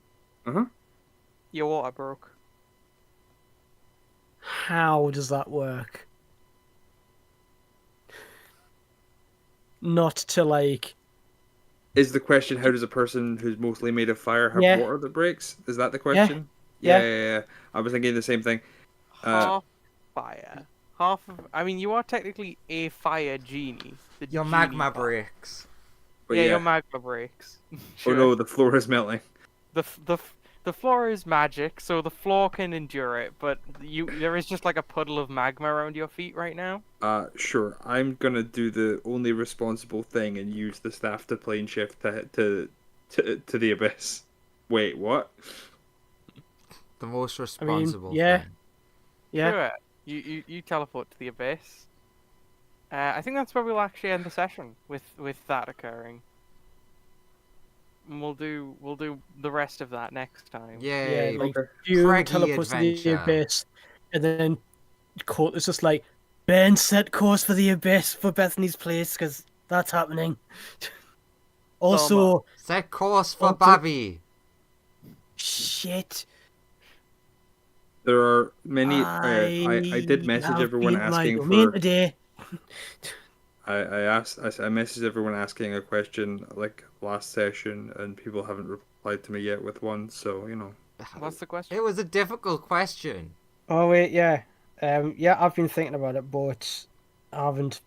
Uh-huh. your water broke. How does that work? Not to like. Is the question how does a person who's mostly made of fire have Yeah, water that breaks? Is that the yeah, question? Yeah, yeah. yeah, yeah. I was thinking the same thing. Uh, Half fire. Half of. I mean, you are technically a fire genie. The Your genie magma part. breaks. but Yeah, yeah. your magma breaks. Oh Sure. no, the floor is melting. The floor is magic, so the floor can endure it, but there is just like a puddle of magma around your feet right now. Sure. I'm gonna do the only responsible thing and use the staff to plane shift to the abyss. Wait, what? The most I mean, responsible yeah, thing. yeah. Sure. You teleport to the abyss. I think that's where we'll actually end the session with that occurring. And we'll do the rest of that next time. Yeah, Yay. like Okay. Fume Craggy teleports to the adventure. abyss, and then Colt is just like, Ben, set course for the abyss for Bethany's place, because that's happening. Also, Set course for also, Babby. shit, There are many. I did I message have everyone been to my asking domain for. today. I messaged everyone asking a question like last session, and people haven't replied to me yet with one. So you know. What's the question? It was a difficult question. Oh wait, yeah, yeah, I've been thinking about it, but I haven't thought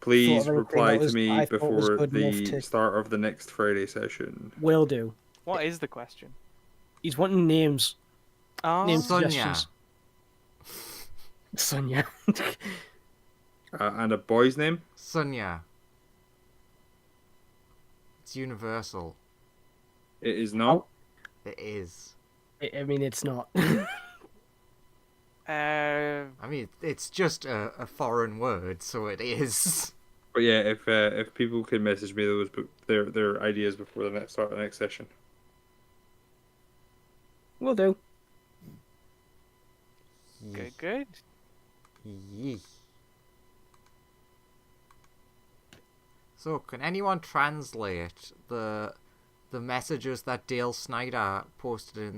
Please of anything reply that to was me I thought was before good enough the to start of the next Friday session. will do. What is the question? He's wanting names, name Oh, Sonya. suggestions. Sonya. And a boy's name? Sonya. It's universal. It is not. It is. I mean, it's not. I mean, it's just a foreign word, so it is. But yeah, if people can message me their ideas before the next start of the next session. Will do. Good, good. Yee. So, can anyone translate the messages that Dale Snyder posted in